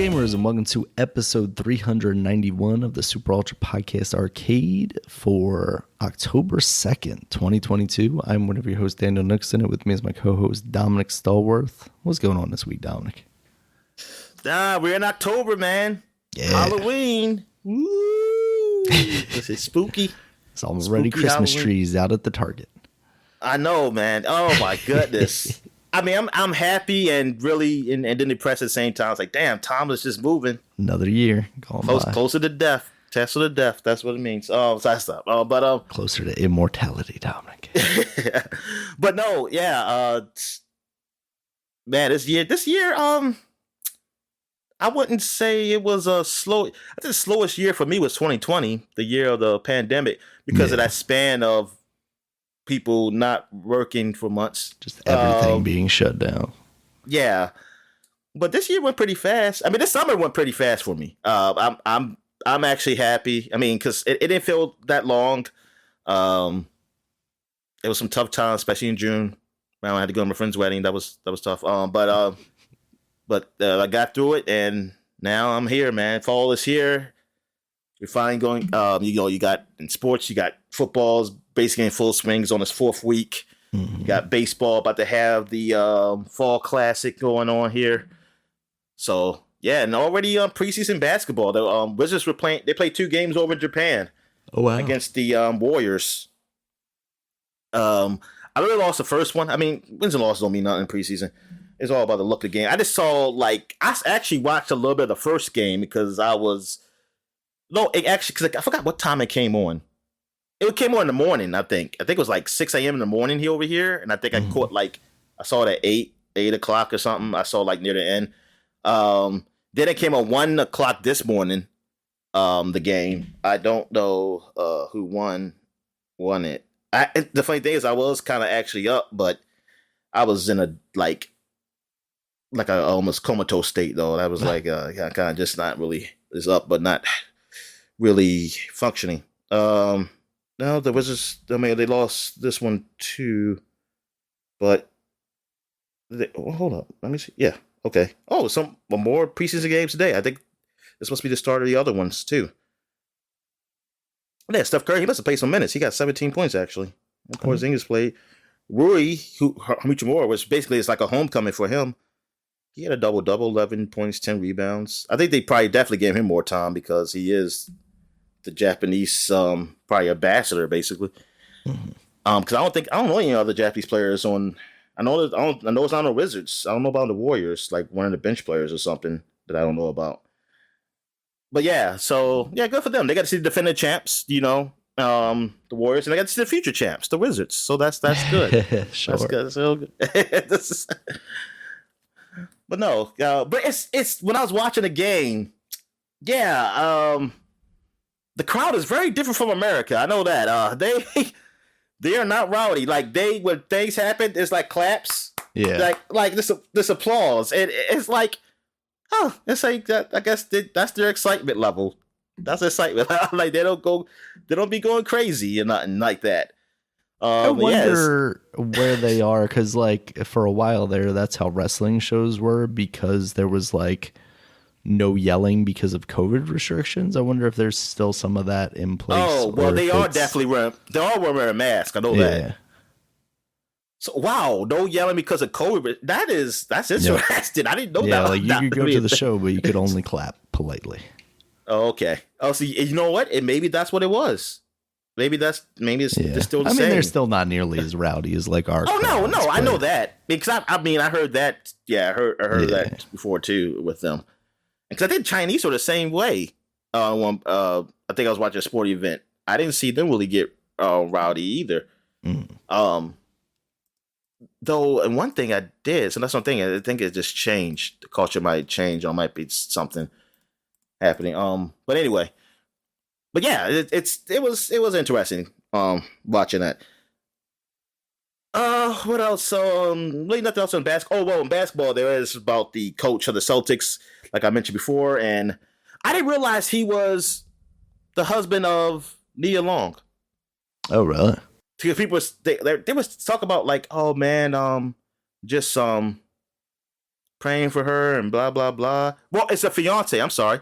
gamers, and welcome to episode 391 of the Super Ultra Podcast Arcade for October 2nd, 2022. I'm one of your hosts, Daniel Nixon, and with me is my co-host, Dominic Stallworth. What's going on this week, Dominic? We're in October, man. Yeah. Halloween. Woo! This is spooky. It's already Christmas Halloween. trees out at the Target. I know, man. Oh, my goodness. I mean, I'm happy and really and then depressed at the same time. It's like, damn, time is just moving. Another year going by. Closer to death. Closer to death. That's what it means. Oh, so that's up. Closer to immortality, Dominic. But no, yeah. Man, this year, I wouldn't say it was a slow. I think the slowest year for me was 2020, the year of the pandemic, because of that span of people not working for months. Just everything being shut down. Yeah, but this year went pretty fast. I mean, this summer went pretty fast for me. I'm actually happy. I mean, because it didn't feel that long. It was some tough times, especially in June. I had to go to my friend's wedding. That was tough. But I got through it, and now I'm here, man. Fall is here. We're finally going. You got in sports, you got football's basically in full swings on its fourth week. Mm-hmm. You got baseball about to have the fall classic going on here. So yeah, and already preseason basketball. The Wizards were playing. They played 2 games over in Japan. Oh wow! Against the Warriors. I really lost the first one. I mean, wins and losses don't mean nothing in preseason. It's all about the look of the game. I just saw, I actually watched a little bit of the first game because I forgot what time it came on. It came on in the morning, I think. I think it was like 6 a.m. in the morning here over here. And I think I caught I saw it at 8 o'clock or something. I saw near the end. Then it came on 1 o'clock this morning, the game. I don't know who won it. The funny thing is I was kind of actually up, but I was in a almost comatose state though. That was kind of just not really is up, but not really functioning. No, the Wizards. I mean, they lost this one too, but hold up. Let me see. Yeah, okay. Oh, some more preseason games today. I think this must be the start of the other ones too. Yeah, Steph Curry. He must have played some minutes. He got 17 points actually. And Porzingis played. Rui Hachimura, which basically is like a homecoming for him. He had a double-double, 11 points, 10 rebounds. I think they probably definitely gave him more time because he is the Japanese probably ambassador, basically. Because I don't know any other Japanese players on. I know it's not on the Wizards. I don't know about the Warriors, like one of the bench players or something that I don't know about. But yeah, so yeah, good for them. They got to see the defending champs, the Warriors, and they got to see the future champs, the Wizards. So that's good. Sure. That's good. So good. But no, but it's when I was watching the game, the crowd is very different from America. I know that. They are not rowdy. When things happen, it's like claps. Yeah. Like this applause. It's like, it's like that. I guess that's their excitement level. That's excitement. Like they don't be going crazy and nothing like that. I wonder where they are because, for a while there, that's how wrestling shows were because there was no yelling because of COVID restrictions. I wonder if there's still some of that in place. Oh well, they are definitely wearing a mask. I know that. So wow, no yelling because of COVID. That's interesting. I didn't know that. Yeah, you could go to the show, but you could only clap politely. Oh, okay. Oh, so you know what? Maybe that's what it was. Maybe it's still the same. I mean, they're still not nearly as rowdy as our. Oh no, I know that because I heard that. Yeah, I heard that before too with them. Because I think Chinese are the same way. I think I was watching a sporting event. I didn't see them really get rowdy either. Though, and one thing I did, so that's one thing I think it just changed. The culture might change, or might be something happening. But anyway. But yeah, it was interesting watching that. What else? Really nothing else in basketball. Oh, well, in basketball there is about the coach of the Celtics, like I mentioned before, and I didn't realize he was the husband of Nia Long. Oh, really? Because people they was talk about oh man, just praying for her and blah blah blah. Well, it's a fiance. I'm sorry,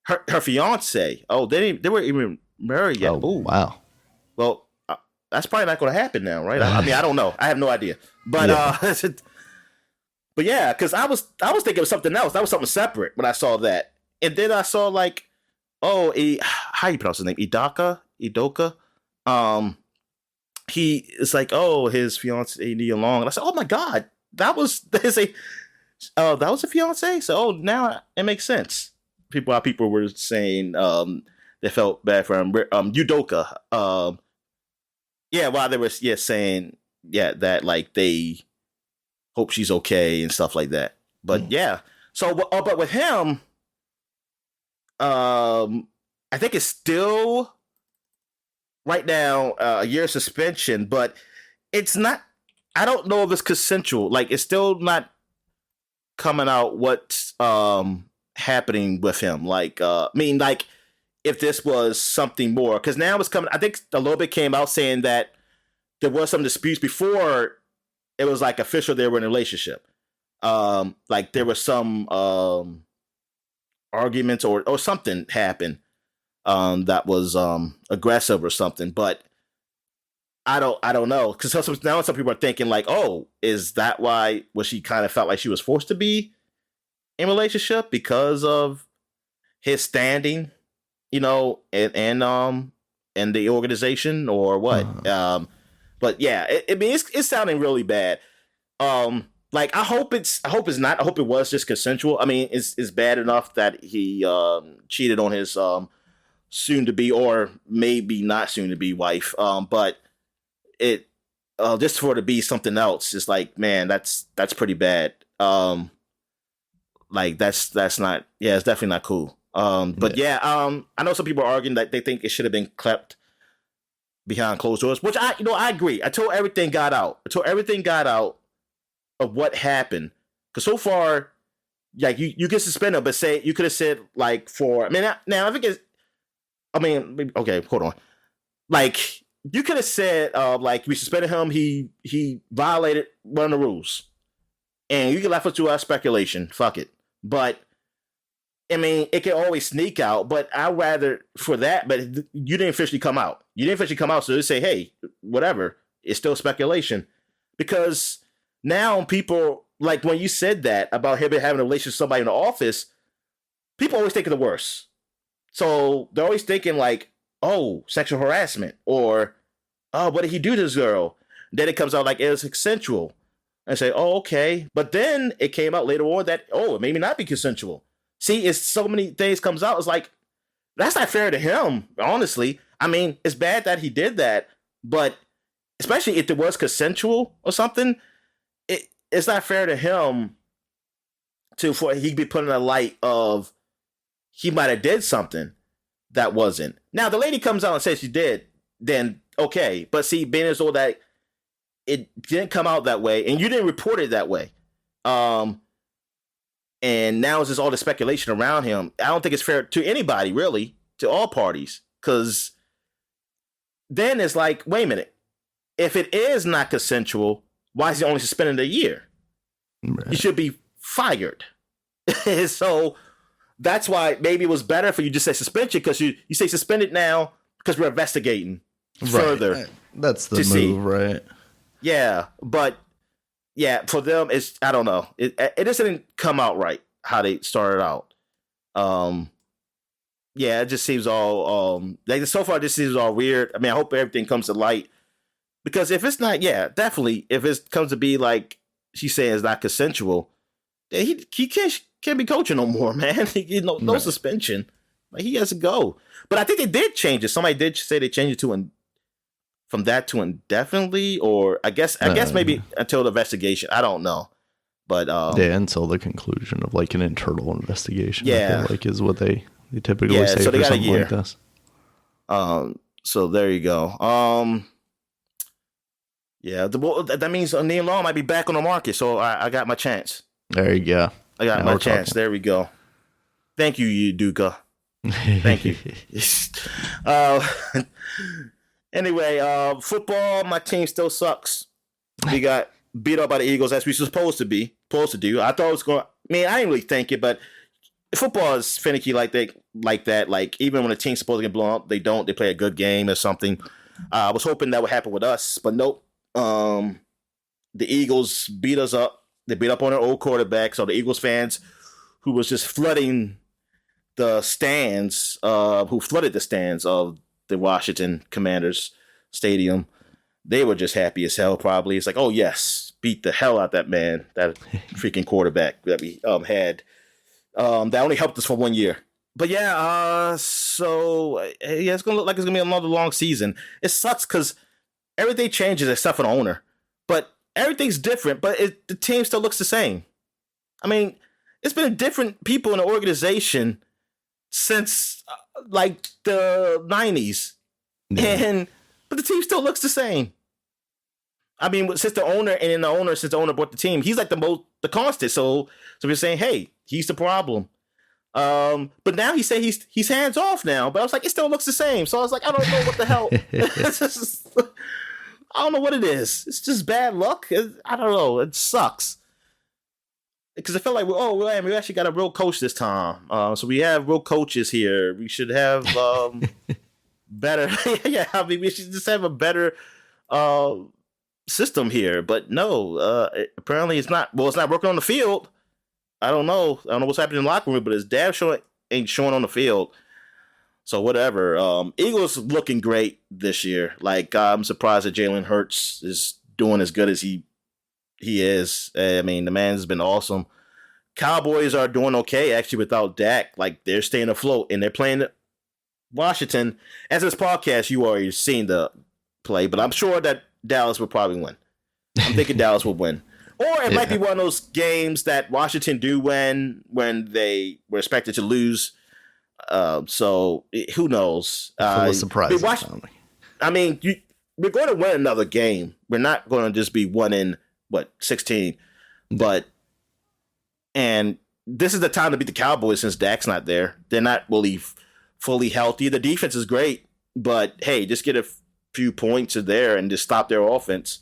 her fiance. Oh, they weren't even married yet. Oh, Ooh. wow. Well, that's probably not going to happen now, right? I mean, I don't know. I have no idea. But but yeah, because I was thinking of something else. That was something separate when I saw that, and then I saw like, how you pronounce his name? Idoka. He is like, oh, his fiance Nia Long, and I said, oh my god, that was a fiance. So now it makes sense. People were saying they felt bad for him. Udoka. While they were saying that like they hope she's okay and stuff like that. But yeah, so but with him, I think it's still right now a year suspension, but it's not. I don't know if it's consensual. Like it's still not coming out what's happening with him. Like like if this was something more, because now it's coming. I think a little bit came out saying that there was some disputes before it was like official they were in a relationship. Like there was some arguments or something happened that was aggressive or something, but I don't know, because now some people are thinking like, oh, is that why she kind of felt like she was forced to be in a relationship because of his standing, and the organization or what? But yeah, it's sounding really bad. Like I hope it's not. I hope it was just consensual. I mean, it's bad enough that he cheated on his soon to be or maybe not soon to be wife. But it just for it to be something else, it's like, man, that's pretty bad. Like that's not. Yeah, it's definitely not cool. But I know some people are arguing that they think it should have been kept behind closed doors, which I agree. I told everything got out of what happened, because so far, like you get suspended, but say you could have said like for. I mean, now I think it's. I mean, okay, hold on. Like you could have said, like we suspended him. He violated one of the rules, and you can left us to our speculation. Fuck it, but. I mean, it can always sneak out, but I'd rather for that. But you didn't officially come out. So they say, hey, whatever. It's still speculation. Because now people, like when you said that about him having a relationship with somebody in the office, people always think of the worst. So they're always thinking like, oh, sexual harassment, or, oh, what did he do to this girl? Then it comes out like it was consensual. And say, oh, okay. But then it came out later on that, oh, it may not be consensual. See, it's so many things comes out. It's like, that's not fair to him, honestly. I mean, it's bad that he did that, but especially if it was consensual or something, it's not fair to him for he be put in a light of he might have did something that wasn't. Now, the lady comes out and says she did, then okay. But see, being as though that it didn't come out that way, and you didn't report it that way, and now it's just all the speculation around him. I don't think it's fair to anybody, really, to all parties. Because then it's like, wait a minute. If it is not consensual, why is he only suspended a year? Right. He should be fired. So that's why maybe it was better for you to say suspension, because you say suspended now because we're investigating further. That's the move, see. Right? Yeah, but... yeah, for them, it's, I don't know. It just didn't come out right how they started out. Yeah, it just seems all like so far. This seems all weird. I mean, I hope everything comes to light, because if it's not, definitely, if it comes to be like she's saying it's not consensual, he can't be coaching no more, man. No suspension. Like he has to go. But I think they did change it. Somebody did say they changed it to from that to indefinitely, or I guess maybe until the investigation. I don't know, but until the conclusion of like an internal investigation. Yeah, I feel like is what they typically say, so for something like this. So there you go. Yeah, that means Nia Long might be back on the market. So I got my chance. There you go. I got my chance. Talking. There we go. Thank you, Duca. Thank you. Anyway, football, my team still sucks. We got beat up by the Eagles as we supposed to do. I thought it was going. mean, I didn't really think it, but football is finicky like that. Like even when a team's supposed to get blown up, they don't. They play a good game or something. I was hoping that would happen with us, but nope. The Eagles beat us up. They beat up on their old quarterback. So the Eagles fans who was just flooding the stands, who flooded the stands of the Washington Commanders Stadium, they were just happy as hell probably. It's like, oh yes, beat the hell out that man, that freaking quarterback that we had. That only helped us for 1 year. But yeah, so yeah, it's gonna look like it's gonna be another long season. It sucks because everything changes except for the owner, but everything's different. But the team still looks the same. I mean, it's been different people in the organization since like the 90s, but the team still looks the same. I mean, since the owner bought the team, he's like the constant. So we're saying, hey, he's the problem. But now he said he's hands off now. But I was like, it still looks the same. So I was like, I don't know what the hell. I don't know what it is. It's just bad luck. I don't know. It sucks. Because I felt like, we actually got a real coach this time. So we have real coaches here. We should have better. Yeah, I mean, we should just have a better system here. But no, apparently it's not. Well, it's not working on the field. I don't know what's happening in the locker room, but his dad ain't showing on the field. So whatever. Eagles looking great this year. Like I'm surprised that Jalen Hurts is doing as good as he is. I mean, the man's been awesome. Cowboys are doing okay actually without Dak. Like they're staying afloat and they're playing Washington. As this podcast, you already seen the play, but I'm sure that Dallas will probably win. I'm thinking Dallas will win. Or it might be one of those games that Washington do win when they were expected to lose. So who knows? Surprise. I mean, we're going to win another game. We're not going to just be 1 in 16. And this is the time to beat the Cowboys since Dak's not there. They're not really fully healthy. The defense is great, but hey, just get a few points there and just stop their offense.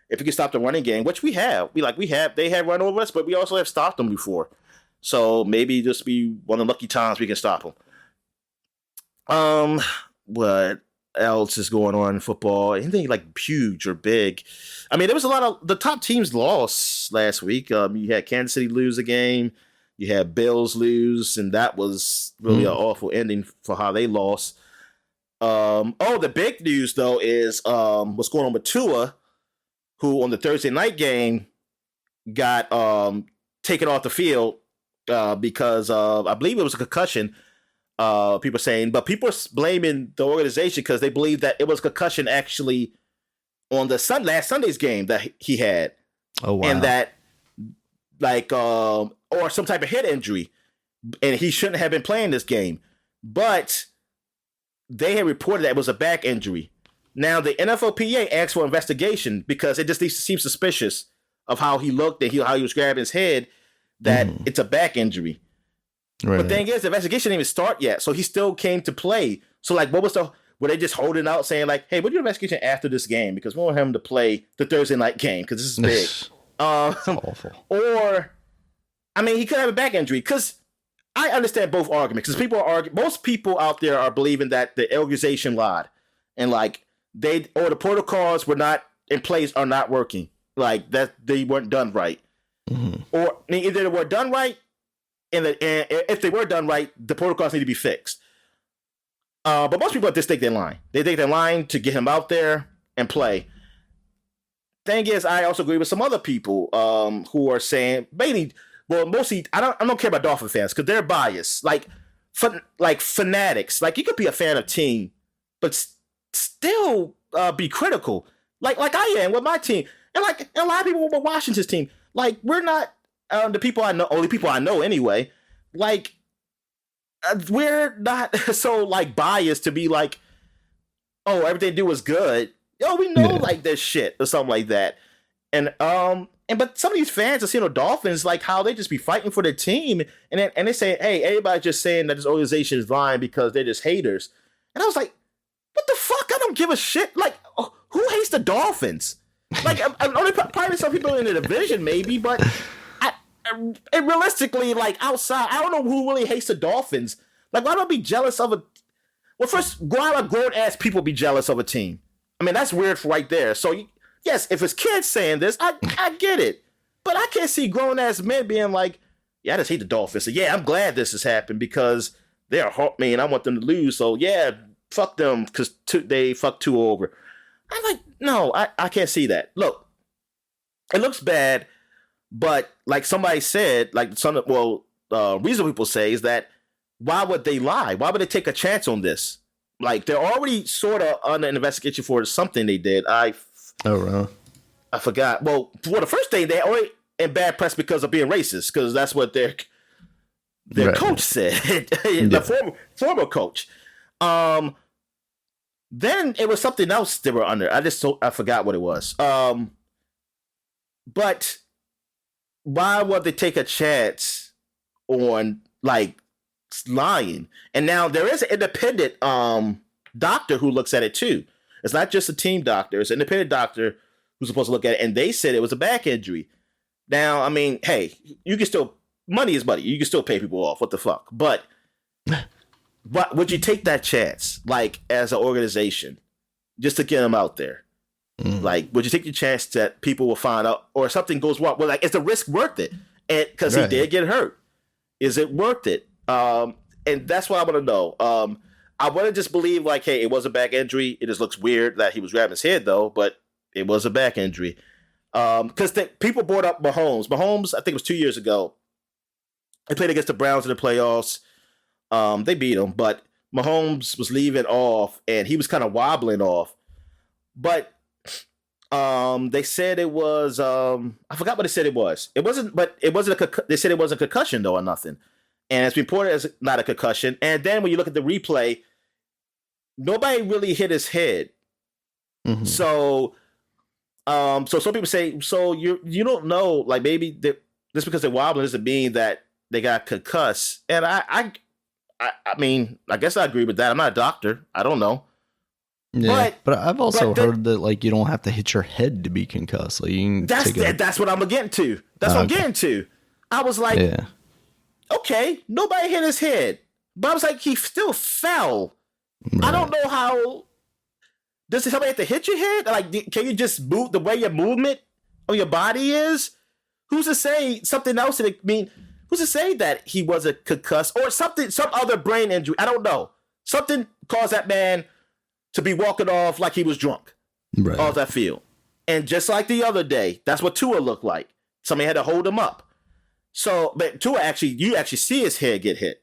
If we can stop the running game, which we have, they have run over us, but we also have stopped them before. So maybe just be one of the lucky times we can stop them. What else is going on in football? Anything like huge or big? I mean, there was a lot of the top teams lost last week. You had Kansas City lose a game. You had Bills lose, and that was really an awful ending for how they lost. The big news though is what's going on with Tua, who on the Thursday night game got taken off the field because of, I believe it was a concussion. People saying, but people are blaming the organization because they believe that it was concussion actually on the last Sunday's game that he had. Oh wow! And that or some type of head injury, and he shouldn't have been playing this game. But they had reported that it was a back injury. Now, the NFLPA asked for investigation because it just seems suspicious of how he looked and how he was grabbing his head, that it's a back injury. Right. But the thing is, the investigation didn't even start yet, so he still came to play. So, like, were they just holding out saying, like, hey, we'll do an investigation after this game because we want him to play the Thursday night game because this is big. That's awful. Or, I mean, he could have a back injury because I understand both arguments because most people out there are believing that the organization lied and, like, the protocols were not in place, are not working, like that they weren't done right, or I mean, either they were done right, and if they were done right, the protocols need to be fixed. But most people just think they're lying. They think they're lying to get him out there and play. Thing is, I also agree with some other people who are saying mostly I don't care about Dolphin fans because they're biased, like fanatics. Like you could be a fan of team, but still be critical, like I am with my team, and like a lot of people with Washington's team. Like we're not the people I know, only people I know anyway. Like we're not so like biased to be like, oh, everything they do is good. We know like this shit or something like that. And but some of these fans are seeing the Dolphins like how they just be fighting for their team, and they say, hey, everybody's just saying that this organization is lying because they're just haters. And I was like, what the fuck? I don't give a shit. Like, who hates the Dolphins? Like, only probably some people in the division, maybe, but and realistically, like outside, I don't know who really hates the Dolphins. Like, why don't be jealous of a? Well, first, why would grown ass people be jealous of a team? I mean, that's weird right there. So, yes, if it's kids saying this, I get it, but I can't see grown ass men being like, yeah, I just hate the Dolphins. So, yeah, I'm glad this has happened because they're hurt me and I want them to lose. So, yeah, fuck them because they fucked 2 over. I'm like, no, I can't see that. Look, it looks bad, but like somebody said, like reason people say is that why would they lie? Why would they take a chance on this? Like they're already sort of under an investigation for something they did. I forgot. Well, for the first thing, they already in bad press because of being racist, because that's what their coach said, the former coach. Then it was something else they were under. I forgot what it was. But why would they take a chance on like lying? And now there is an independent doctor who looks at it too. It's not just a team doctor. It's an independent doctor who's supposed to look at it, and they said it was a back injury. Now, I mean, hey, you can still money is money. You can still pay people off. What the fuck? But would you take that chance, like as an organization, just to get them out there? Like, would you take the chance that people will find out, or something goes wrong? Well, like, is the risk worth it? And because he did get hurt, is it worth it? And that's what I want to know. I want to just believe, like, hey, it was a back injury. It just looks weird that he was grabbing his head, though, but it was a back injury. Because people brought up Mahomes. Mahomes, I think it was 2 years ago. They played against the Browns in the playoffs. They beat him, but Mahomes was leaving off, and he was kind of wobbling off. But they said it was I forgot what they said it was. It wasn't, but it wasn't they said it wasn't a concussion though or nothing. And it's reported as not a concussion. And then when you look at the replay, nobody really hit his head. Mm-hmm. So some people say, so you don't know, like maybe just because they're wobbling doesn't mean that they got concussed. And I mean, I guess I agree with that. I'm not a doctor. I don't know. Yeah, but I've also heard that like you don't have to hit your head to be concussed. Like you can that's what I'm getting to. That's what I'm getting to. I was like, okay, nobody hit his head, but I was like, he still fell. Right. I don't know how. Does somebody have to hit your head? Like, can you just move the way your movement of your body is? Who's to say something else? Who's to say that he wasn't concussed or something? Some other brain injury. I don't know. Something caused that man to be walking off like he was drunk off that field. And just like the other day, that's what Tua looked like. Somebody had to hold him up. So, but Tua you actually see his head get hit.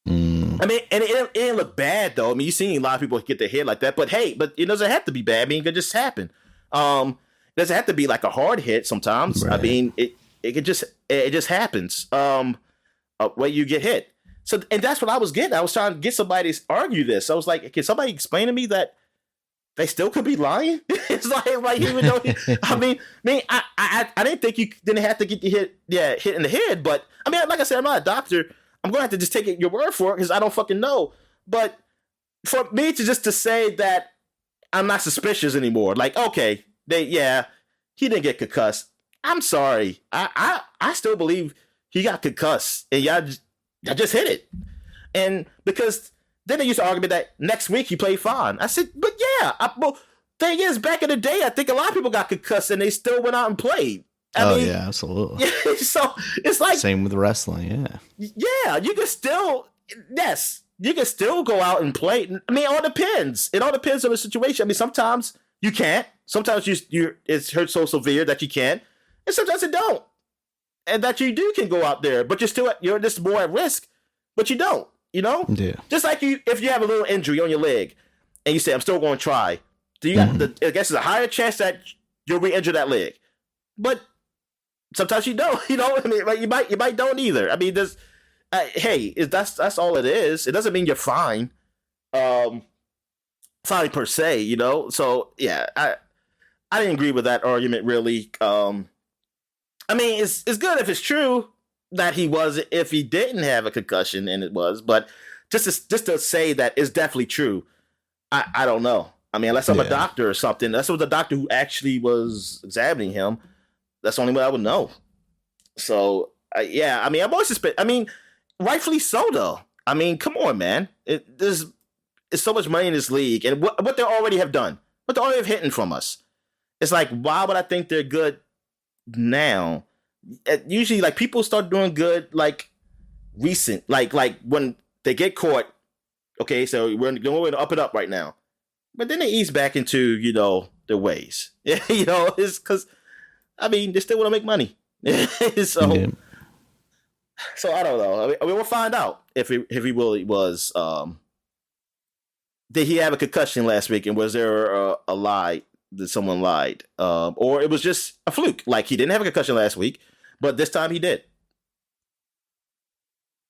I mean, and it didn't look bad, though. I mean, you've seen a lot of people get their head like that. But hey, it doesn't have to be bad. I mean, it could just happen. It doesn't have to be like a hard hit sometimes. Right. I mean, it just happens when you get hit. So, and that's what I was getting. I was trying to get somebody to argue this. I was like, can somebody explain to me that they still could be lying? It's like even though I didn't think you didn't have to get hit in the head, but I mean, like I said, I'm not a doctor. I'm gonna have to just take your word for it because I don't fucking know. But for me to say that I'm not suspicious anymore, like okay, he didn't get concussed. I'm sorry, I still believe he got concussed, and y'all just hit it. And because then they used to argue that next week he played fine. I said, but thing is, back in the day, I think a lot of people got concussed and they still went out and played. I mean, yeah, absolutely. Yeah, so it's like same with wrestling, yeah. You can still go out and play. I mean, it all depends. It all depends on the situation. I mean, sometimes you can't. Sometimes it's hurt so severe that you can't, and sometimes it don't. And that you can go out there, but you're just more at risk, but you don't, Yeah. Just like if you have a little injury on your leg and you say, I'm still going to try. I guess there's a higher chance that you'll re-injure that leg. But sometimes you don't, I mean, like you might don't either. I mean, there's, that's all it is. It doesn't mean you're fine. Fine per se, So yeah, I didn't agree with that argument really. I mean, it's good if it's true that if he didn't have a concussion, and it was, but just to say that it's definitely true, I don't know. I mean, unless I'm a doctor or something, unless it was the doctor who actually was examining him, that's the only way I would know. So Yeah, I mean, I'm always suspect. I mean, rightfully so, though. I mean, come on, man. There's so much money in this league, and what they already have done, what they already have hidden from us. It's like, why would I think they're good now? Usually, like people start doing good, like recent, like when they get caught. Okay, so we're going to up it up right now, but then they ease back into their ways. It's because I mean they still want to make money. so. Yeah. So I don't know. I mean, we'll find out if he really was. Did he have a concussion last week, and was there a lie that someone lied, or it was just a fluke? Like he didn't have a concussion last week, but this time he did.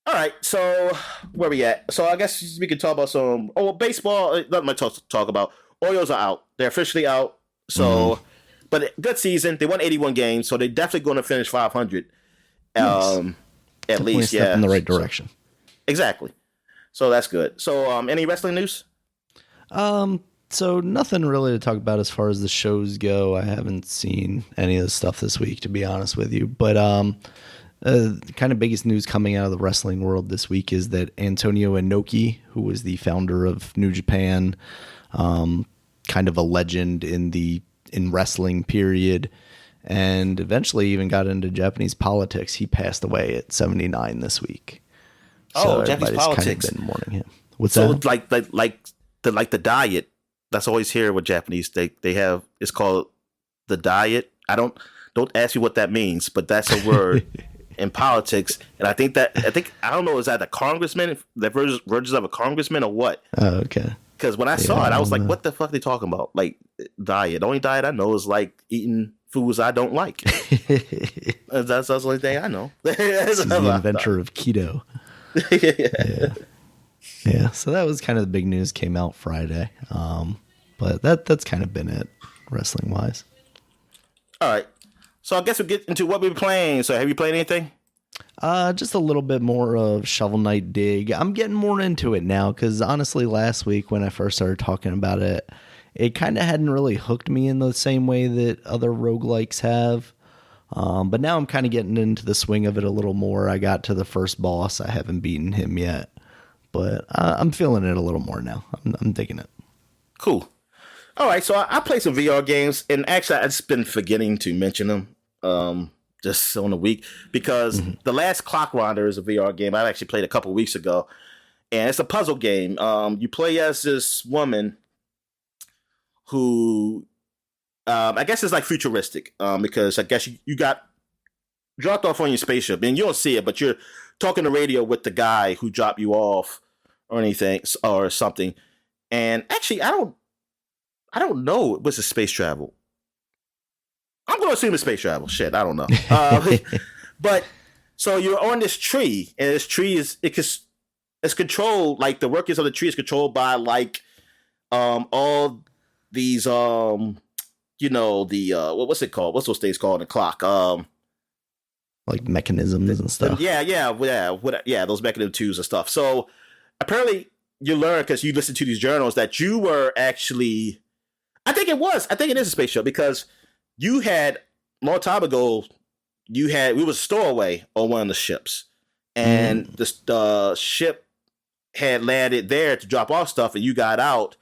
All right, so where we at? So I guess we can talk about some. Oh, baseball. Not much to talk about. Orioles are out. They're officially out. So, but good season. They won 81 games, so they're definitely going to finish 500. Nice. At least, yeah, in the right direction. Exactly. So that's good. So, any wrestling news? So nothing really to talk about as far as the shows go. I haven't seen any of the stuff this week, to be honest with you. But kind of biggest news coming out of the wrestling world this week is that Antonio Inoki, who was the founder of New Japan, kind of a legend in wrestling period, and eventually even got into Japanese politics. He passed away at 79 this week. So Japanese politics. Kind of been mourning him. What's so that? Like the diet. That's always here with Japanese. They have, it's called the diet. Don't ask me what that means, but that's a word in politics. And I don't know, is that a congressman? That versions of a congressman or what? Oh, okay. Because when I saw it, I was like, what the fuck are they talking about? Like diet. The only diet I know is like eating foods I don't like. That's the only thing I know. He's the inventor of keto. Yeah. So that was kind of the big news, came out Friday. But that's kind of been it, wrestling wise. All right. So I guess we'll get into what we're playing. So have you played anything? Just a little bit more of Shovel Knight Dig. I'm getting more into it now because honestly, last week when I first started talking about it, it kind of hadn't really hooked me in the same way that other roguelikes have. But now I'm kind of getting into the swing of it a little more. I got to the first boss. I haven't beaten him yet, but I'm feeling it a little more now. I'm digging it. Cool. All right, so I play some VR games, and actually I've just been forgetting to mention them just on the week because the last Clockwinder is a VR game I actually played a couple weeks ago, and it's a puzzle game. You play as this woman who I guess is like futuristic because I guess you got dropped off on your spaceship, and you don't see it, but you're talking to radio with the guy who dropped you off or anything or something. And actually, I don't know. Was it space travel? I'm going to assume it's space travel. Shit, I don't know. But so you're on this tree, and this tree it's controlled, like the workings of the tree is controlled by like all these what's it called? What's those things called in the clock? Like mechanisms and stuff. Yeah, those mechanism tubes and stuff. So apparently you learn because you listen to these journals that you were actually, I think it is a space shuttle because you had a long time ago. We was a stowaway on one of the ships, and the ship had landed there to drop off stuff, and you got out,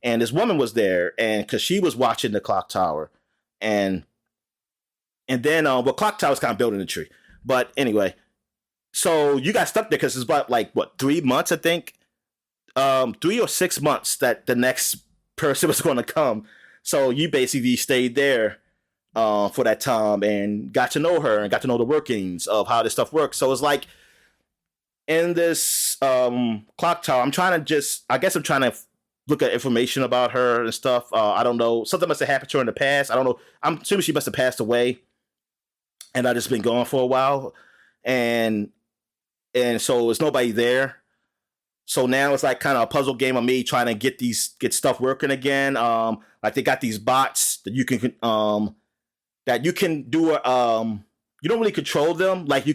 and this woman was there, and because she was watching the clock tower, and then clock tower's kind of built in the tree, but anyway, so you got stuck there because it's about 3 months, I think. 3 or 6 months that the next person was going to come. So you basically stayed there for that time and got to know her and got to know the workings of how this stuff works. So it's like in this clock tower, I'm trying to look at information about her and stuff. I don't know. Something must have happened to her in the past. I don't know. I'm assuming she must have passed away, and I just been gone for a while, and so there's nobody there. So now it's like kind of a puzzle game of me trying to get stuff working again. Like they got these bots that you can do. You don't really control them. Like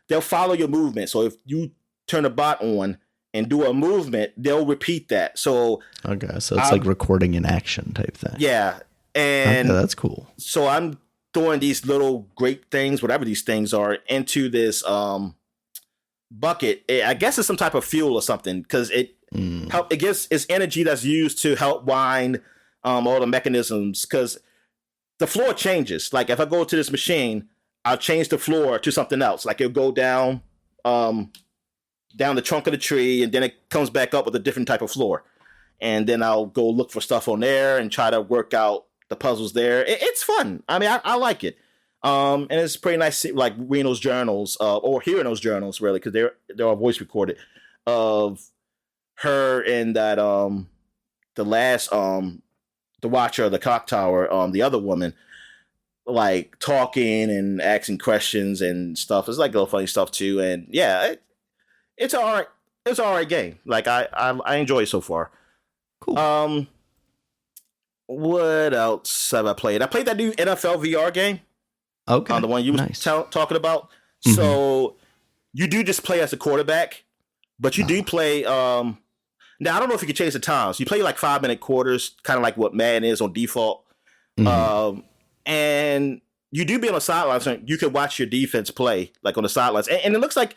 they'll follow your movement. So if you turn a bot on and do a movement, they'll repeat that. So okay, so it's like recording in action type thing. Yeah, and okay, that's cool. So I'm throwing these little grape things, whatever these things are, into this bucket. I guess it's some type of fuel or something, because it gives it's energy that's used to help wind all the mechanisms, because the floor changes. Like if I go to this machine, I'll change the floor to something else. Like it'll go down the trunk of the tree, and then it comes back up with a different type of floor. And then I'll go look for stuff on there and try to work out the puzzles there. It's fun. I mean, I like it. And it's pretty nice, like reading those journals, or hearing those journals, really, because they're all voice recorded, of her and that the last the watcher of the clock tower, the other woman, like talking and asking questions and stuff. It's like little funny stuff too. And yeah, it's all right. It's all right game. Like I enjoy it so far. Cool. What else have I played? I played that new NFL VR game. Okay. The one you was talking about. Mm-hmm. So you do just play as a quarterback, but you do play. Now I don't know if you can change the times. You play like 5-minute quarters, kind of like what Madden is on default. Mm-hmm. And you do be on the sidelines, so you can watch your defense play like on the sidelines, and it looks like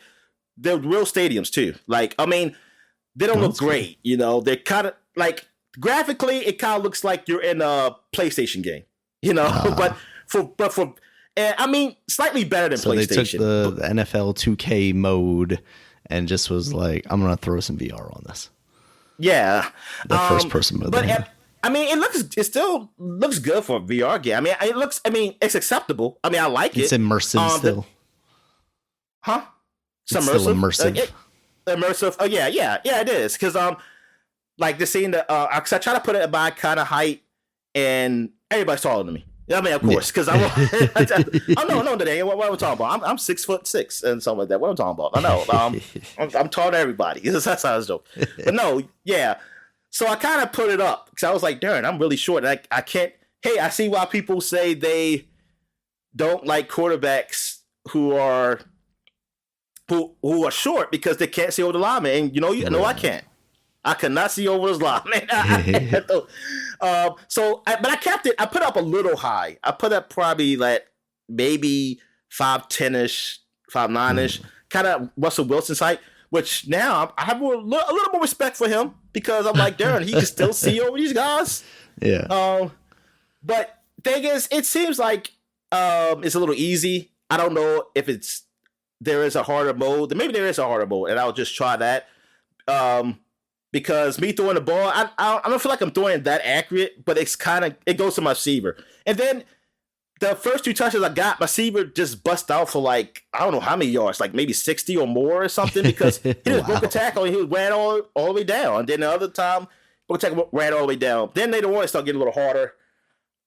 they're real stadiums too. Like I mean, they don't look great. You know, they're kind of like graphically, it kind of looks like you're in a PlayStation game. You know, but for. And I mean, slightly better than PlayStation. They took the NFL 2K mode and just was like, I'm going to throw some VR on this. Yeah. The first person mode. But I mean, it still looks good for a VR game. I mean, it's acceptable. I mean, I like it. It's immersive still. It's immersive. Still immersive. Immersive. Oh, yeah, it is. Because, like, the scene that, cause I try to put it at my kind of height, and everybody's taller than me. I mean, of course, because I'm no, today. What am I talking about? I'm 6'6" and something like that. What am I talking about? I know. I'm taller than everybody. That's how it's dope. But no, yeah. So I kind of put it up because I was like, darn, I'm really short. And I can't. Hey, I see why people say they don't like quarterbacks who are short, because they can't see over the lineman. And no, I can't. I cannot see over his lineman. But I kept it. I put up a little high. I put up probably like maybe 5'10"ish, 5'9"ish, kind of Russell Wilson's height. Which now I have a little more respect for him, because I'm like, darn, he can still see over these guys. Yeah. But thing is, it seems like it's a little easy. I don't know if there is a harder mode. Maybe there is a harder mode, and I'll just try that. Because me throwing the ball, I don't feel like I'm throwing it that accurate, but it goes to my receiver. And then the first 2 touches I got, my receiver just bust out for like, I don't know how many yards, like maybe 60 or more or something, because he just broke a tackle and he ran all the way down. And then the other time, broke a tackle, ran all the way down. Then later on, it started getting a little harder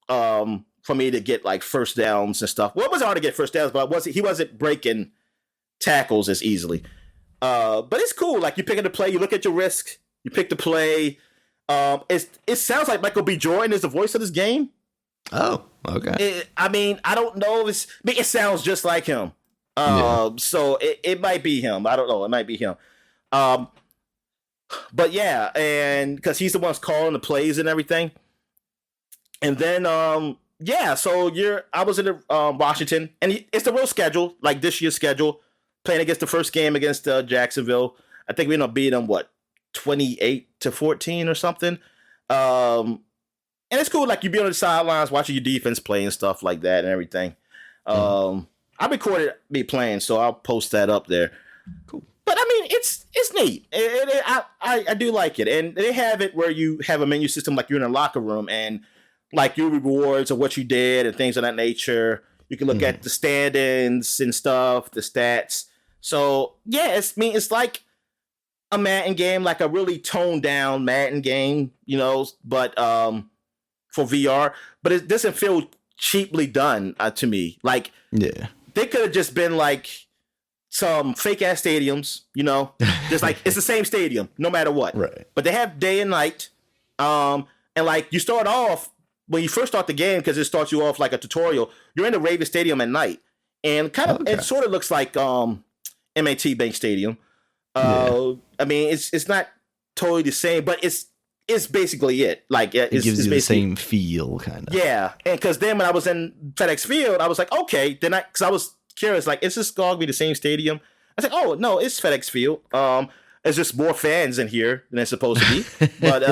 for me to get like first downs and stuff. Well, it wasn't hard to get first downs, but he wasn't breaking tackles as easily. But it's cool. Like you pick up the play, you look at your risk, you pick the play. It sounds like Michael B. Jordan is the voice of this game. Oh, okay. I mean, I don't know. It sounds just like him. So it might be him. I don't know. It might be him. But yeah, and because he's the one calling the plays and everything. And then so I was in Washington, and it's the real schedule, like this year's schedule, playing against the first game against Jacksonville. I think we ended up beating them 28-14 or something. And it's cool, like you be on the sidelines watching your defense play and stuff like that and everything. I recorded me playing, so I'll post that up there. Cool. But I mean, it's neat. I do like it, and they have it where you have a menu system, like you're in a locker room, and like your rewards of what you did and things of that nature. You can look at the standings and stuff, the stats. So yeah, it's like a Madden game, like a really toned down Madden game, but for VR. But it doesn't feel cheaply done to me. Like, yeah, they could have just been like some fake ass stadiums, just like it's the same stadium no matter what. Right. But they have day and night, and like you start off when you first start the game, because it starts you off like a tutorial. You're in the Ravens Stadium at night, and it sort of looks like MAT Bank Stadium. I mean, it's not totally the same, but it's it's basically it. Like it gives you the same feel, kind of. Yeah, and because then when I was in FedEx Field, I was like, okay. Then because I was curious, like, is this going to be the same stadium? I said, oh no, it's FedEx Field. There's just more fans in here than it's supposed to be, but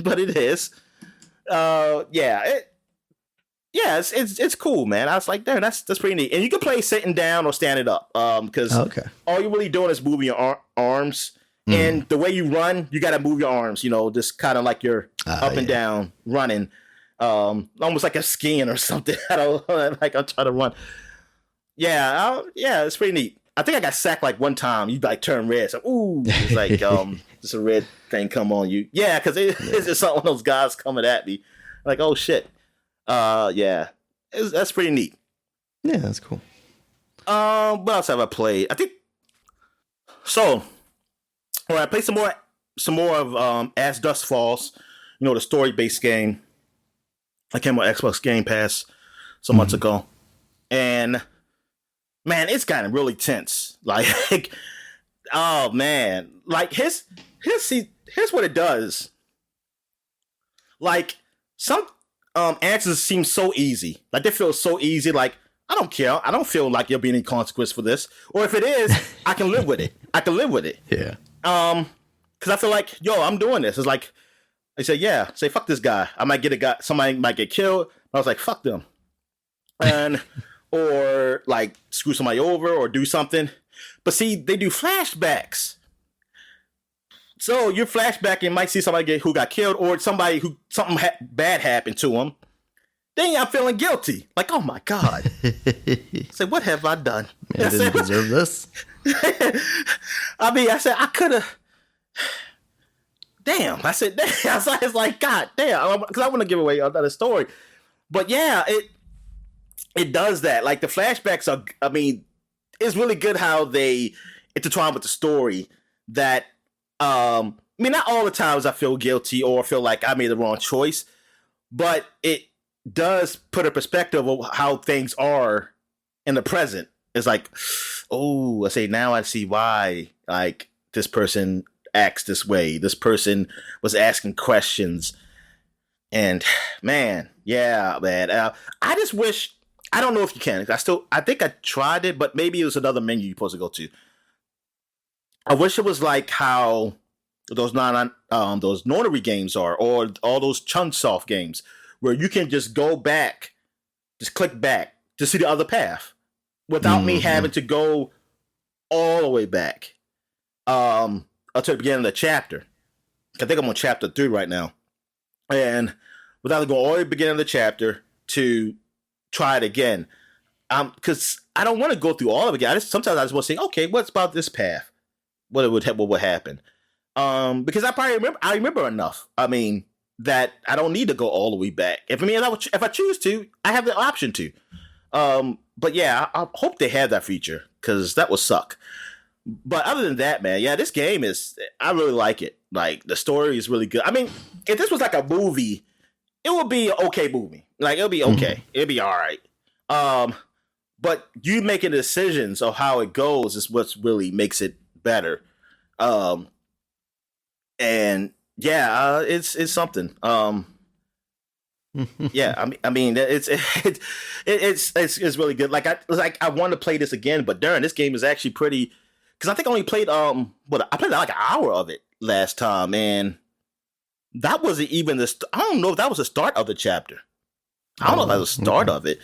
but it is. It's cool, man. I was like, damn, that's pretty neat. And you can play sitting down or standing up, because all you're really doing is moving your arms. And the way you run, you got to move your arms, just kind of like you're up and down running, almost like a skiing or something. I don't like I'm trying to run. Yeah, it's pretty neat. I think I got sacked like one time. You like turn red. So ooh, it's like just a red thing come on you. Yeah, because it's just one of those guys coming at me. Like, oh shit. That's pretty neat. Yeah, that's cool. What else have I played? I think so. All right, I played some more of As Dusk Falls, the story-based game. I came on Xbox Game Pass some months ago, and man, it's gotten really tense. Like, oh man, like here's what it does. Like some answers seem so easy, like they feel so easy. Like, I don't care. I don't feel like there'll be any consequence for this, or if it is, I can live with it. Yeah. Because I feel like, I'm doing this. It's like, I say, say fuck this guy. I might get a guy. Somebody might get killed. I was like, fuck them, and or like screw somebody over or do something. But see, they do flashbacks. So you're flashbacking, might see somebody who got killed or somebody who something bad happened to them. Then I'm feeling guilty. Like, oh my God. Say, what have I done? Man, I didn't deserve this. I said, I could have. Damn. I said, damn. It's like, God damn. Because I want to give away another story. But yeah, it does that. Like, the flashbacks are, it's really good how they intertwine with the story that, not all the times I feel guilty or feel like I made the wrong choice, but it does put a perspective of how things are in the present. It's like, oh, I say, now I see why, like, this person acts this way. This person was asking questions. And, man, I just wish, I don't know if you can. I think I tried it, but maybe it was another menu you're supposed to go to. I wish it was like how those Nonary games are, or all those Chunsoft games, where you can just go back, just click back to see the other path without me having to go all the way back up to the beginning of the chapter. I think I'm on chapter 3 right now. And without going all the way to the beginning of the chapter to try it again. Because I don't want to go through all of it again. Sometimes I just want to say, okay, what's about this path? What would happen? Because I remember enough. That I don't need to go all the way back. If I choose to, I have the option to. But yeah, I hope they have that feature, because that would suck. But other than that, man, this game I really like it. Like, the story is really good. If this was like a movie, it would be an okay movie. Like, it'll be okay. It'll be all right. But you making decisions of how it goes is what really makes it better. And yeah, it's something. It's really good. Like I want to play this again, but darn, this game is actually pretty. Because I think I only played I played like an hour of it last time, and that wasn't even I don't know if that was the start of the chapter. I don't know if that was the start of it.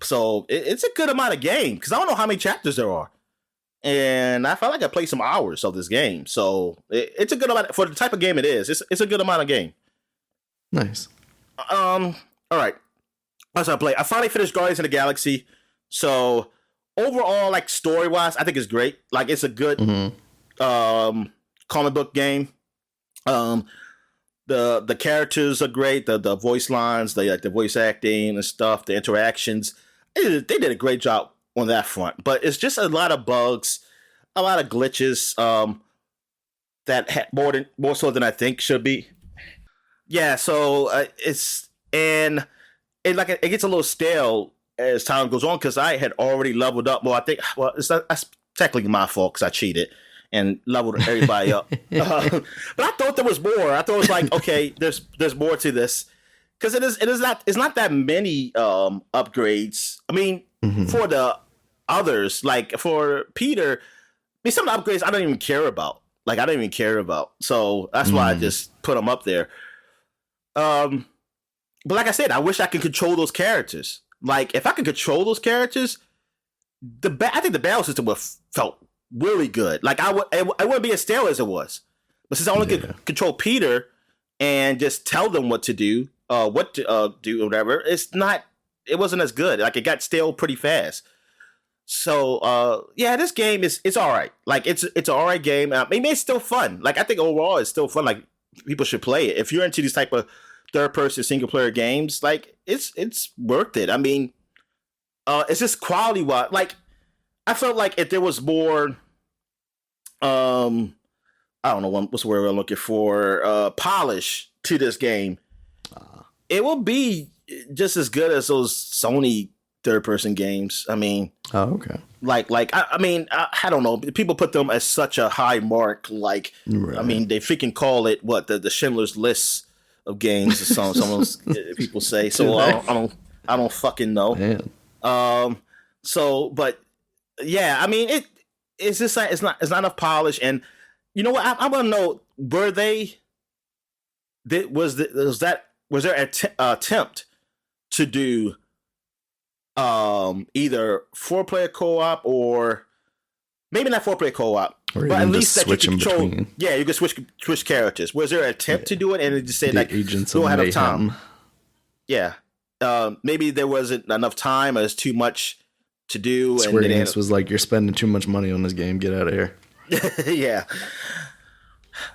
So it's a good amount of game, because I don't know how many chapters there are. And I felt like I played some hours of this game. So it's a good amount for the type of game it is. It's a good amount of game. Nice. All right. That's what I play. I finally finished Guardians of the Galaxy. So overall, like, story-wise, I think it's great. Like, it's a good comic book game. The characters are great. The voice lines, the voice acting and stuff, the interactions. They did a great job on that front, but it's just a lot of bugs, a lot of glitches, that more so than I think should be. Yeah, so it gets a little stale as time goes on, because I had already leveled up. Well, that's technically my fault, because I cheated and leveled everybody up. But I thought there was more. I thought it was like, okay, there's more to this, because it's not that many upgrades. I mean, for the others, like for Peter, I mean, some of the upgrades I don't even care about. Like, I don't even care about. So that's why I just put them up there. But like I said, I wish I could control those characters. Like, if I could control those characters, I think the battle system would felt really good. Like, it wouldn't be as stale as it was. But since I only could control Peter and just tell them what to do, what to do, or whatever, it wasn't as good. Like, it got stale pretty fast. So this game it's all right. Like, it's an all right game. Maybe it's still fun. Like, I think overall it's still fun. Like, people should play it if you're into these type of third person single player games. Like, it's worth it. I mean, it's just quality wise. Like, I felt like if there was more, I don't know what's the word I'm looking for, polish to this game, it will be just as good as those Sony third person games. I mean, okay. I mean, I don't know. People put them as such a high mark. Like, right. I mean, they freaking call it what the Schindler's List of games. Some people say. So I don't fucking know. Man. So, but yeah, I mean, it's just like it's not enough polish. And you know what? I want to know, were they? Was there an attempt to do either 4-player co-op, or maybe not 4-player co-op, or but at least that you can control. Between. Yeah, you can switch characters. Was there an attempt to do it, and it just said, like, Agents don't have enough time? Yeah, maybe there wasn't enough time, or there's too much to do. Square Enix was like, you're spending too much money on this game. Get out of here. Yeah,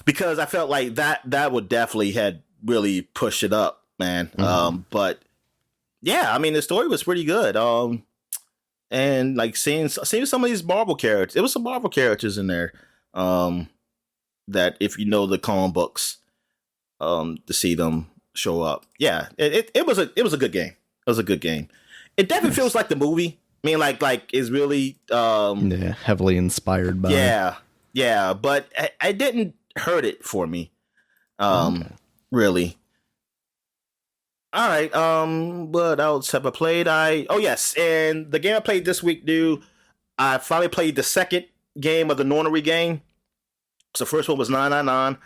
because I felt like that would definitely had really pushed it up, man. But yeah, I mean, the story was pretty good. And like seeing some of these Marvel characters, there was some Marvel characters in there. That if you know the comic books, to see them show up, yeah, it was a good game. It was a good game. It definitely feels like the movie. I mean, like is really heavily inspired by. Yeah, but I didn't hurt it for me. Really. All right. What else have I played? Yes, and the game I played this week, dude. I finally played the second game of the Nornery game. So the first one was 999,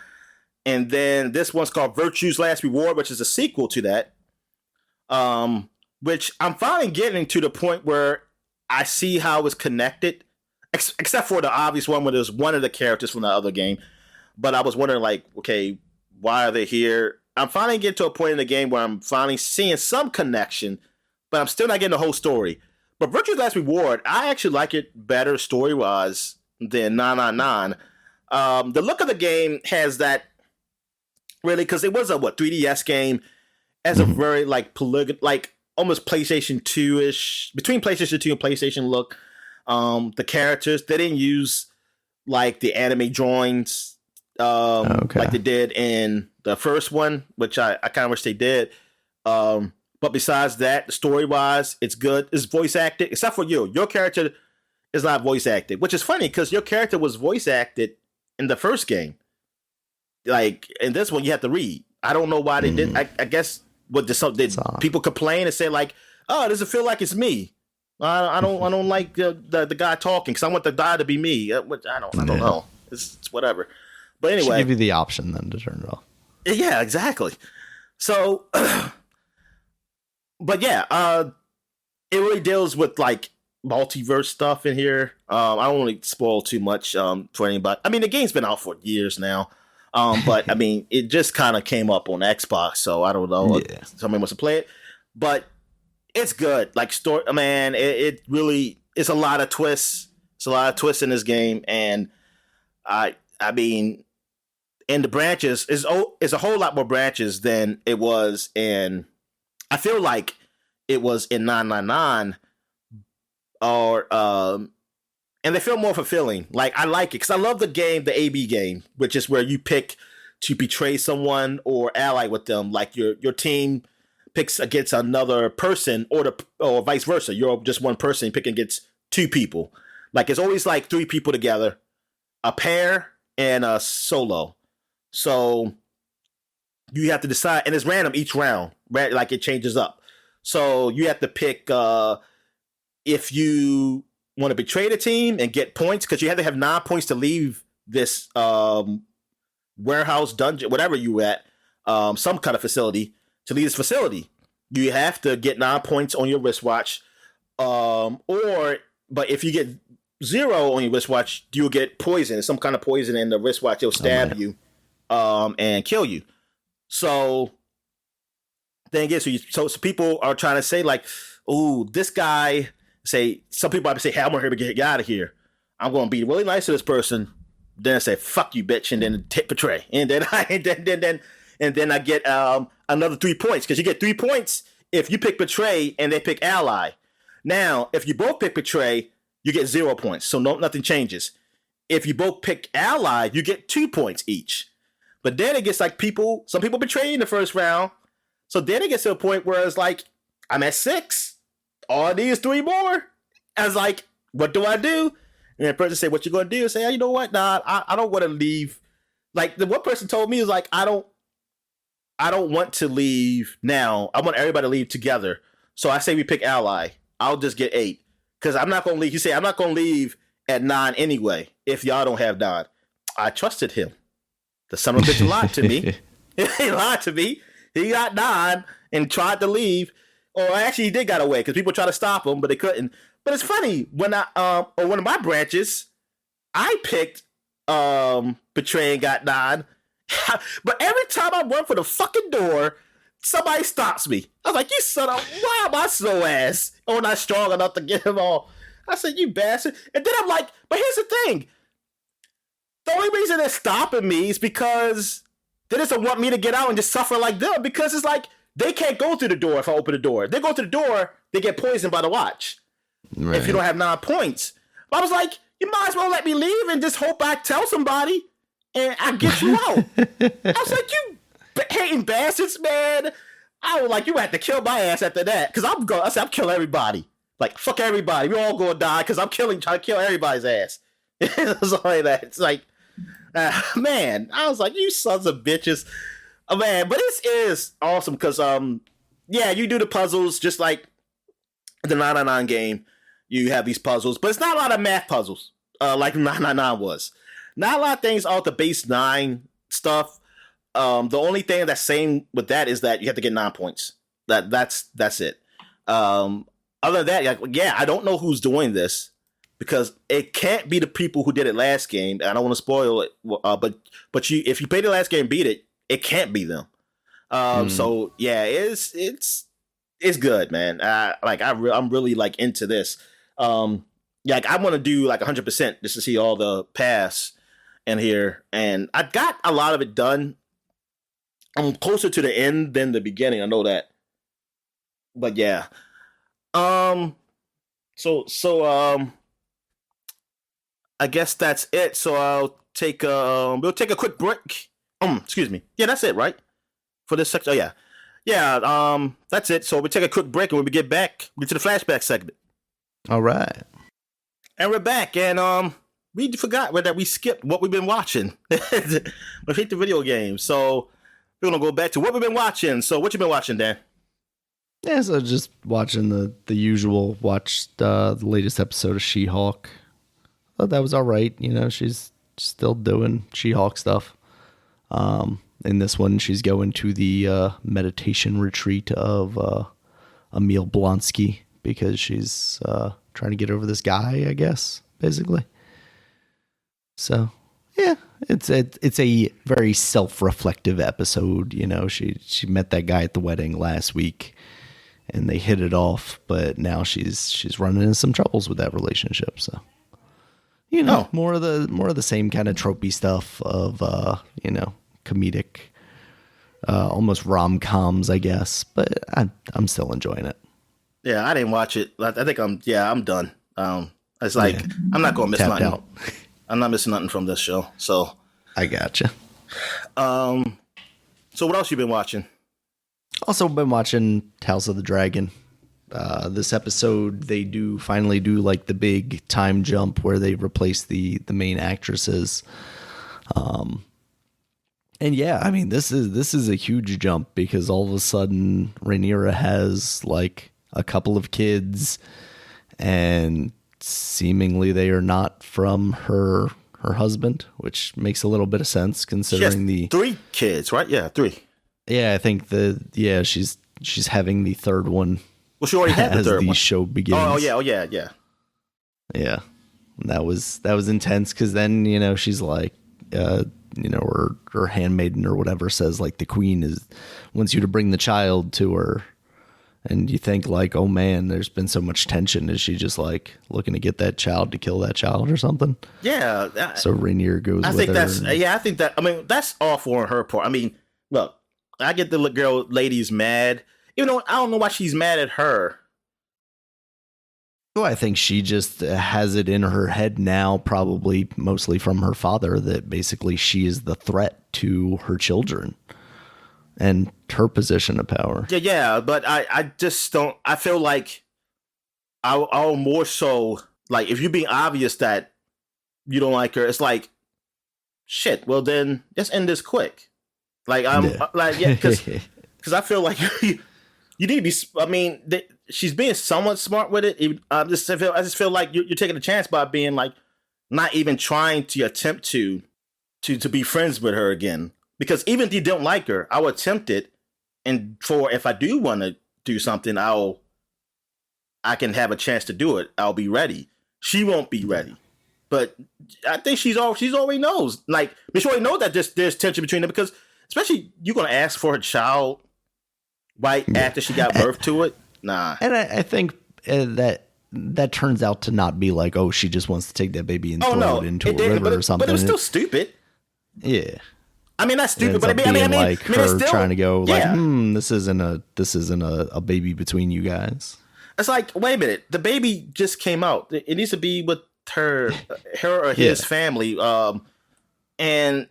and then this one's called Virtue's Last Reward, which is a sequel to that. Which I'm finally getting to the point where I see how it's connected, except for the obvious one where there's one of the characters from the other game. But I was wondering, like, okay, why are they here? I'm finally getting to a point in the game where I'm finally seeing some connection, but I'm still not getting the whole story. But Virtue's Last Reward, I actually like it better story-wise than 999. The look of the game has that, really, because it was a 3DS game, as a very like almost PlayStation 2-ish, between PlayStation 2 and PlayStation look. The characters, they didn't use like the anime drawings like they did in the first one, which I kind of wish they did. But besides that, story wise, it's good. It's voice acted, except for you. Your character is not voice acted, which is funny because your character was voice acted in the first game. Like in this one, you have to read. I don't know why they did. I guess did people complain and say like, "Oh, does it feel like it's me? I don't like the guy talking because I want the guy to be me." Which I don't know. It's whatever. But anyway, should give you the option then to turn it off. Yeah, exactly. So, but yeah, it really deals with like multiverse stuff in here. I don't want to spoil too much for anybody. I mean, the game's been out for years now. But I mean, it just kind of came up on Xbox, so I don't know if somebody wants to play it. But it's good. Like story, man, it really it's a lot of twists. It's a lot of twists in this game, and I mean, and the branches is a whole lot more branches than it was in. I feel like it was in 999, or and they feel more fulfilling. Like I like it because I love the game, the AB game, which is where you pick to betray someone or ally with them. Like your team picks against another person, or vice versa. You're just one person picking against two people. Like it's always like three people together, a pair and a solo. So you have to decide, and it's random each round, right? Like it changes up. So you have to pick if you want to betray the team and get points, because you have to have 9 points to leave this warehouse, dungeon, whatever you at, some kind of facility, to leave this facility. You have to get 9 points on your wristwatch. But if you get 0 on your wristwatch, you'll get poison. Some kind of poison in the wristwatch. It'll stab you and kill you. So then again, so people are trying to say like, "Ooh, this guy." Some people might say, "Hey, I'm here to get out of here. I'm going to be really nice to this person." Then I say, "Fuck you, bitch," and then hit betray, and then I get another 3 points, because you get 3 points if you pick betray and they pick ally. Now, if you both pick betray, you get 0 points, so nothing changes. If you both pick ally, you get 2 points each. But then it gets like some people betray in the first round. So then it gets to a point where it's like, I'm at 6. All I need is 3 more. I was like, what do I do? And the person say, what you going to do? Say, you know what? Nah, I don't want to leave. Like the one person told me is like, I don't want to leave now. I want everybody to leave together. So I say we pick ally. I'll just get 8. Because I'm not going to leave. He said, I'm not going to leave at 9 anyway if y'all don't have 9. I trusted him. The son of a bitch lied to me. He lied to me. He got 9 and tried to leave. Or actually, he did get away because people tried to stop him, but they couldn't. But it's funny, when on one of my branches, I picked betray and got 9. But every time I run for the fucking door, somebody stops me. I was like, you son of, why am I so ass? Oh, not strong enough to get him all. I said, you bastard. And then I'm like, but here's the thing. The only reason they're stopping me is because they just don't want me to get out and just suffer like them, because it's like, they can't go through the door if I open the door. If they go through the door, they get poisoned by the watch. Right. If you don't have 9 points. But I was like, you might as well let me leave and just hope I tell somebody and I get you out. I was like, you hating bastards, man. I was like, you have to kill my ass after that. Because I said, I'm killing everybody. Like, fuck everybody. We're all going to die because I'm trying to kill everybody's ass. It was like that. It's like, man, I was like, you sons of bitches. Oh, man, but this is awesome because, yeah, you do the puzzles just like the 999 game. You have these puzzles, but it's not a lot of math puzzles like 999 was. Not a lot of things off the base 9 stuff. The only thing that's same with that is that you have to get 9 points. That's it. Other than that, yeah, I don't know who's doing this because it can't be the people who did it last game. And I don't want to spoil it, but if you play the last game and beat it, it can't be them. So yeah, it's good, man. I'm really like into this. Like I want to do like 100% just to see all the paths in here, and I got a lot of it done. I'm closer to the end than the beginning. I know that, but yeah. So I guess that's it. So we'll take a quick break. Excuse me. Yeah, that's it, right? For this section. Oh yeah. That's it. So we'll take a quick break, and when we get back, we get to the flashback segment. All right. And we're back, and we forgot that we skipped what we've been watching. We hate the video game, so we're gonna go back to what we've been watching. So what you been watching, Dan? Yeah, so just watching the usual. Watched the latest episode of She-Hulk. Thought that was all right. You know, she's still doing She-Hulk stuff. In this one, she's going to the meditation retreat of Emil Blonsky because she's trying to get over this guy, I guess, basically. So, yeah, it's a very self-reflective episode. You know, she met that guy at the wedding last week, and they hit it off. But now she's running into some troubles with that relationship. So, you know, more of the same kind of tropey stuff of comedic, almost rom-coms, I guess. But I'm still enjoying it. Yeah, I didn't watch it. I think I'm done. It's like I'm not gonna miss nothing. Out. I'm not missing nothing from this show. So I gotcha. So what else you been watching? Also been watching House of the Dragon. This episode, they finally do like the big time jump where they replace the main actresses. And yeah, I mean, this is a huge jump because all of a sudden Rhaenyra has like a couple of kids, and seemingly they are not from her husband, which makes a little bit of sense considering she has 3 kids, right? Yeah, 3. Yeah, I think she's having the third one. Well, she already had the third one. As the show begins. Oh yeah. Yeah. And that was intense because then she's like, her handmaiden or whatever says like the queen wants you to bring the child to her, and you think like, oh man, there's been so much tension. Is she just like looking to get that child to kill that child or something? Yeah. So Rhaenyra goes. I think that. I mean, that's awful on her part. I mean, look, I get the lady's mad. Even though I don't know why she's mad at her. Well, I think she just has it in her head now, probably mostly from her father, that basically she is the threat to her children and her position of power. Yeah, but I just don't. I feel like I'll more so like if you're being obvious that you don't like her, it's like shit. Well, then just end this quick. Like because I feel like you need to be. I mean, she's being somewhat smart with it. I just feel like you're taking a chance by being like not even trying to attempt to be friends with her again. Because even if you don't like her, I will attempt it, and if I do want to do something, I can have a chance to do it. I'll be ready. She won't be ready, but I think she already knows. Like she already knows that there's tension between them because especially you're gonna ask for a child right after she got birth to it. Nah. And I think that turns out to not be like, oh, she just wants to take that baby and throw it into a river or something. But it was still stupid. Yeah. I mean, that's stupid, but I mean, like her still, trying to go like, this isn't a baby between you guys. It's like, wait a minute, the baby just came out. It needs to be with her or his family. And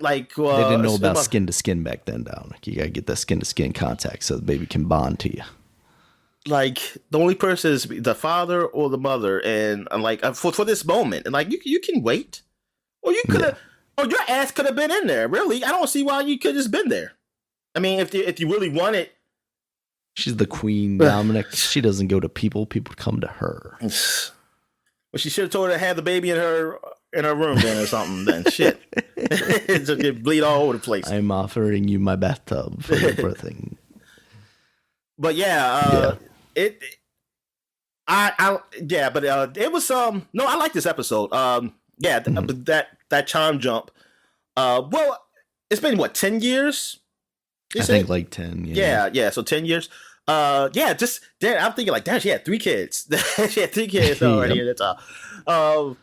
like they didn't know about skin to skin back then, Dominic. You gotta get that skin to skin contact so the baby can bond to you. Like the only person is the father or the mother, and like for this moment, and like you can wait, or you could have, or your ass could have been in there. Really, I don't see why you could have just been there. I mean, if you really want it, she's the queen, Dominic. She doesn't go to people; people come to her. Well, she should have told her to have the baby in her room then or something. Then shit, it bleed all over the place. I'm offering you my bathtub for the birthing. But it was no, I like this episode. That charm jump. Well, it's been what 10 years. I think like 10. Yeah. So 10 years. I'm thinking like, damn, she had 3 kids. She had 3 kids already. That's all.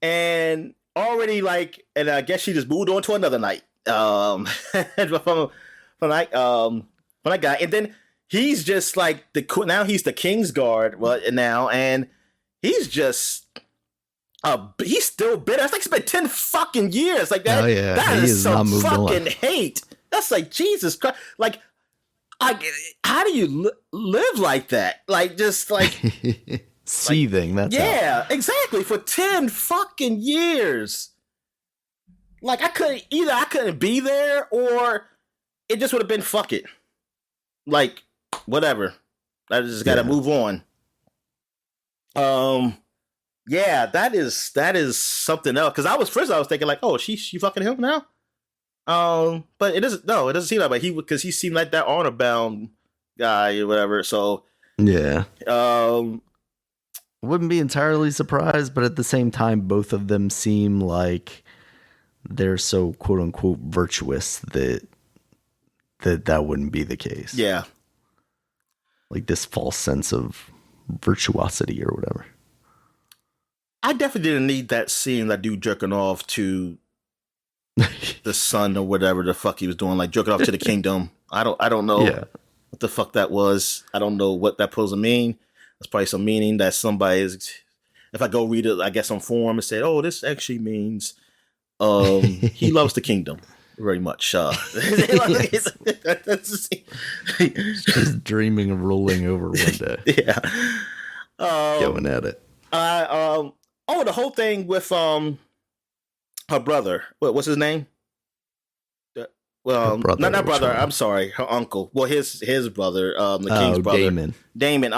And already like, and I guess she just moved on to another night. From that guy, and then he's just like now he's the King's Guard. Well, now, and he's just he's still bitter. It's like it's been 10 fucking years. Like that. Oh yeah, that is some fucking on. hate. That's like Jesus Christ. Like, how do you live like that? Like just like. Seething, that's exactly, for 10 fucking years. Like I couldn't be there, or it just would have been fuck it. Like whatever. I just gotta move on. That is something else. Because I was thinking like, oh, she fucking him now. But it doesn't seem like because he seemed like that honor bound guy or whatever. So yeah. Wouldn't be entirely surprised, but at the same time, both of them seem like they're so quote unquote virtuous that wouldn't be the case. Yeah. Like this false sense of virtuosity or whatever. I definitely didn't need that scene, that dude jerking off to the son or whatever the fuck he was doing, like jerking off to the kingdom. I don't know what the fuck that was. I don't know what that supposed to mean. That's probably some meaning that somebody is. If I go read it, I guess on forum and say, "Oh, this actually means he loves the kingdom." very much. Just dreaming of rolling over one day. Yeah. Going at it. The whole thing with her brother. What's his name? Well, not brother. One? I'm sorry, her uncle. Well, his brother, the king's brother, Damon.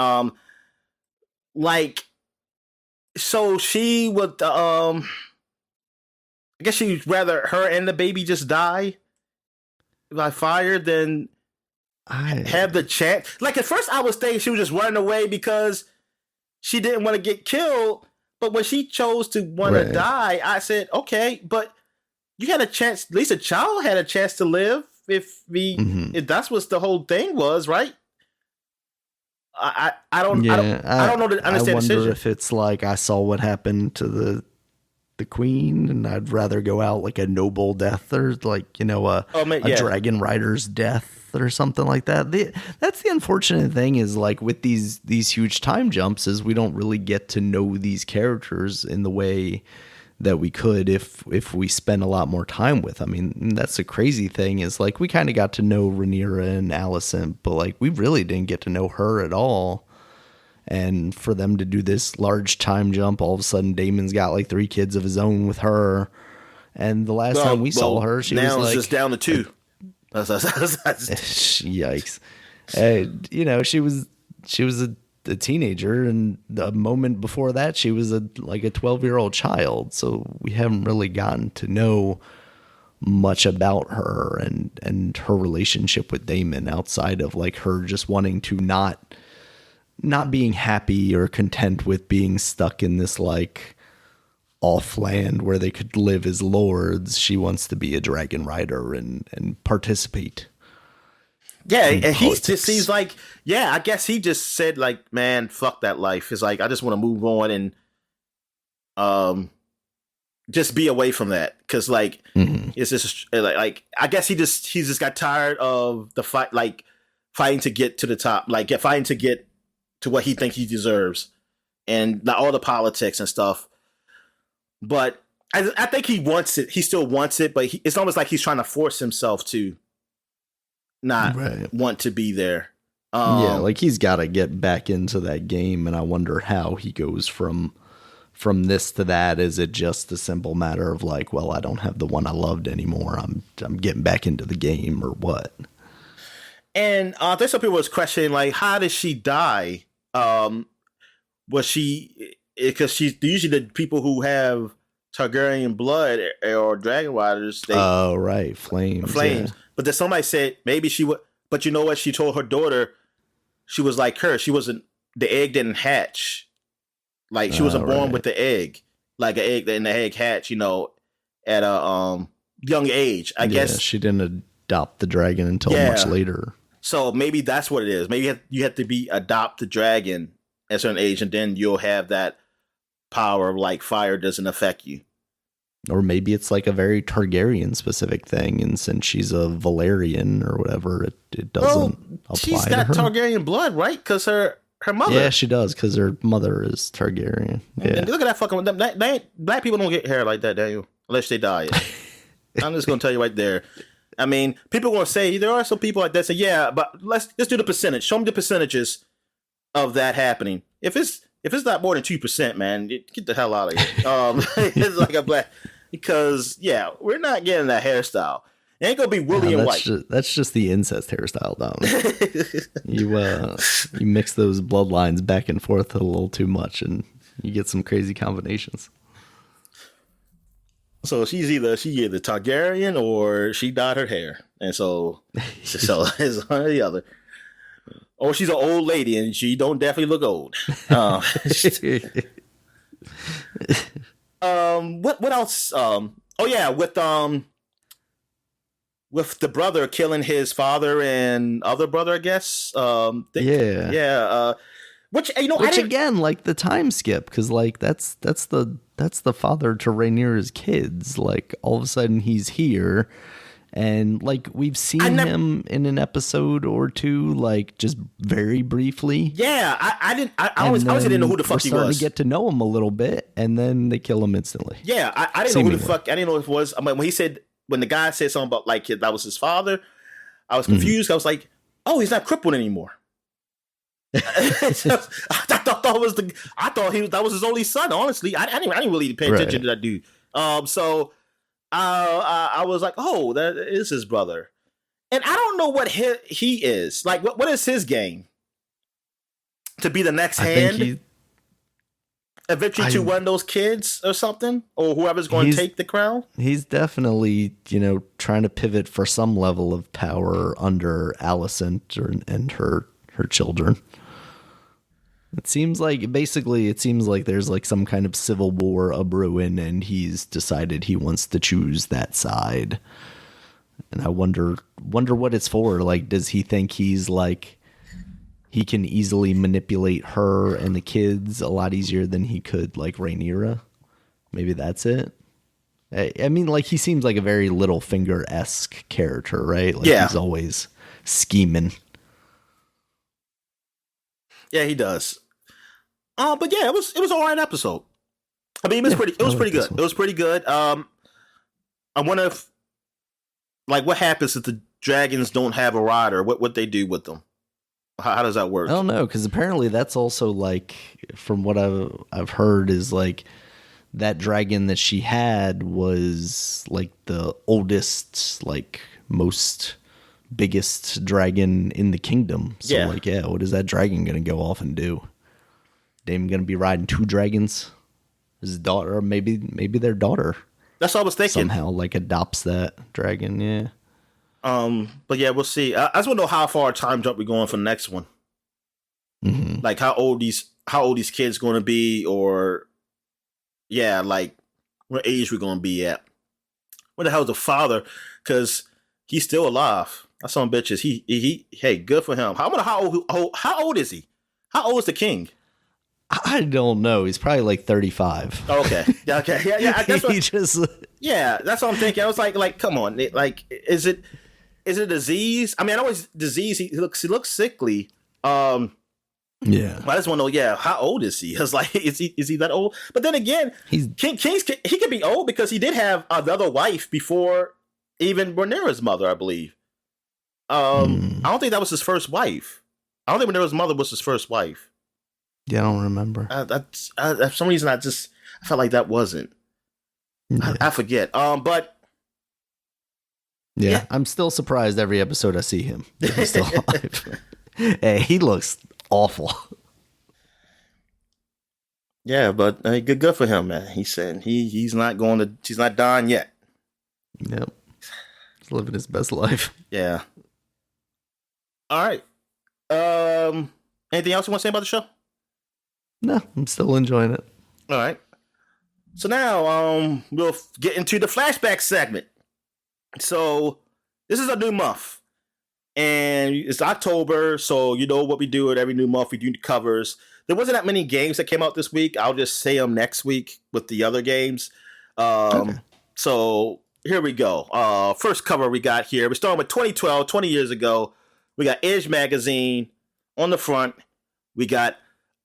Like, so she would. I guess she'd rather her and the baby just die by fire than have the chance. Like at first, I was thinking she was just running away because she didn't want to get killed. But when she chose to want to die, I said, okay, but you had a chance. At least a child had a chance to live if that's what the whole thing was, right? I don't know. I understand. I wonder if it's like I saw what happened to the queen, and I'd rather go out like a noble death, or like a dragon rider's death, or something like that. That's the unfortunate thing is like with these huge time jumps is we don't really get to know these characters in the way that we could if we spend a lot more time with. I mean, that's the crazy thing is like we kind of got to know Rhaenyra and Alicent, but like we really didn't get to know her at all. And for them to do this large time jump, all of a sudden Damon's got like 3 kids of his own with her. And the last time we saw her, she was like just down to 2. Yikes! She was a teenager, and the moment before that, she was a 12-year-old child. So we haven't really gotten to know much about her and her relationship with Daemon outside of like her just wanting to not being happy or content with being stuck in this like off land where they could live as lords. She wants to be a dragon rider and participate. Yeah, and he just seems like, I guess he just said like, man, fuck that life. It's like, I just want to move on and just be away from that. Cause like, it's just like, I guess he just got tired of the fight, like fighting to get to the top, like fighting to get to what he thinks he deserves and all the politics and stuff. But I think he wants it. He still wants it, but it's almost like he's trying to force himself to not want to be there. Like he's got to get back into that game, and I wonder how he goes from this to that. Is it just a simple matter of like, well, I don't have the one I loved anymore. I'm getting back into the game, or what? And I think some people was questioning like, how did she die? Was she, because she's usually the people who have Targaryen blood or dragon riders. Flames. Yeah. But then somebody said maybe she would. But you know what? She told her daughter she was like her. She wasn't. The egg didn't hatch. Like she wasn't born with the egg. Like an egg, and the egg hatch. At a young age. I guess she didn't adopt the dragon until much later. So maybe that's what it is. Maybe you have to adopt the dragon at a certain age, and then you'll have that power of like fire doesn't affect you. Or maybe it's like a very Targaryen specific thing, and since she's a Valyrian or whatever, it doesn't apply to her. She's got Targaryen blood, right? Because her mother. Yeah, she does, because her mother is Targaryen. Yeah. And look at that fucking. Black people don't get hair like that, Daniel, unless they dye it. I'm just gonna tell you right there. I mean, people are gonna say there are some people like that say, yeah, but let's do the percentage. Show me the percentages of that happening. If it's not more than 2%, man, get the hell out of here. It's like a black. Because, we're not getting that hairstyle. It ain't going to be woolly and white. That's just the incest hairstyle, Dominic. You mix those bloodlines back and forth a little too much, and you get some crazy combinations. So she either Targaryen or she dyed her hair. And so it's one or the other. Or she's an old lady, and she don't definitely look old. What else? With the brother killing his father and other brother, I guess. Which again, like the time skip, because like that's the father to Rhaenyra's kids. Like all of a sudden he's here. And like we've seen him in an episode or two, like just very briefly. Yeah, I honestly didn't know who the fuck he was. Starting to get to know him a little bit, and then they kill him instantly. Yeah, I didn't know who the fuck. I didn't know who it was. I mean, when he said when the guy said something about like that was his father, I was confused. I was like, oh, he's not crippled anymore. I thought that was his only son. Honestly, I didn't really pay attention to that dude. So I was like, oh, that is his brother, and I don't know what he is. Like, what is his game? To be the next hand, eventually to one of those kids or something, or whoever's going to take the crown. He's definitely, trying to pivot for some level of power under Alicent and her children. It seems like there's like some kind of civil war a brewing, and he's decided he wants to choose that side. And I wonder what it's for. Like, does he think he's like he can easily manipulate her and the kids a lot easier than he could like Rhaenyra? Maybe that's it. I mean, like, he seems like a very Littlefinger-esque character, right? Like, he's always scheming. Yeah, he does. But yeah, it was an alright episode. I mean, it was pretty good. It was pretty good. I wonder if, like, what happens if the dragons don't have a rider? What they do with them? How does that work? I don't know, because apparently that's also like, from what I've heard, is like that dragon that she had was like the oldest, like most biggest dragon in the kingdom. So what is that dragon gonna go off and do? Damon gonna be riding two dragons? His daughter, or maybe their daughter. That's what I was thinking. Somehow like adopts that dragon, yeah. But yeah, we'll see. I just want to know how far time jump we're going for the next one. Mm-hmm. Like how old these kids going to be, or like what age we're going to be at. Where the hell's the father? Because he's still alive. That's some bitches. He hey, good for him. How old is he? How old is the king? I don't know. He's probably like 35. Oh, okay. Okay. Yeah. That's that's what I'm thinking. I was like, come on. Like, is it a disease? I mean, I know it's disease. He looks sickly. Yeah. But I just want to know, how old is he? I was like, is he that old? But then again, he could be old because he did have another wife before even Rhaenyra's mother, I believe. I don't think that was his first wife. I don't think Rhaenyra's mother was his first wife. Yeah, I don't remember. For some reason, I felt like that wasn't. Yeah. I forget. But yeah, I'm still surprised every episode I see him. He's still alive. Hey, he looks awful. Yeah, but good for him, man. He said he's not dying yet. Yep, he's living his best life. Yeah. All right. Anything else you want to say about the show? No, I'm still enjoying it. All right. So now we'll get into the flashback segment. So this is a new month. And it's October, so you know what we do at every new month. We do the covers. There wasn't that many games that came out this week. I'll just say them next week with the other games. Okay. So here we go. First cover we got here. We're starting with 2012, 20 years ago. We got Edge Magazine on the front. We got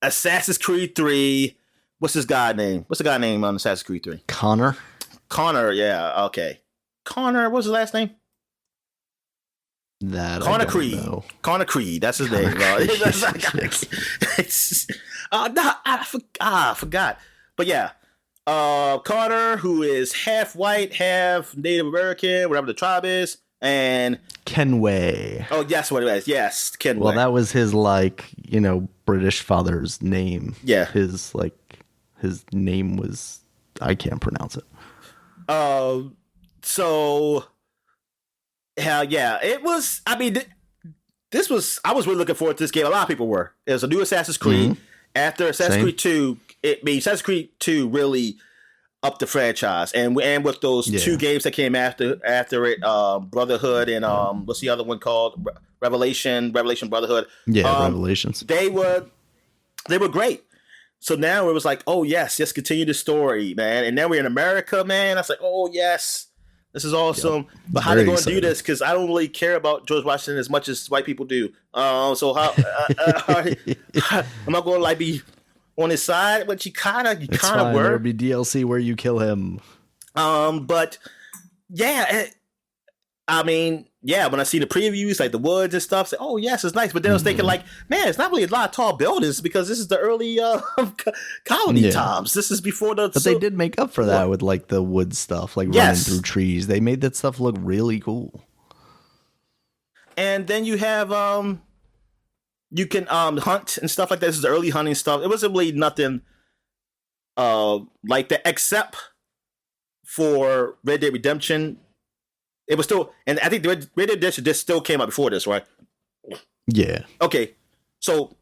Assassin's Creed 3. What's this guy name? What's the guy name on Assassin's Creed 3? Connor, yeah, okay. Connor, what's his last name? Connor Creed. Know. Connor Creed, that's his name. I forgot. But yeah, Connor, who is half white, half Native American, whatever the tribe is, and Kenway. Oh, yes, what it is. Yes, Kenway. Well, that was his British father's name. Yeah, his name was, I can't pronounce it. So. Hell yeah, it was. I mean, this was. I was really looking forward to this game. A lot of people were. It was a new Assassin's Creed. Mm-hmm. After Assassin's Creed 2, Assassin's Creed 2 really upped the franchise, and with those two games that came after it, Brotherhood and what's the other one called? Revelation Brotherhood. Yeah, Revelations. They were great. So now it was like, oh yes, just continue the story, man. And now we're in America, man. I was like, oh yes. This is awesome. Yep. But how are they going to do this? Because I don't really care about George Washington as much as white people do. So how am I going to be on his side? But you kind of were. There'll be DLC where you kill him. But yeah. I mean, yeah, when I see the previews, like the woods and stuff, say, oh, yes, it's nice. But then I was thinking, like, man, it's not really a lot of tall buildings because this is the early colony times. This is before the. But they did make up for that with, like, the wood stuff, like running through trees. They made that stuff look really cool. And then you have, you can hunt and stuff like that. This is the early hunting stuff. It wasn't really nothing like that, except for Red Dead Redemption. It was still, and I think the Red Dead Redemption just still came out before this, right? Yeah. Okay, so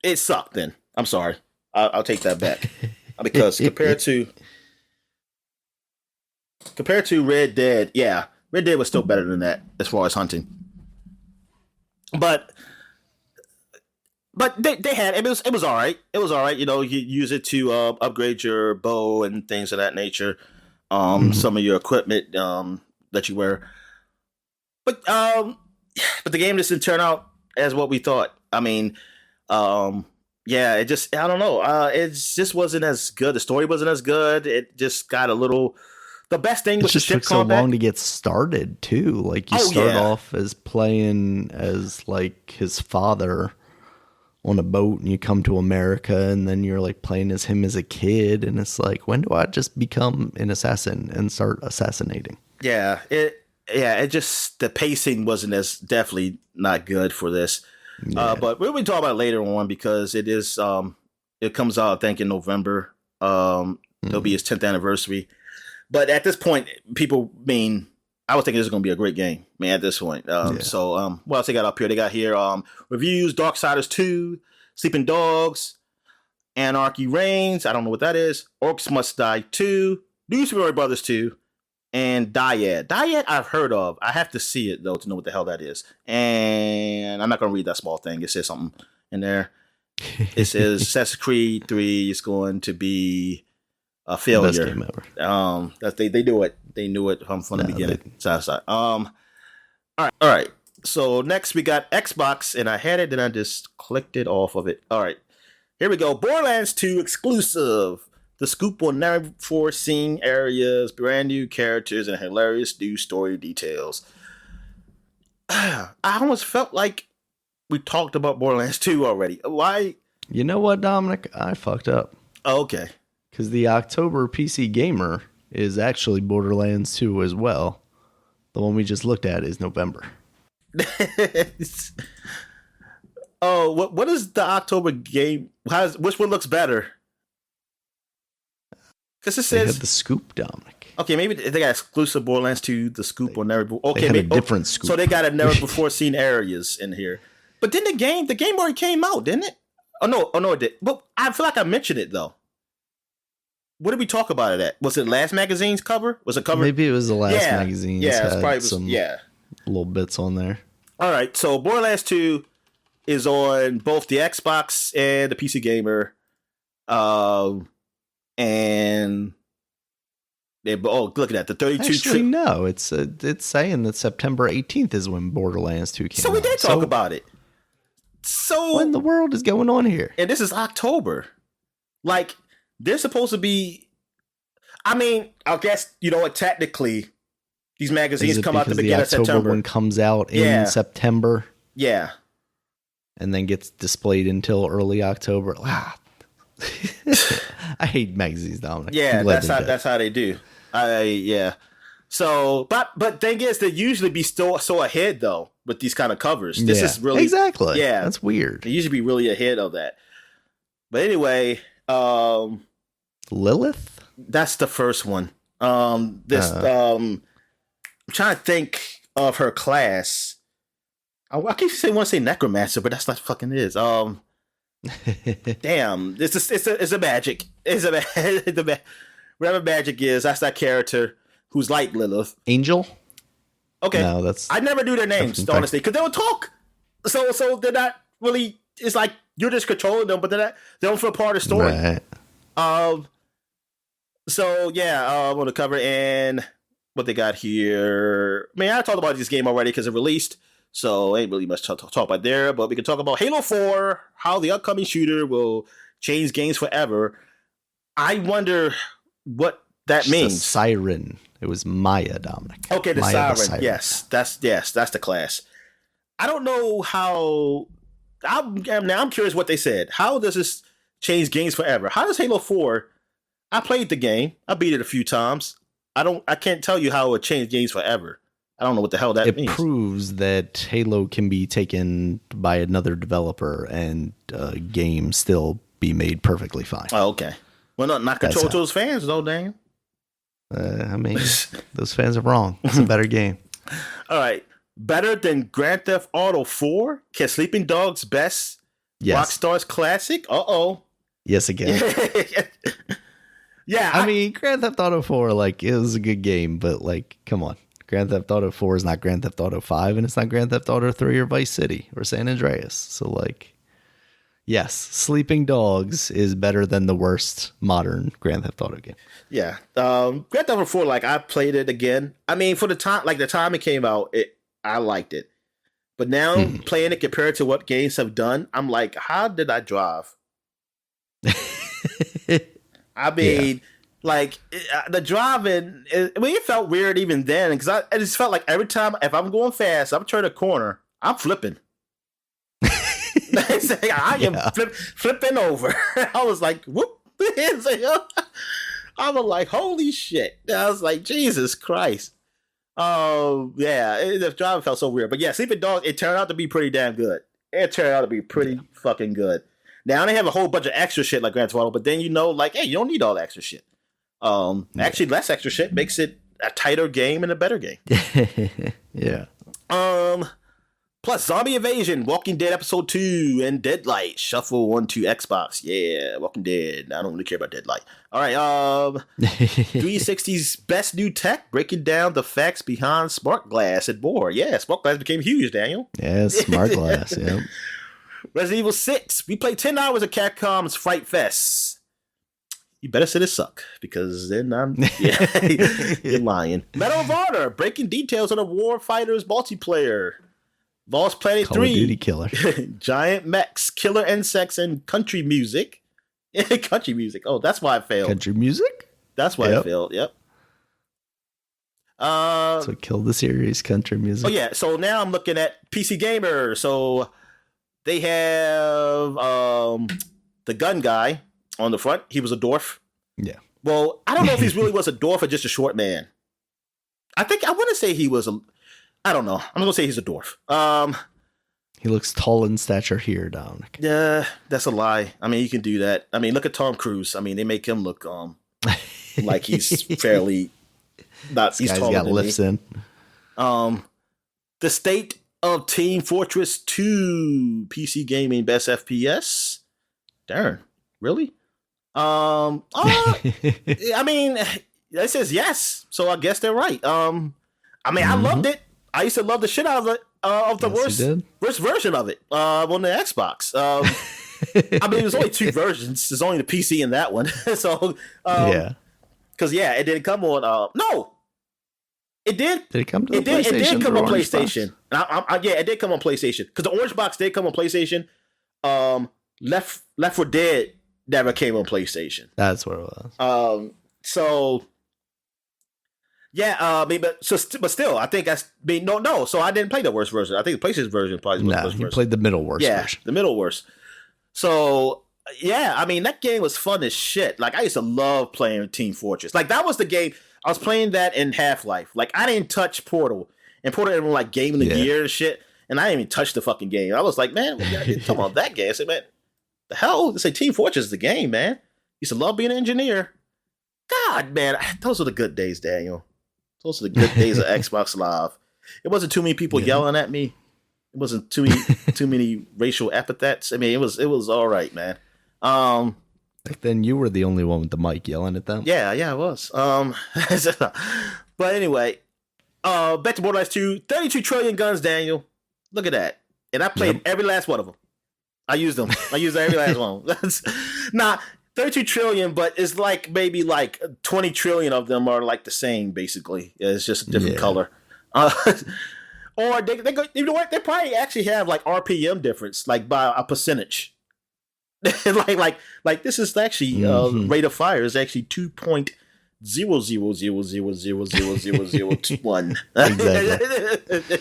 it sucked. Then I'm sorry, I'll take that back because compared to Red Dead, yeah, Red Dead was still better than that as far as hunting. But they had it was all right. It was all right. You know, you use it to upgrade your bow and things of that nature. Some of your equipment that you wear. But the game just didn't turn out as what we thought. I mean, yeah, it just, I don't know. It just wasn't as good. The story wasn't as good. It just got a little. The best thing was it just took so long to get started too. Like you start off as playing as like his father on a boat, and you come to America, and then you're like playing as him as a kid, and it's like, when do I just become an assassin and start assassinating? Yeah, it just, the pacing wasn't as, definitely not good for this. Yeah. But we'll be talking about it later on because it is it comes out I think in November. It'll be his 10th anniversary. But at this point, people I was thinking this is going to be a great game, man, at this point. So what else they got up here? They got here reviews: Darksiders 2, Sleeping Dogs, Anarchy Reigns. I don't know what that is. Orcs Must Die 2, New Super Mario Brothers 2, and Dyad. Dyad I've heard of. I have to see it, though, to know what the hell that is. And I'm not going to read that small thing. It says something in there. It says Assassin's Creed 3 is going to be a failure. Best game ever. They knew it. They knew it from the beginning. All right. So next we got Xbox, and I had it, then I just clicked it off of it. All right. Here we go. Borderlands 2 exclusive. The scoop on never before seen areas, brand new characters, and hilarious new story details. I almost felt like we talked about Borderlands 2 already. Why? You know what, Dominic? I fucked up. Oh, okay. Because the October PC Gamer is actually Borderlands 2 as well. The one we just looked at is November. Oh, what is the October game? Which one looks better? Because it says they had the scoop, Dominic. Okay, maybe they got exclusive Borderlands 2, the scoop, or never. Okay, they had a different scoop. So they got a never before seen areas in here. But then the game already came out, didn't it? Oh no, it did. But I feel like I mentioned it though. What did we talk about it at? Was it last magazine's cover? Was it cover? Maybe it was the last magazine. Yeah, it's probably some little bits on there. All right, so Borderlands 2 is on both the Xbox and the PC Gamer, and look at that, the 32. Actually, no, it's saying that September 18th is when Borderlands 2 came out. So we did talk about it. So what in the world is going on here? And this is October. Like, they're supposed to be. I mean, I guess you know what? Technically, these magazines come out at the beginning of September. October one comes out in September. Yeah, and then gets displayed until early October. Wow. I hate magazines, Dominic. Yeah, that's how they do. So, but thing is, they usually be so ahead though with these kind of covers. This is really exactly that's weird. They usually be really ahead of that. But anyway, Lilith. That's the first one. I'm trying to think of her class. I keep saying want to say necromancer, but that's not fucking it is. Damn, it's a magic. Whatever magic is, that's that character who's like Lilith. Angel. Okay, no, that's. I never knew their names honestly because they would talk. So they're not really. It's like you're just controlling them, but they don't feel part of the story. Right. So yeah, I'm gonna cover and what they got here. I mean, I talked about this game already because it released. So ain't really much to talk about there, but we can talk about Halo 4, how the upcoming shooter will change games forever. I wonder what that means. A siren. It was Maya, Dominic. Okay, the Maya Siren. Yes, that's the class. I don't know how. I'm curious what they said. How does this change games forever? How does Halo 4? I played the game. I beat it a few times. I can't tell you how it changed games forever. I don't know what the hell that means. It proves that Halo can be taken by another developer and a game still be made perfectly fine. Oh, okay. Well, not control to those fans, though, Daniel. I mean, those fans are wrong. It's a better game. All right. Better than Grand Theft Auto 4? Can Sleeping Dogs best? Yes. Rockstar's classic? Uh-oh. Yes, again. Yeah. I mean, Grand Theft Auto 4, like, it was a good game, but, like, come on. Grand Theft Auto 4 is not Grand Theft Auto 5, and it's not Grand Theft Auto 3 or Vice City or San Andreas. So, like, yes, Sleeping Dogs is better than the worst modern Grand Theft Auto game. Yeah. Grand Theft Auto 4, like, I played it again. I mean, for the time it came out, I liked it. But now, playing it compared to what games have done, I'm like, how did I drive? I mean... Like, the driving, it felt weird even then, because I just felt like every time, if I'm going fast, I'm turning a corner, I'm flipping. I am flipping over. I was like, whoop. I was like, holy shit. I was like, Jesus Christ. Oh, yeah, the driving felt so weird. But yeah, Sleeping Dog, it turned out to be pretty damn good. It turned out to be pretty fucking good. Now, they have a whole bunch of extra shit like Grand Theft Auto, but then like, hey, you don't need all the extra shit. Actually, less extra shit makes it a tighter game and a better game. Yeah. Plus, Zombie Invasion, Walking Dead Episode 2, and Deadlight Shuffle 1 to Xbox. Yeah, Walking Dead. I don't really care about Deadlight. All right. 360's best new tech, breaking down the facts behind Smart Glass and more. Yeah, Smart Glass became huge, Daniel. Yeah, Smart Glass. Yeah. Resident Evil 6. We played 10 hours of Capcom's Fright Fest. You better say this suck, because then you're lying. Medal of Honor, breaking details on the Warfighters multiplayer. Lost Planet Call 3. of Duty killer. Giant mechs, killer insects, and country music. Country music. Oh, that's why I failed. Country music? That's why I failed. Yep. So kill the series, country music. Oh, yeah. So now I'm looking at PC Gamer. So they have the gun guy on the front. He was a dwarf. Yeah. Well, I don't know if he really was a dwarf or just a short man. I want to say he was I don't know. I'm going to say he's a dwarf. He looks tall in stature here, Dominic. Yeah, that's a lie. I mean, you can do that. I mean, look at Tom Cruise. I mean, they make him look like he's fairly not. He's taller got than lifts me. in. The state of Team Fortress 2 PC gaming best FPS. Darn, really? I mean, it says yes, so I guess they're right. I mean, I loved it. I used to love the shit out of it. Of the worst version of it on the Xbox. I mean, there's only two versions. There's only the PC and that one. So because it didn't come on. No, it did. Did it come to it did. It did come on PlayStation. It did come on PlayStation because the Orange Box did come on PlayStation. Left 4 Dead never came on PlayStation. That's what it was. So. Yeah, I mean, but still, I think no. So I didn't play the worst version. I think the PlayStation version probably was the worst version. Played the middle worst version. The middle worst. So yeah, I mean, that game was fun as shit. Like I used to love playing Team Fortress. Like that was the game I was playing that in Half-Life. Like I didn't touch Portal, and Portal everyone like Game of the Year and shit, and I didn't even touch the fucking game. I was like, man, talking about that game. I said, man, the hell? They say Team Fortress is the game, man. Used to love being an engineer. God, man, those were the good days, Daniel. Those are the good days of Xbox Live. It wasn't too many people yelling at me. It wasn't too many racial epithets. I mean, it was all right, man. Back then, you were the only one with the mic yelling at them. Yeah, I was. But anyway, back to Borderlands 2. 32 trillion guns, Daniel. Look at that. And I played every last one of them. I used them. I used every last one. That's not 32 trillion, but it's like maybe like 20 trillion of them are like the same, basically. It's just a different color. Or they you know what? They probably actually have like RPM difference, like by a percentage. like this is actually rate of fire is actually 2.9 0.000000001. Exactly.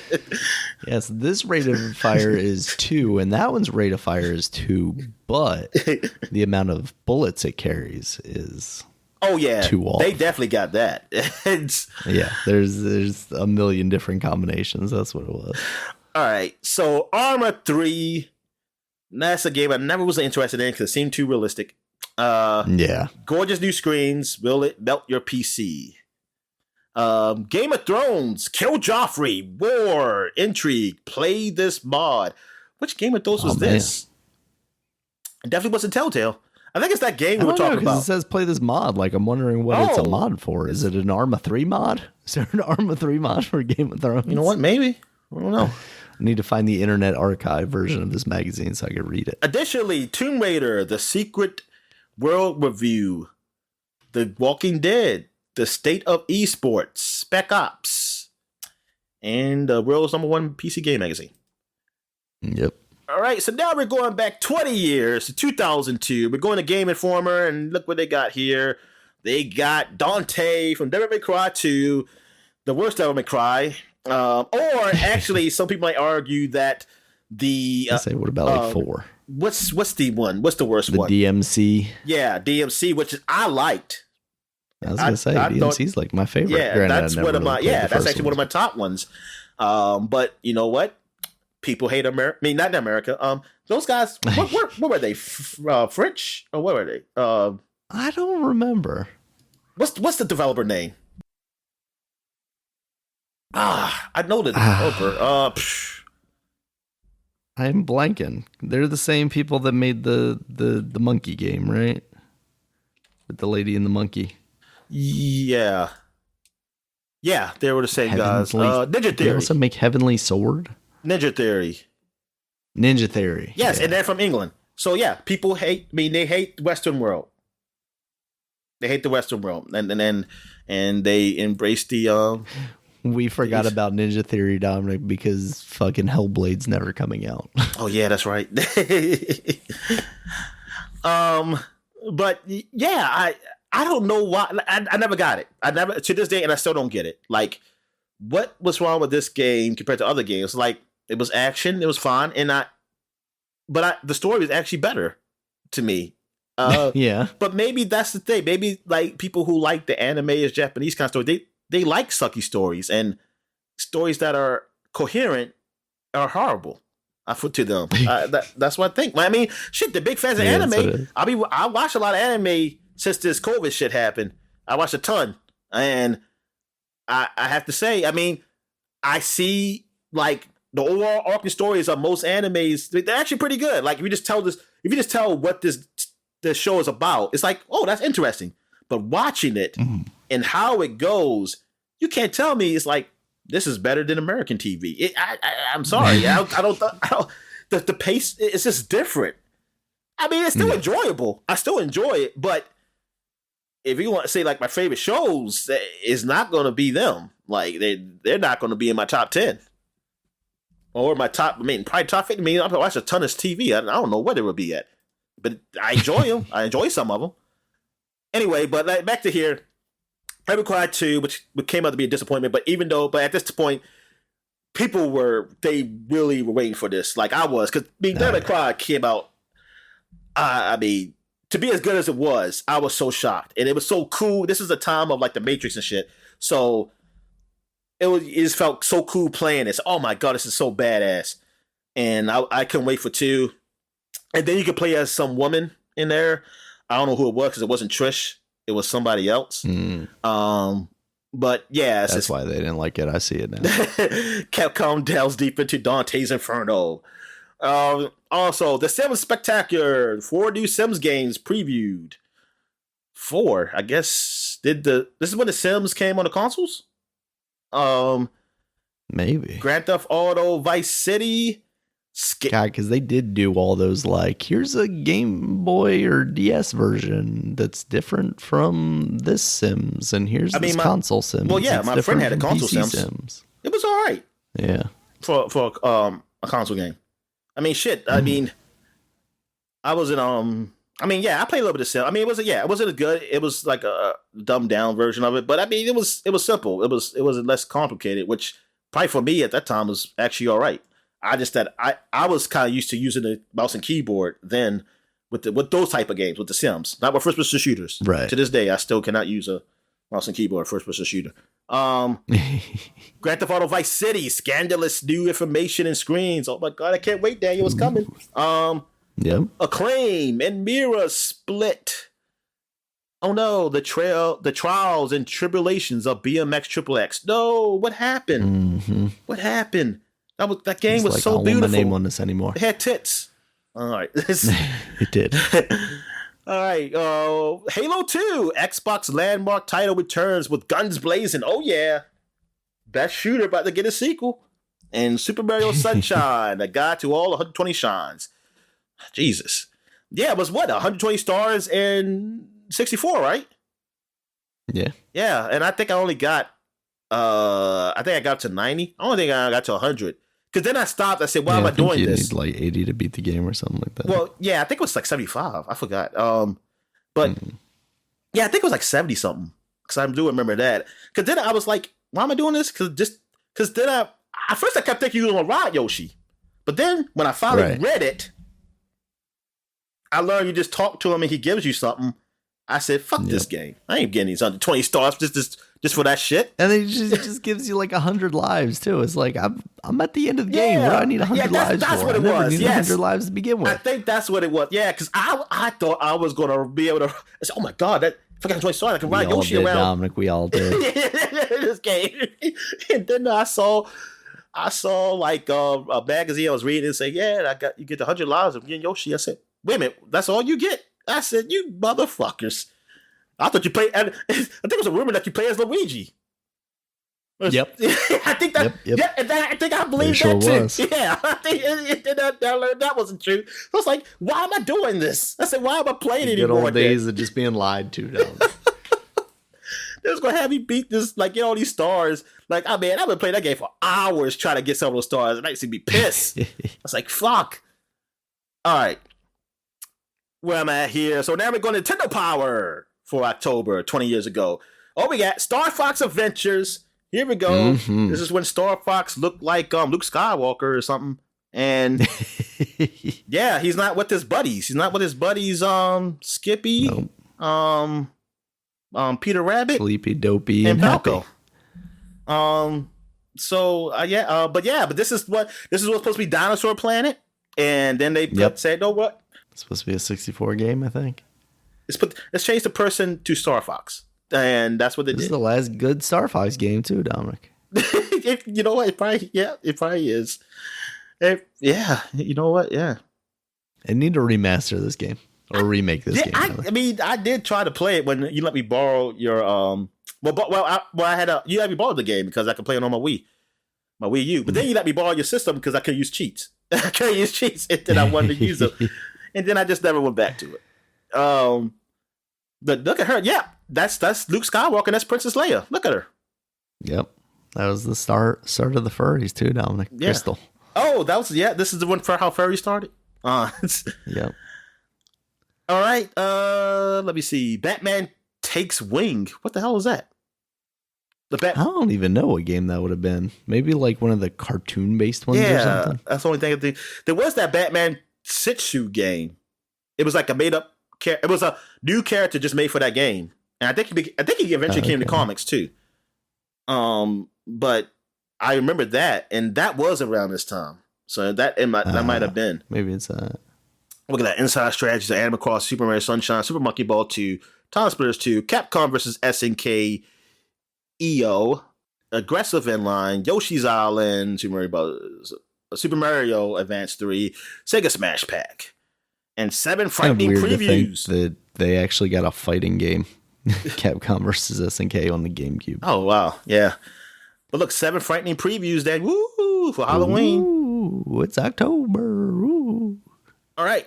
Yes, this rate of fire is 2, and that one's rate of fire is 2, but the amount of bullets it carries is oh yeah, 2 off. they definitely got that. Yeah, there's a million different combinations. That's what it was. All right, so Arma 3, that's a game I never was interested in because it seemed too realistic. Yeah. Gorgeous new screens. Will it melt your PC? Game of Thrones, Kill Joffrey, War, Intrigue, play this mod. Which Game of Thrones was this? It definitely wasn't Telltale. I think it's that game we were talking about. It says play this mod. Like, I'm wondering what it's a mod for. Is it an Arma 3 mod? Is there an Arma 3 mod for Game of Thrones? You know what? Maybe. I don't know. I need to find the Internet Archive version of this magazine so I can read it. Additionally, Tomb Raider, The Secret World Review, The Walking Dead, The State of Esports, Spec Ops, and the world's #1 PC game magazine. Yep. All right, so now we're going back 20 years to 2002. We're going to Game Informer, and look what they got here. They got Dante from Devil May Cry 2, the worst Devil May Cry. Or actually, some people might argue that the I say, what about like 4? What's the one? What's the worst one? The DMC. Yeah, DMC, which I liked. I was gonna say DMC's like my favorite. Yeah, Granted, that's one of my that's actually one of my top ones. But you know what? People hate America. I mean, not in America. Those guys. What were they? French or what were they? I don't remember. What's the developer name? I know the developer. I'm blanking. They're the same people that made the monkey game, right? With the lady and the monkey. Yeah, they were the same guys. Ninja Theory. They also make Heavenly Sword. Ninja Theory. Yeah. Yes, and they're from England. So yeah, people hate. I mean, they hate the Western world. They hate the Western world, and they embrace the. We forgot about Ninja Theory, Dominic, because fucking Hellblade's never coming out. Oh yeah, that's right. But yeah, I don't know why. I never got it. I never to this day, and I still don't get it. Like, what was wrong with this game compared to other games? Like, it was action, it was fun, but the story was actually better to me. Yeah. But maybe that's the thing. Maybe like people who like the anime as Japanese kind of story, they like sucky stories, and stories that are coherent are horrible. I put to them. That's what I think. I mean, shit, the big fans of anime. I watch a lot of anime since this COVID shit happened. I watched a ton, and I have to say, I mean, I see like the overall arc and stories of most animes. They're actually pretty good. Like if you just tell what this show is about, it's like, oh, that's interesting. But watching it and how it goes, you can't tell me it's like this is better than American TV. I'm sorry, I don't. The pace is just different. I mean, it's still enjoyable. I still enjoy it, but if you want to say like my favorite shows, it's not going to be them. Like they're not going to be in my top 10 or my top. I mean, probably top 50. I mean, I watch a ton of TV. I don't know where they would be at, but I enjoy them. I enjoy some of them. Anyway, but like, back to here. Devil May Cry 2, which came out to be a disappointment, but at this point, they really were waiting for this. Like I was, because Devil May Cry came out. I mean, to be as good as it was, I was so shocked, and it was so cool. This is a time of like the Matrix and shit, so it just felt so cool playing this. Oh my god, this is so badass, and I couldn't wait for 2. And then you could play as some woman in there. I don't know who it was because it wasn't Trish. It was somebody else. But yeah. That's why they didn't like it. I see it now. Capcom delves deep into Dante's Inferno. Also, The Sims Spectacular. 4 new Sims games previewed. 4, I guess. This is when The Sims came on the consoles? Maybe. Grand Theft Auto, Vice City. God, because they did do all those, like, here's a Game Boy or DS version that's different from this Sims, and here's this console Sims. Well, yeah, my friend had a console Sims. It was all right. Yeah. For a console game. I mean, shit. I mean, I was in I mean, yeah, I played a little bit of Sim. I mean, it wasn't as good. It was like a dumbed down version of it, but I mean, it was simple. It was less complicated, which probably for me at that time was actually all right. I just that I was kind of used to using the mouse and keyboard then with those type of games with the Sims, not with first person shooters. Right. To this day, I still cannot use a mouse and keyboard first person shooter. Grand Theft Auto Vice City, scandalous new information and screens. Oh my god, I can't wait, Daniel, it's coming. Yep. Acclaim and Mira split. Oh no, the trials and tribulations of BMX Triple X. No, what happened? Mm-hmm. What happened? That game It's was like, so I don't want beautiful. my name on this anymore. It had tits. All right. It did. All right. Halo 2, Xbox landmark title returns with guns blazing. Oh yeah. Best shooter about to get a sequel. And Super Mario Sunshine, the guide to all 120 shines. Jesus. Yeah, it was what? 120 stars and 64, right? Yeah. Yeah, and I think I only got I think I got to 90. I don't think I got to 100. Because then I stopped. I said, why am I doing you this? Need like 80 to beat the game or something like that. Well, yeah, I think it was like 75. I forgot. But yeah, I think it was like 70 something. Because I do remember that. Because then I was like, why am I doing this? Because then at first I kept thinking you were going to ride Yoshi. But then when I finally read it, I learned you just talk to him and he gives you something. I said, fuck this game. I ain't getting these under 20 stars just for that shit. And then he just gives you like 100 lives too. It's like, I'm at the end of the game. What do I need 100 lives that's for? What it I never was. need 100 lives to begin with. I think that's what it was. Yeah, because I thought I was going to be able to. I said, oh my God, if I got 20 stars, I can ride Yoshi around. Dominic, we all did. This game. And then I saw like a magazine I was reading and say, yeah, you get the 100 lives of getting Yoshi. I said, wait a minute, that's all you get? I said, you motherfuckers. I thought you played. I think it was a rumor that you play as Luigi. Yep. I think that. Yep. Yeah, and I think I believe that too. Was. Yeah, I think that wasn't true. So I was like, why am I doing this? I said, why am I playing anymore? Good old days of just being lied to. They was gonna have me beat this, like, get all these stars. Like, I've been playing that game for hours trying to get some of those stars, and I used to be pissed. I was like, fuck. All right. Where am I at here? So now we're going to Nintendo Power for October 20 years ago. Oh, we got Star Fox Adventures. Here we go. Mm-hmm. This is when Star Fox looked like Luke Skywalker or something. And yeah, he's not with his buddies. He's not with his buddies Skippy, nope. Peter Rabbit, Sleepy, Dopey, and Falco. But this is what's supposed to be Dinosaur Planet. And then they said, no, what? It's supposed to be a 64 game, I think. Let's change the person to Star Fox. And that's what they did. This is the last good Star Fox game too, Dominic. You know what? It probably is. You know what? Yeah. I need to remaster this game or remake this game. I mean, I did try to play it when you let me borrow your you let me borrow the game because I could play it on my Wii U. But then you let me borrow your system because I could use cheats. I couldn't use cheats, and then I wanted to use them, and then I just never went back to it. But look at her. Yeah, that's Luke Skywalker. That's Princess Leia. Look at her. Yep, that was the start of the furries too, Dominic. Yeah. Crystal. Oh, this is the one for how furry started. Yep. All right. Let me see. Batman Takes Wing. What the hell is that? I don't even know what game that would have been. Maybe like one of the cartoon-based ones or something. That's the only thing I think. There was that Batman Sitsu game. It was like a made-up character. It was a new character just made for that game. And I think he eventually came to comics too. But I remember that, and that was around this time. So that might have been. Maybe it's that. Look at that. Inside Strategies of Animal Crossing, Super Mario Sunshine, Super Monkey Ball 2, Time Splitters 2, Capcom vs. SNK, EO, Aggressive Inline, Yoshi's Island, Super Mario Advance 3, Sega Smash Pack, and 7 frightening previews. To think that they actually got a fighting game, Capcom vs. SNK on the GameCube. Oh wow, yeah. But look, 7 frightening previews then, woo, for Halloween. Ooh, it's October. Ooh. All right.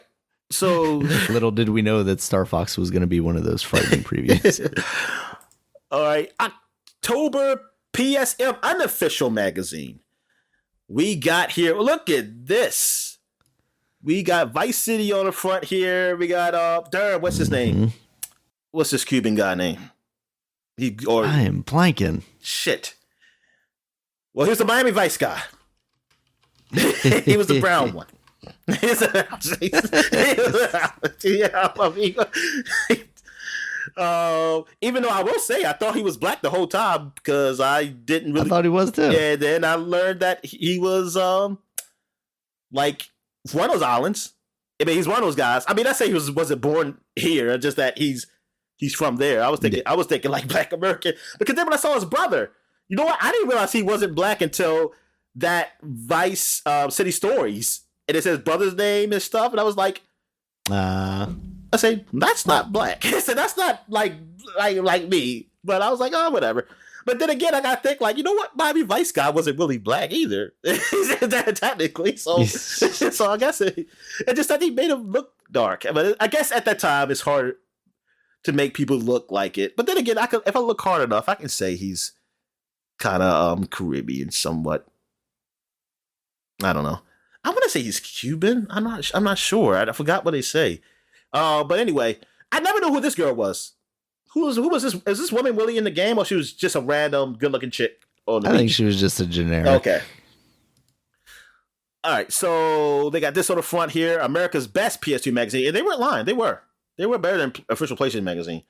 So little did we know that Star Fox was going to be one of those frightening previews. All right. October PSM unofficial magazine. We got here. Look at this. We got Vice City on the front here. We got darn, what's his name? What's this Cuban guy name? I am blanking. Shit. Well, he was the Miami Vice guy. He was the brown one. Even though I will say I thought he was black the whole time because I didn't really. I thought he was too. Yeah, then I learned that he was like one of those islands. I mean, he's one of those guys. I mean, I say he wasn't born here, just that he's from there. I was thinking like Black American, because then when I saw his brother, you know what? I didn't realize he wasn't black until that Vice City Stories, and it says brother's name and stuff, and I was like, I say that's not black. I said that's not like me, but I was like, oh, whatever. But then again, I gotta think like, you know what? Miami Vice guy wasn't really black either, technically. So, so I guess it just that he made him look dark. But I guess at that time it's hard to make people look like it. But then again, if I look hard enough, I can say he's kind of Caribbean, somewhat. I don't know. I want to say he's Cuban. I'm not sure. I forgot what they say. But anyway, I never knew who this girl was. Who was this? Is this woman really in the game, or she was just a random good-looking chick on the beach? I think she was just a generic. Okay. All right, so they got this on the front here, America's Best PS2 magazine, and they weren't lying. They were better than Official PlayStation magazine.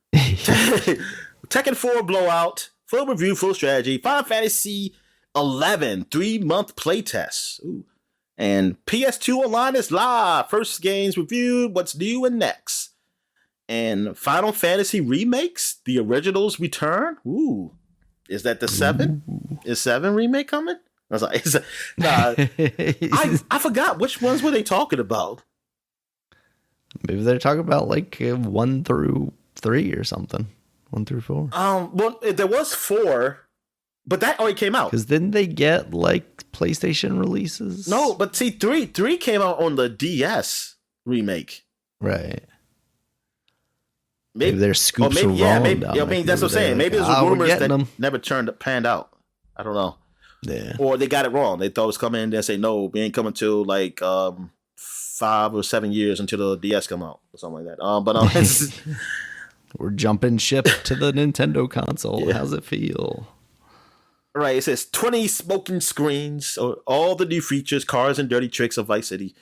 Tekken 4 Blowout, full review, full strategy, Final Fantasy 11 3-month playtest. Ooh. And PS2 Online is live. First games reviewed, what's new and next. And Final Fantasy remakes, the originals return. Ooh, is that the 7? Is 7 remake coming? I was like, I forgot which ones were they talking about. Maybe they're talking about like 1 through 3 or something. 1 through 4. Well, there was 4, but that already came out. Because didn't they get like PlayStation releases? No, but see, 3 came out on the DS remake. Right. Maybe their scoops are wrong. Yeah, maybe. I mean, that's what I'm saying. Maybe there's rumors that never panned out. I don't know. Yeah. Or they got it wrong. They thought it was coming in. They say no, we ain't coming till like 5 or 7 years until the DS come out or something like that. But we're jumping ship to the Nintendo console. Yeah. How's it feel? Right. It says 20 smoking screens, all the new features, cars, and dirty tricks of Vice City.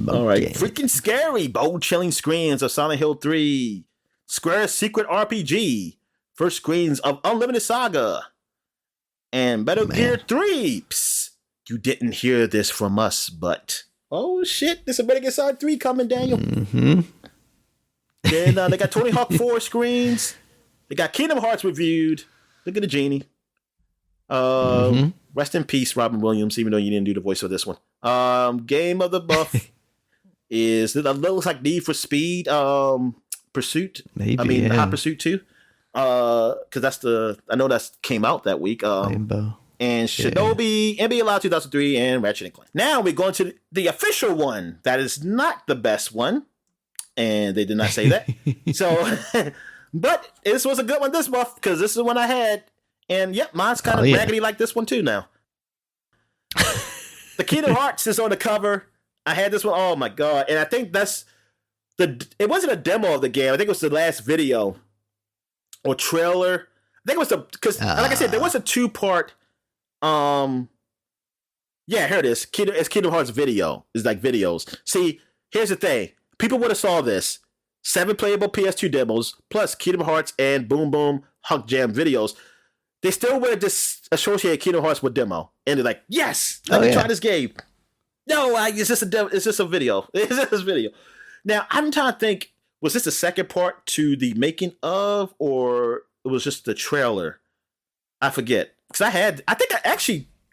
All right. Freaking scary, bold, chilling screens of Silent Hill 3. Square's Secret RPG, first screens of Unlimited Saga, and Metal Gear 3. Psst, you didn't hear this from us, but oh shit, there's a Metal Gear Solid 3 coming, Daniel. Mm-hmm. Then they got Tony Hawk 4 screens. They got Kingdom Hearts reviewed. Look at the genie. Rest in peace, Robin Williams, even though you didn't do the voice of this one. Game of the Month is, it looks like Need for Speed. Pursuit, maybe, Hot Pursuit 2, because I know that came out that week. Rainbow and Shinobi, NBA Live 2003, and Ratchet and Clank. Now we're going to the official one that is not the best one, and they did not say that. So, but this was a good one this month because this is the one I had, and yep, mine's kind of raggedy like this one too. Now, the Kingdom Hearts is on the cover. I had this one. Oh my god! And I think that's. It wasn't a demo of the game. I think it was the last video or trailer. I think it was because like I said, there was a 2-part. Yeah, here it is. It's Kingdom Hearts video. It's like videos. See, here's the thing. People would have saw this 7 playable PS2 demos plus Kingdom Hearts and Boom Boom Huck Jam videos. They still would have just associated Kingdom Hearts with demo, and they're like, "Yes, let me try this game." No, it's just a demo. It's just a video. It's just a video. Now, I'm trying to think, was this the second part to the making of, or it was just the trailer? I forget. Because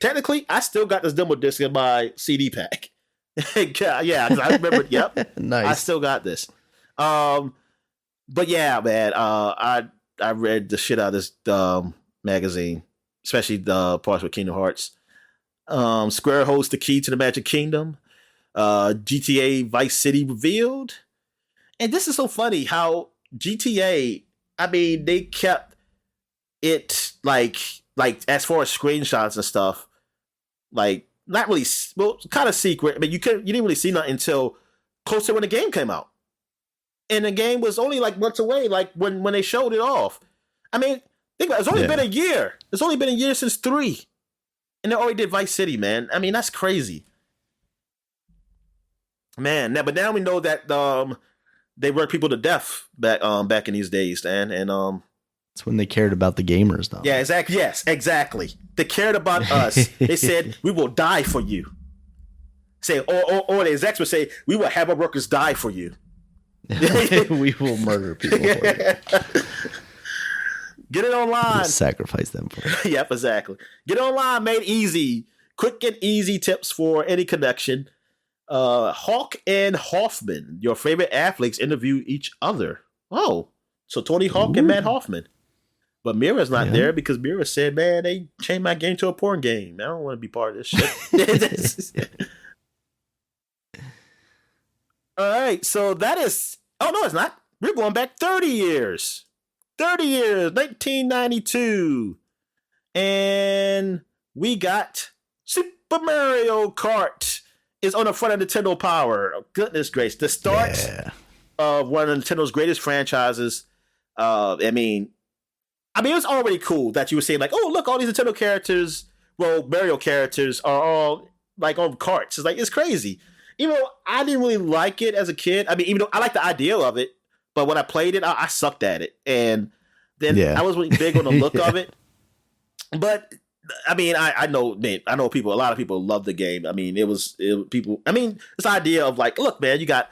technically, I still got this demo disc in my CD pack. Yeah, because I remember, yep. Nice. I still got this. But yeah, man, I read the shit out of this magazine, especially the parts with Kingdom Hearts. Square holds the key to the Magic Kingdom. GTA Vice City revealed, and this is so funny how GTA, I mean, they kept it like as far as screenshots and stuff, like not really, well, kind of secret, but you didn't really see nothing until closer when the game came out. And the game was only like months away, like when they showed it off. I mean, think about it. It's only been a year. It's only been a year since 3. And they already did Vice City, man. I mean, that's crazy. Man, but now we know that they work people to death back in these days, man. And it's when they cared about the gamers, though. Yeah, exactly. Yes, exactly. They cared about us. They said, we will die for you. Say, or the execs would say, we will have our workers die for you. We will murder people for you. Get it online. We'll sacrifice them for you. Yep, exactly. Get it online, made easy. Quick and easy tips for any connection. Hawk and Hoffman, your favorite athletes, interview each other. Oh, so Tony Hawk and Matt Hoffman. But Mira's not there because Mira said, man, they changed my game to a porn game. I don't want to be part of this shit. All right, so that is... Oh, no, it's not. We're going back 30 years. 30 years, 1992. And we got Super Mario Kart is on the front of Nintendo Power. Oh, goodness gracious. The start of one of Nintendo's greatest franchises. I mean, it was already cool that you were saying, like, oh, look, all these Nintendo characters, well, Mario characters are all, like, on carts. It's like, it's crazy. Even though I didn't really like it as a kid. I mean, even though I like the idea of it, but when I played it, I sucked at it. And then I was really big on the look of it. But I mean, I know people, a lot of people love the game. I mean, this idea of like, look, man, you got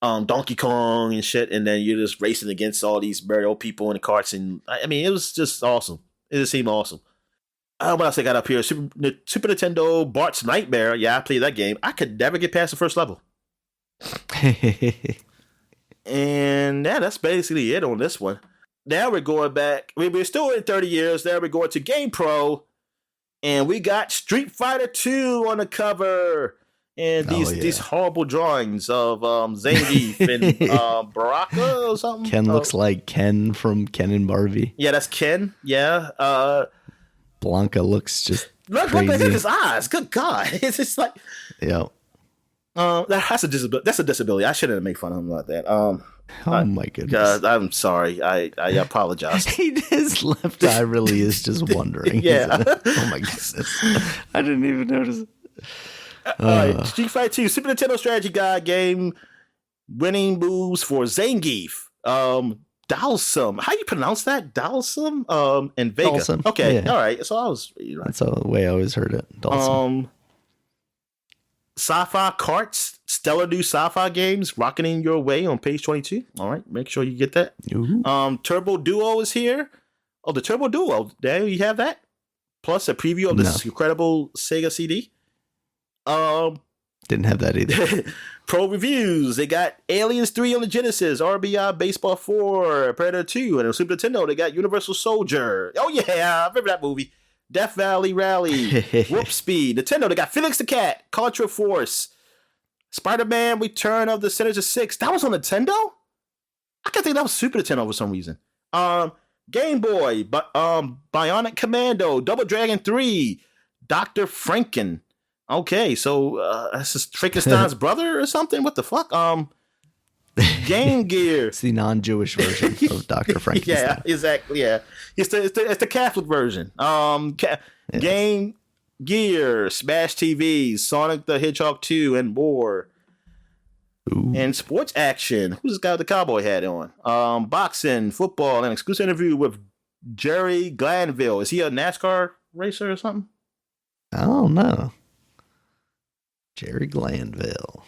Donkey Kong and shit, and then you're just racing against all these Mario people in the carts. And I mean, it was just awesome. It just seemed awesome. What else I got up here? Super Nintendo Bart's Nightmare. Yeah, I played that game. I could never get past the first level. And yeah, that's basically it on this one. Now we're going back. We're still in 30 years. Now we're going to GamePro. And we got Street Fighter 2 on the cover. And these horrible drawings of Zangief and Baraka or something. Ken looks like Ken from Ken and Barbie. Yeah, that's Ken. Yeah. Blanca looks just look crazy. at his eyes. Good God. It's just like... Yeah. That's a disability. That's a disability. I shouldn't have made fun of him like that. Oh my goodness. God, I'm sorry. I apologize. His left eye really is just wondering. Yeah. Oh my goodness. I didn't even notice. All right. Street Fighter 2, Super Nintendo strategy guide game. Winning moves for Zangief. Dalsum. How do you pronounce that? Dalsum? And Vega. Dalsum. Okay. Yeah. All right. So I was right. That's the way I always heard it. Dalsum. Sci-fi carts, stellar new sci-fi games rocketing your way on page 22. All right, make sure you get that. Ooh. Turbo Duo is here. Oh, the Turbo Duo. There you have that. Plus a preview of this incredible Sega CD. Didn't have that either. Pro reviews. They got Aliens 3 on the Genesis, RBI Baseball 4, Predator 2, and on Super Nintendo they got Universal Soldier. Oh yeah, I remember that movie. Death Valley Rally, Whoop Speed, Nintendo, they got Felix the Cat, Contra Force, Spider-Man Return of the Sinister Six. That was on Nintendo? I can't think that was Super Nintendo for some reason. Game Boy, Bionic Commando, Double Dragon 3, Dr. Franken. Okay, so this is Frankenstein's brother or something? What the fuck? Game Gear. It's the non-Jewish version of Dr. Frankenstein. Yeah, exactly. Yeah, it's the Catholic version. Game Gear, Smash TV, Sonic the Hedgehog 2, and more. Ooh. And sports action. Who's this guy with the cowboy hat on? Boxing, football, an exclusive interview with Jerry Glanville. Is he a NASCAR racer or something? I don't know. Jerry Glanville.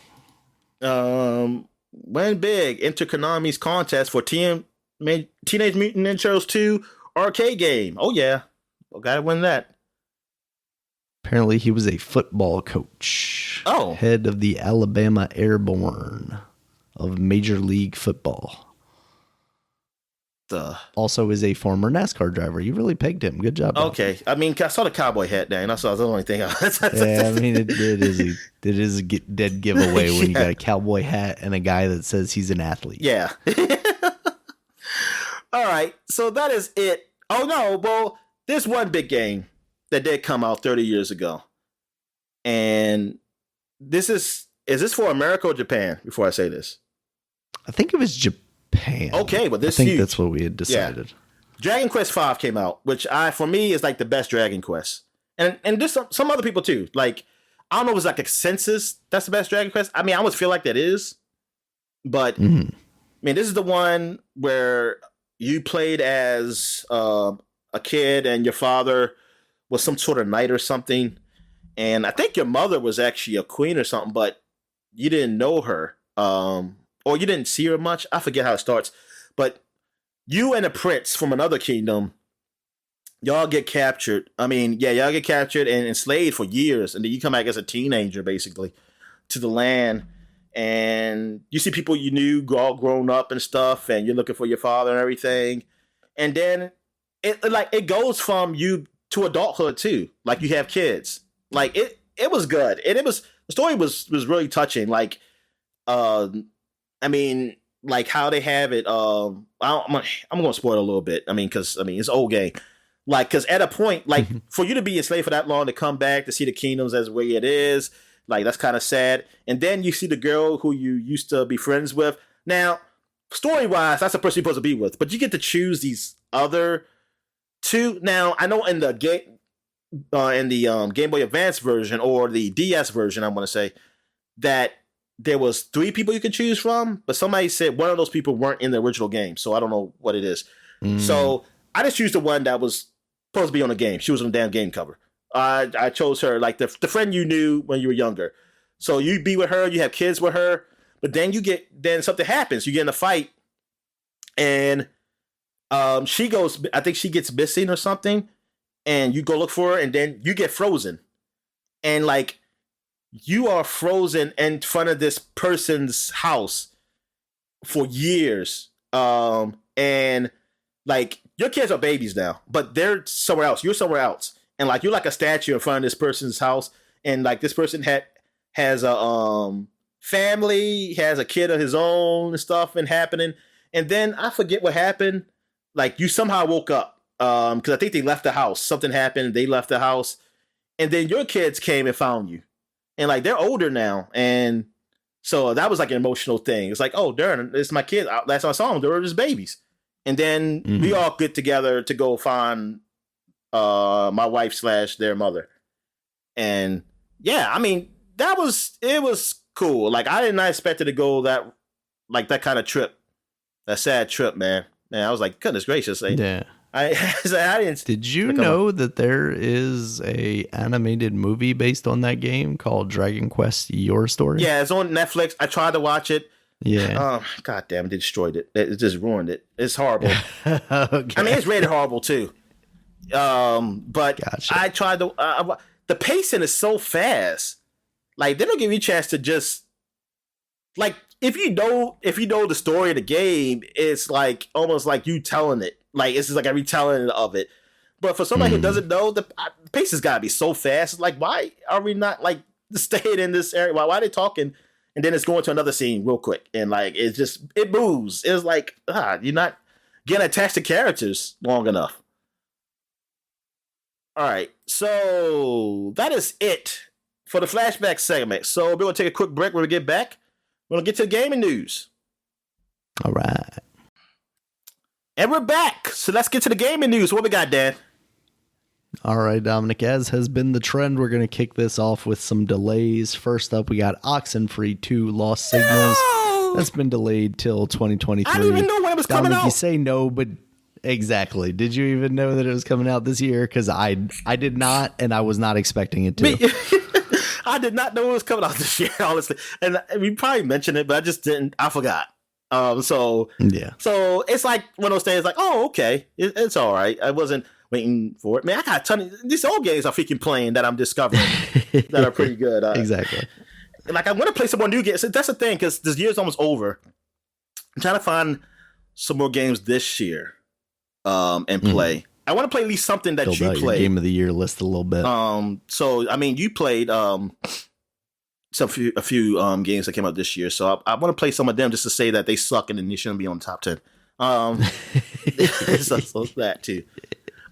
Win big. Enter Konami's contest for Teenage Mutant Ninja Turtles 2 arcade game. Oh yeah, gotta win that. Apparently, he was a football coach. Oh, head of the Alabama Airborne of Major League Football. Also is a former NASCAR driver. You really pegged him. Good job. Okay. I mean, I saw the cowboy hat there, and I saw the only thing. Yeah, I mean, it is a dead giveaway when you got a cowboy hat and a guy that says he's an athlete. Yeah. All right. So that is it. Oh, no. Well, there's one big game that did come out 30 years ago. And is this for America or Japan? Before I say this, I think it was Japan. Okay, but this I think huge. that's what we had decided. Yeah. Dragon Quest V came out, which for me is like the best Dragon Quest, and there's some other people too. Like I don't know if it's like a consensus that's the best Dragon Quest. I mean, I almost feel like that is, but I mean, this is the one where you played as a kid and your father was some sort of knight or something, and I think your mother was actually a queen or something, but you didn't know her, or you didn't see her much. I forget how it starts, but you and a prince from another kingdom, y'all get captured. I mean, yeah, y'all get captured and enslaved for years, and then you come back as a teenager, basically, to the land, and you see people you knew all grown up and stuff, and you're looking for your father and everything, and then it goes from you to adulthood too. Like you have kids. Like it was good, and the story was really touching. Like, I mean, like how they have it. I'm gonna spoil it a little bit. I mean, because it's old game. Like, because at a point, like for you to be enslaved for that long to come back to see the kingdoms as the way it is, like that's kind of sad. And then you see the girl who you used to be friends with. Now, story wise, that's the person you're supposed to be with, but you get to choose these other two. Now, I know in the Game Boy Advance version or the DS version, I'm gonna say that there was 3 people you could choose from, but somebody said one of those people weren't in the original game, so I don't know what it is. So I just choose the one that was supposed to be on the game. She was on the damn game cover. I chose her, like the friend you knew when you were younger. So you be with her, you have kids with her, but then something happens. You get in a fight, and she goes. I think she gets missing or something, and you go look for her, and then you get frozen, and like. You are frozen in front of this person's house for years. And like your kids are babies now, but they're somewhere else. You're somewhere else. And like you're like a statue in front of this person's house. And like this person has a family, has a kid of his own and stuff and happening. And then I forget what happened. Like you somehow woke up. Because I think they left the house. Something happened, they left the house. And then your kids came and found you. And like they're older now, and so that was like an emotional thing. It's like, oh, darn, it's my kid. Last time I saw them, they were just babies. And then we all get together to go find my wife / their mother. And yeah, I mean, it was cool. Like I did not expect it to go that kind of trip, that sad trip, man. I was like, goodness gracious, yeah. I didn't. Did you know that there is a animated movie based on that game called Dragon Quest: Your Story? Yeah, it's on Netflix. I tried to watch it. Yeah. God damn, it destroyed it. It just ruined it. It's horrible. Okay. I mean, it's rated horrible too. But gotcha. I tried to. The pacing is so fast. Like they don't give you a chance to just like if you know the story of the game, it's like almost like you telling it. Like it's just like a retelling of it. But for somebody who doesn't know, the pace has got to be so fast. It's like, why are we not like staying in this area? Why are they talking? And then it's going to another scene real quick, and like it moves. It's like you're not getting attached to characters long enough. All right, so that is it for the flashback segment. So we're going to take a quick break. When we get back, we're going to get to the gaming news. All right. And we're back. So let's get to the gaming news. What we got, Dan? All right, Dominic, as has been the trend, we're going to kick this off with some delays. First up, we got Oxenfree 2 Lost Signals. No! That's been delayed till 2023. I didn't even know when it was coming out. You say no, but exactly. Did you even know that it was coming out this year? Because I did not, and I was not expecting it to. I did not know it was coming out this year, honestly. And we probably mentioned it, but I just didn't. I forgot. So it's like one of those things like, oh, okay, it's all right. I wasn't waiting for it. Man, I got a ton of these old games I'm freaking playing that I'm discovering that are pretty good. Exactly. Like I want to play some more new games. That's the thing, because this year's almost over. I'm trying to find some more games this year and play. I want to play at least something that you played. Game of the year list a little bit. So I mean, you played a few games that came out this year, so I want to play some of them just to say that they suck and then they shouldn't be on the top 10. So that too.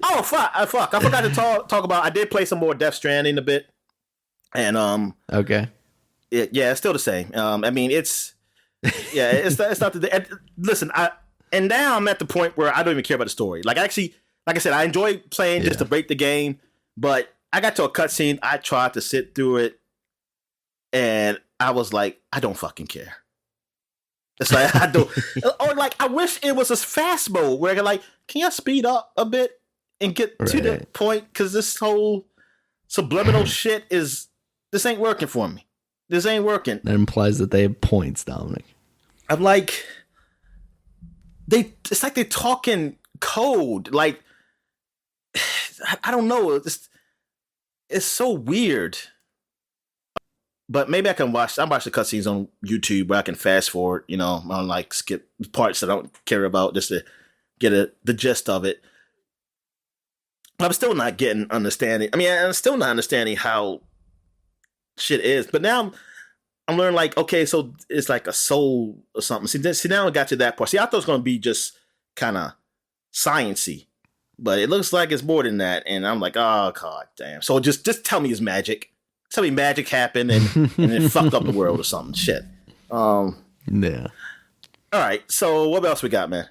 Oh fuck! I forgot to talk about. I did play some more Death Stranding a bit. And Okay. it's still the same. I mean, it's not the listen. And now I'm at the point where I don't even care about the story. Like actually, like I said, I enjoy playing just to break the game, but I got to a cutscene. I tried to sit through it, and I was like, I don't fucking care. It's like I don't, or like I wish it was a fast mode where I could like, can you speed up a bit and get to the point? Because this whole subliminal shit this ain't working for me. This ain't working. That implies that they have points, Dominic. I'm like, it's like they're talking code. Like, I don't know. It's so weird. But maybe I watch the cutscenes on YouTube where I can fast forward, on like skip parts that I don't care about just to get the gist of it. I'm still not understanding. I mean, I'm still not understanding how shit is. But now I'm learning like, okay, so it's like a soul or something. See, now I got to that part. See, I thought it was going to be just kind of science-y. But it looks like it's more than that. And I'm like, oh, god damn. So just tell me it's magic. Tell me magic happened and it fucked up the world or something. Shit. Yeah. All right. So what else we got, man?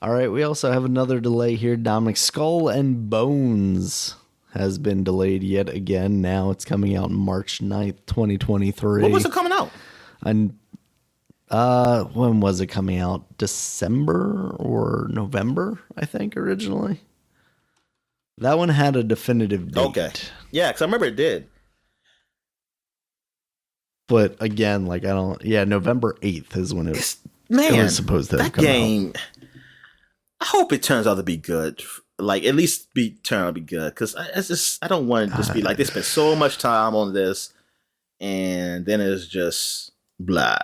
All right. We also have another delay here. Dominic, Skull and Bones has been delayed yet again. Now it's coming out March 9th, 2023. When was it coming out? And when was it coming out? December or November, I think, originally. That one had a definitive date. Okay. Yeah, because I remember it did. But again, like November 8th is when it was supposed to come out. I hope it turns out to be good. Like, at least turn out to be good. Because I don't want it to just be like, they spent so much time on this, and then it's just blah.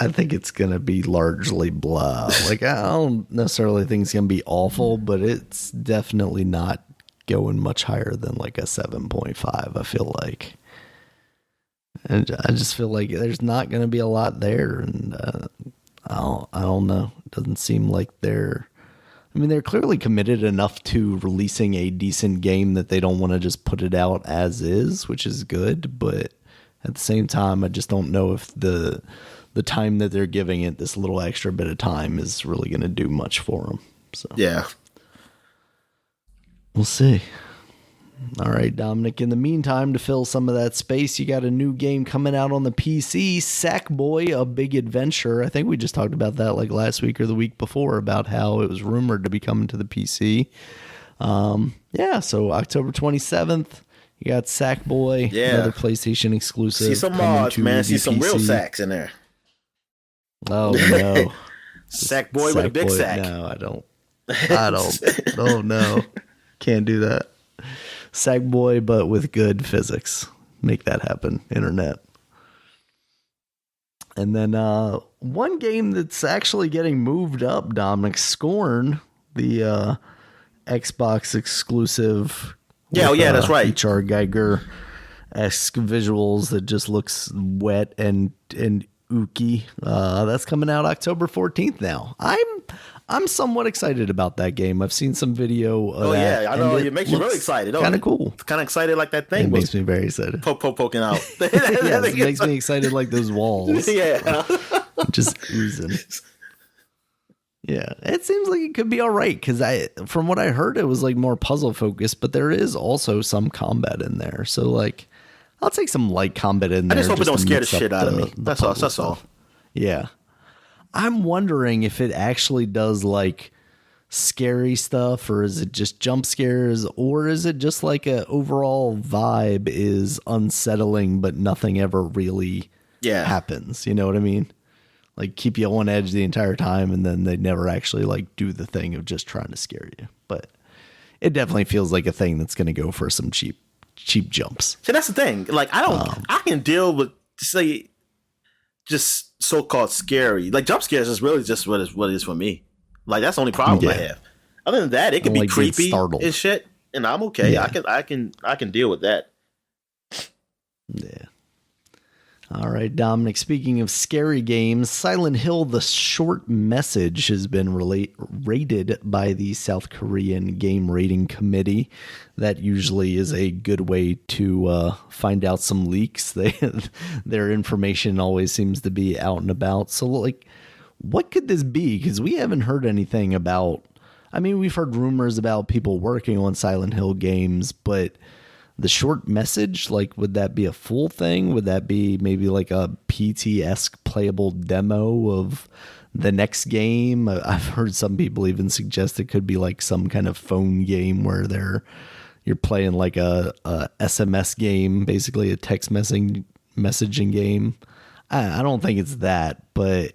I think it's going to be largely blah. Like, I don't necessarily think it's going to be awful, but it's definitely not going much higher than like a 7.5, I feel like. And I just feel like there's not going to be a lot there. And I don't know. It doesn't seem like they're clearly committed enough to releasing a decent game that they don't want to just put it out as is, which is good. But at the same time, I just don't know if the time that they're giving it, this little extra bit of time, is really going to do much for them. So yeah, we'll see. All right, Dominic, in the meantime, to fill some of that space, you got a new game coming out on the PC, Sackboy: A Big Adventure. I think we just talked about that like last week or the week before about how it was rumored to be coming to the PC. So October 27th, you got Sackboy, another PlayStation exclusive. See some mods, man. See some real sacks in there. Oh, no. Sackboy with a big sack. No, I don't. Oh, no. Can't do that. Sackboy, but with good physics. Make that happen, internet. And then one game that's actually getting moved up, Dominic, Scorn, the Xbox exclusive. That's right. HR Geiger-esque visuals that just looks wet and ooky. That's coming out October 14th now. I'm somewhat excited about that game. I've seen some video of that. I know. It makes you really excited. Kind of cool. Kind of excited like that thing. It makes me very excited. Poking out. Yes, it makes me excited like those walls. Yeah. Just oozing. Yeah. It seems like it could be all right because from what I heard, it was like more puzzle focused, but there is also some combat in there. So like, I'll take some light combat in there. I just hope it don't scare the shit out of me. That's all. Yeah. I'm wondering if it actually does like scary stuff, or is it just jump scares, or is it just like a overall vibe is unsettling, but nothing ever really happens. You know what I mean? Like keep you on edge the entire time, and then they never actually like do the thing of just trying to scare you. But it definitely feels like a thing that's going to go for some cheap jumps. See, that's the thing. Like I can deal with just so-called scary. Like jump scares is really just what it is for me. Like that's the only problem I have. Other than that, it can be creepy and shit, and I'm okay. Yeah. I can deal with that. Yeah. All right, Dominic, speaking of scary games, Silent Hill, the short message has been rated by the South Korean Game Rating Committee. That usually is a good way to find out some leaks. Their information always seems to be out and about. So, like, what could this be? Because we haven't heard anything about... I mean, we've heard rumors about people working on Silent Hill games, but... the short message, like, would that be a full thing? Would that be maybe like a PT-esque playable demo of the next game? I've heard some people even suggest it could be like some kind of phone game where you're playing like a SMS game, basically a text messaging game. I don't think it's that, but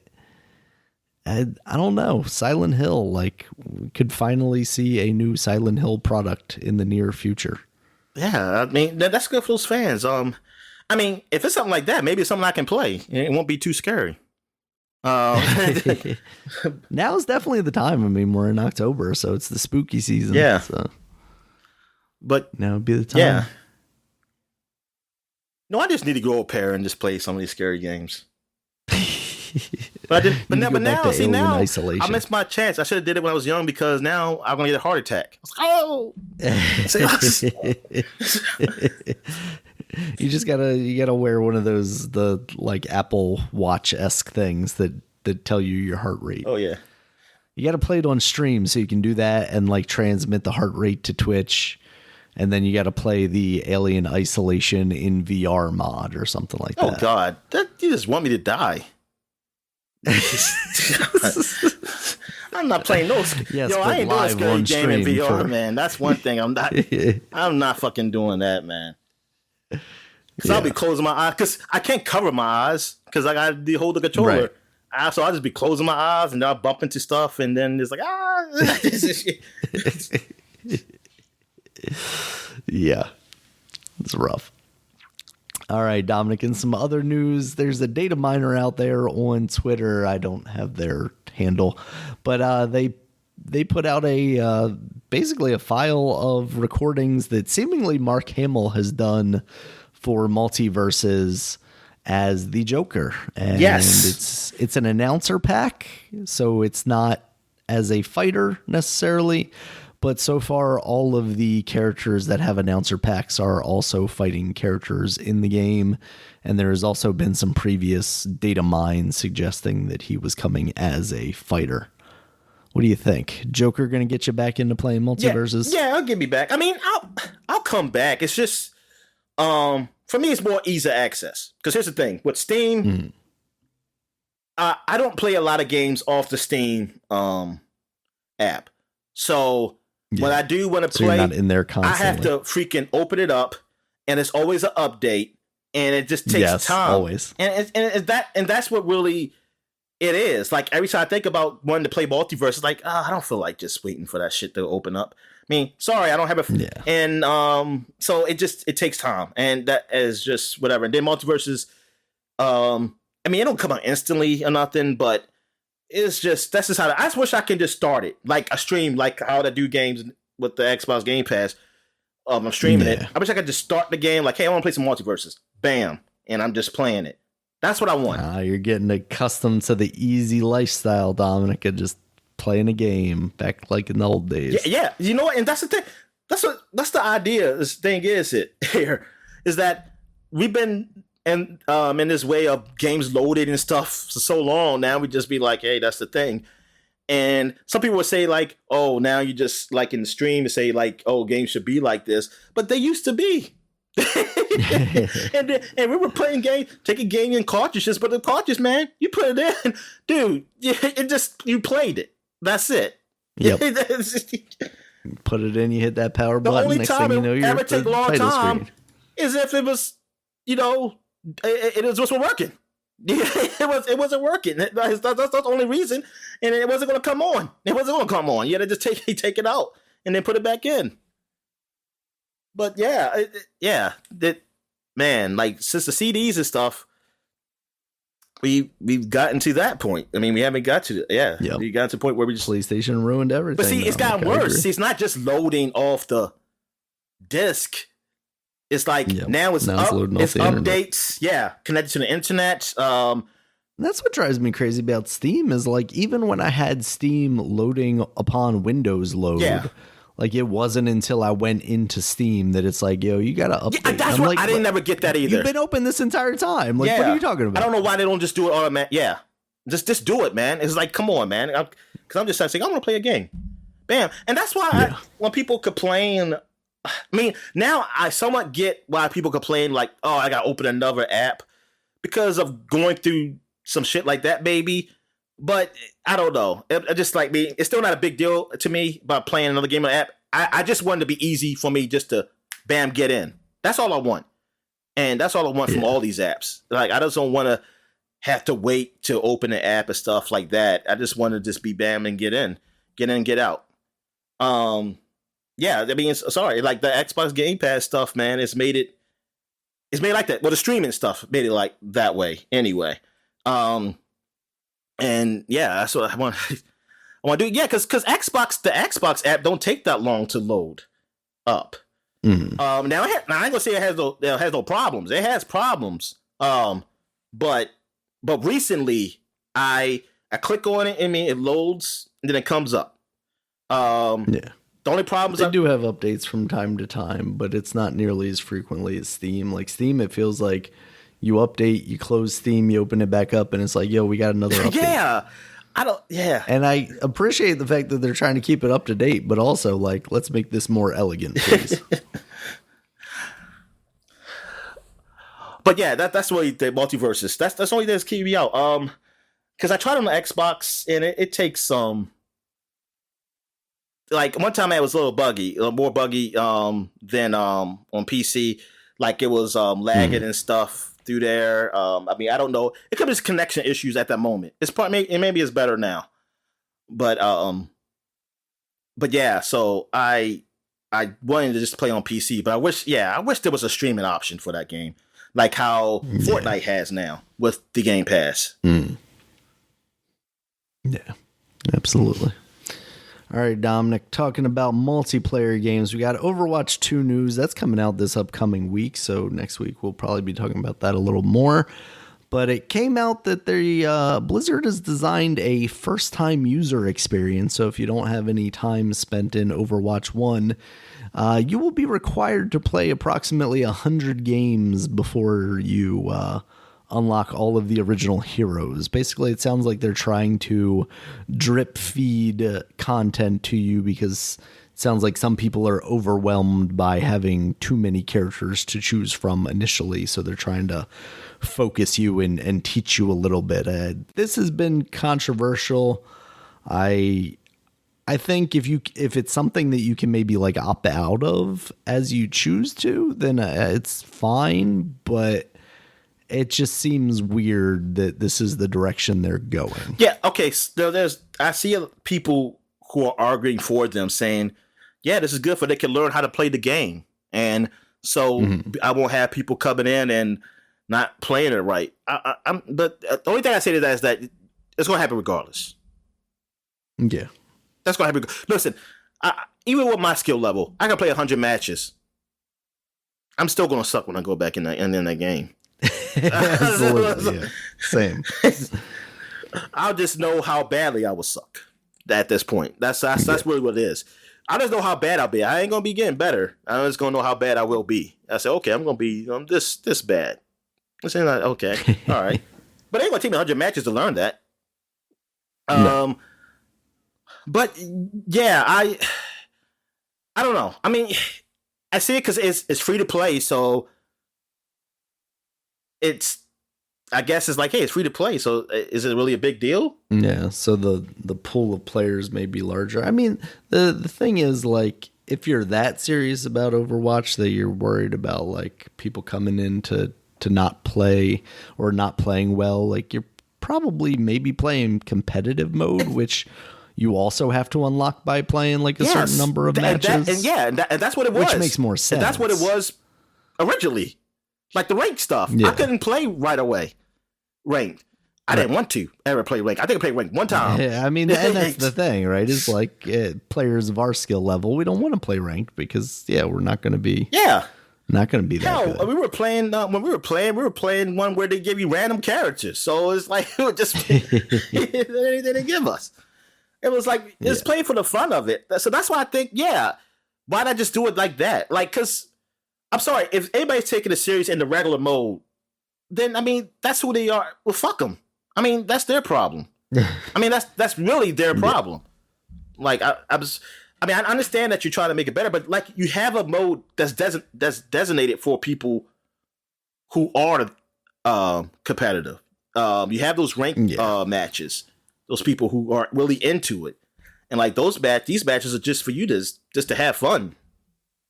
I don't know. Silent Hill, like, we could finally see a new Silent Hill product in the near future. Yeah, I mean, that's good for those fans. I mean, if it's something like that, maybe it's something I can play. It won't be too scary. Now is definitely the time. I mean, we're in October, so it's the spooky season. Yeah. So. But now would be the time. Yeah. No, I just need to grow a pair and just play some of these scary games. But now, see, now isolation. I missed my chance. I should have did it when I was young because now I'm gonna get a heart attack. I was like, oh. You just gotta wear one of those, the like Apple Watch-esque things that tell you your heart rate. Oh yeah. You gotta play it on stream so you can do that and like transmit the heart rate to Twitch. And then you got to play the Alien Isolation in VR mod or something like that. Oh God, you just want me to die. I'm not playing those. Yes, yo, I ain't doing a scary game in VR, man. That's one thing. I'm not fucking doing that, man. Because I'll be closing my eyes because I can't cover my eyes because I got to hold the controller. Right. So I'll just be closing my eyes and I'll bump into stuff and then it's like Yeah, it's rough. All right, Dominic, in some other news, there's a data miner out there on Twitter. I don't have their handle, but they put out basically a file of recordings that seemingly Mark Hamill has done for Multiverses as the Joker. And yes, it's an announcer pack, so it's not as a fighter necessarily. But so far, all of the characters that have announcer packs are also fighting characters in the game. And there has also been some previous data mines suggesting that he was coming as a fighter. What do you think? Joker going to get you back into playing Multiverses? Yeah, I'll get me back. I mean, I'll come back. It's just, for me, it's more easy access. Because here's the thing. With Steam, I don't play a lot of games off the Steam app. So... when I do want to play, you're not in there constantly. I have to freaking open it up, and it's always an update, and it just takes time. Always. And that's what really it is. Like every time I think about wanting to play Multiverse, it's like, I don't feel like just waiting for that shit to open up. I mean, sorry, I don't have a. Yeah. And so it takes time, and that is just whatever. And then Multiverses, I mean, it don't come out instantly or nothing, but. It's just that's just how I just wish I can just start it like a stream, like how I do games with the Xbox Game Pass. I'm streaming it. I wish I could just start the game like, hey, I want to play some Multiverses. Bam, and I'm just playing it. That's what I want. You're getting accustomed to the easy lifestyle, Dominic, of just playing a game back like in the old days. Yeah. You know what? And that's the thing. That's the idea. This thing is that we've been. And in this way of games loaded and stuff for so long, now we just be like, hey, that's the thing. And some people would say like, oh, now you just like in the stream and say like, oh, games should be like this. But they used to be. and we were playing games, taking game in cartridges, but the cartridge, man, you put it in, dude, you played it. That's it. Yep. Put it in, you hit that power button. The only next time thing you know, it ever take a long time screen. is if it was, it wasn't working. It wasn't working. That's the only reason, and it wasn't going to come on. It wasn't going to come on. You had to just take it out and then put it back in. But man, like since the CDs and stuff, we've gotten to that point. I mean, we haven't got to we got to the point where we just PlayStation ruined everything. But see, it's gotten worse. See, it's not just loading off the disc. It's like Yep. now it's Now it's loading off it's the internet. updates. Yeah, connected to the internet. That's what drives me crazy about Steam is like even when I had Steam loading upon Windows load, Yeah. like it wasn't until I went into Steam that it's like, yo, you gotta update. Yeah, that's I'm what like, I didn't never get that either. You've been open this entire time. Like, what are you talking about? I don't know why they don't just do it automatic. Yeah, just do it, man. It's like, come on, man. Because I'm just saying, I want to play a game. Bam, and that's why when people complain, I mean, now I somewhat get why people complain like, oh, I got to open another app because of going through some shit like that, baby. But I don't know. It just like me, it's still not a big deal to me about playing another game on the app. I just want it to be easy for me just to, bam, get in. That's all I want. And that's all I want from all these apps. Like, I just don't want to have to wait to open an app and stuff like that. I just want to just be bam and get in, get out. Yeah, I mean, sorry, like the Xbox Game Pass stuff, man, it's made like that. Well, the streaming stuff made it like that way anyway. And yeah, that's what I want. I want to do. Yeah, because the Xbox app don't take that long to load up. Mm-hmm. Now I ain't gonna say it has no problems. It has problems. But recently I click on it. I mean, it loads and then it comes up. The only problems they do have updates from time to time, but it's not nearly as frequently as Steam. Like Steam, it feels like you update, you close Steam, you open it back up, and it's like, yo, we got another update. And I appreciate the fact that they're trying to keep it up to date, but also like, let's make this more elegant, please. But yeah, that's really the Multiverses. That's the only thing that's keeping me out. Because I tried on the Xbox and it takes some. Like one time it was a little more buggy than on PC. Like it was lagging and stuff through there. I mean, I don't know. It could be just connection issues at that moment. Maybe it's better now. But yeah. So I wanted to just play on PC, but I wish there was a streaming option for that game, like how Fortnite has now with the Game Pass. Yeah, absolutely. All right, Dominic, talking about multiplayer games, we got Overwatch 2 news. That's coming out this upcoming week, so next week we'll probably be talking about that a little more. But it came out that Blizzard has designed a first-time user experience, so if you don't have any time spent in Overwatch 1, you will be required to play approximately 100 games before you unlock all of the original heroes. Basically, it sounds like they're trying to drip feed content to you because it sounds like some people are overwhelmed by having too many characters to choose from initially, so they're trying to focus you and teach you a little bit. This has been controversial. I think if it's something that you can maybe like opt out of as you choose to, then it's fine, but it just seems weird that this is the direction they're going. Yeah, okay. So I see people who are arguing for them saying, yeah, this is good for they can learn how to play the game. And so I won't have people coming in and not playing it right. But the only thing I say to that is that it's going to happen regardless. Yeah. That's going to happen. Listen, even with my skill level, I can play 100 matches. I'm still going to suck when I go back in that game. Absolutely. Yeah. Same. I'll just know how badly I will suck at this point. That's really what it is. I just know how bad I'll be. I ain't gonna be getting better. I'm just gonna know how bad I will be. I say, okay, I'm gonna be this bad. I'm saying like, okay, all right, but it ain't gonna take me 100 matches to learn that. No. But yeah, I don't know. I mean, I see it because it's free to play, so. I guess it's like, hey, it's free to play, so is it really a big deal? Yeah, so the pool of players may be larger. I mean, the thing is, like, if you're that serious about Overwatch that you're worried about, like, people coming in to not play or not playing well, like, you're probably maybe playing competitive mode, which you also have to unlock by playing, like, a certain number of matches. And that's what it was. Which makes more sense. And that's what it was originally. Like the ranked stuff. Yeah. I couldn't play right away. Ranked. I didn't want to ever play ranked. I think I played ranked one time. Yeah, I mean, and that's the thing, right? It's like players of our skill level, we don't want to play ranked because, we're not going to be Not going to be that Hell, good. we were playing when we were playing one where they give you random characters. So it's like it would just they didn't give us. It was like it's played for the fun of it. So that's why I think, why not just do it like that? Like, because I'm sorry, if anybody's taking it serious in the regular mode, then I mean that's who they are. Well, fuck them. I mean that's their problem. I mean that's really their problem. Like I understand that you're trying to make it better, but like you have a mode that's designated for people who are competitive. You have those ranked matches, those people who are really into it, and like these matches are just for you to just to have fun,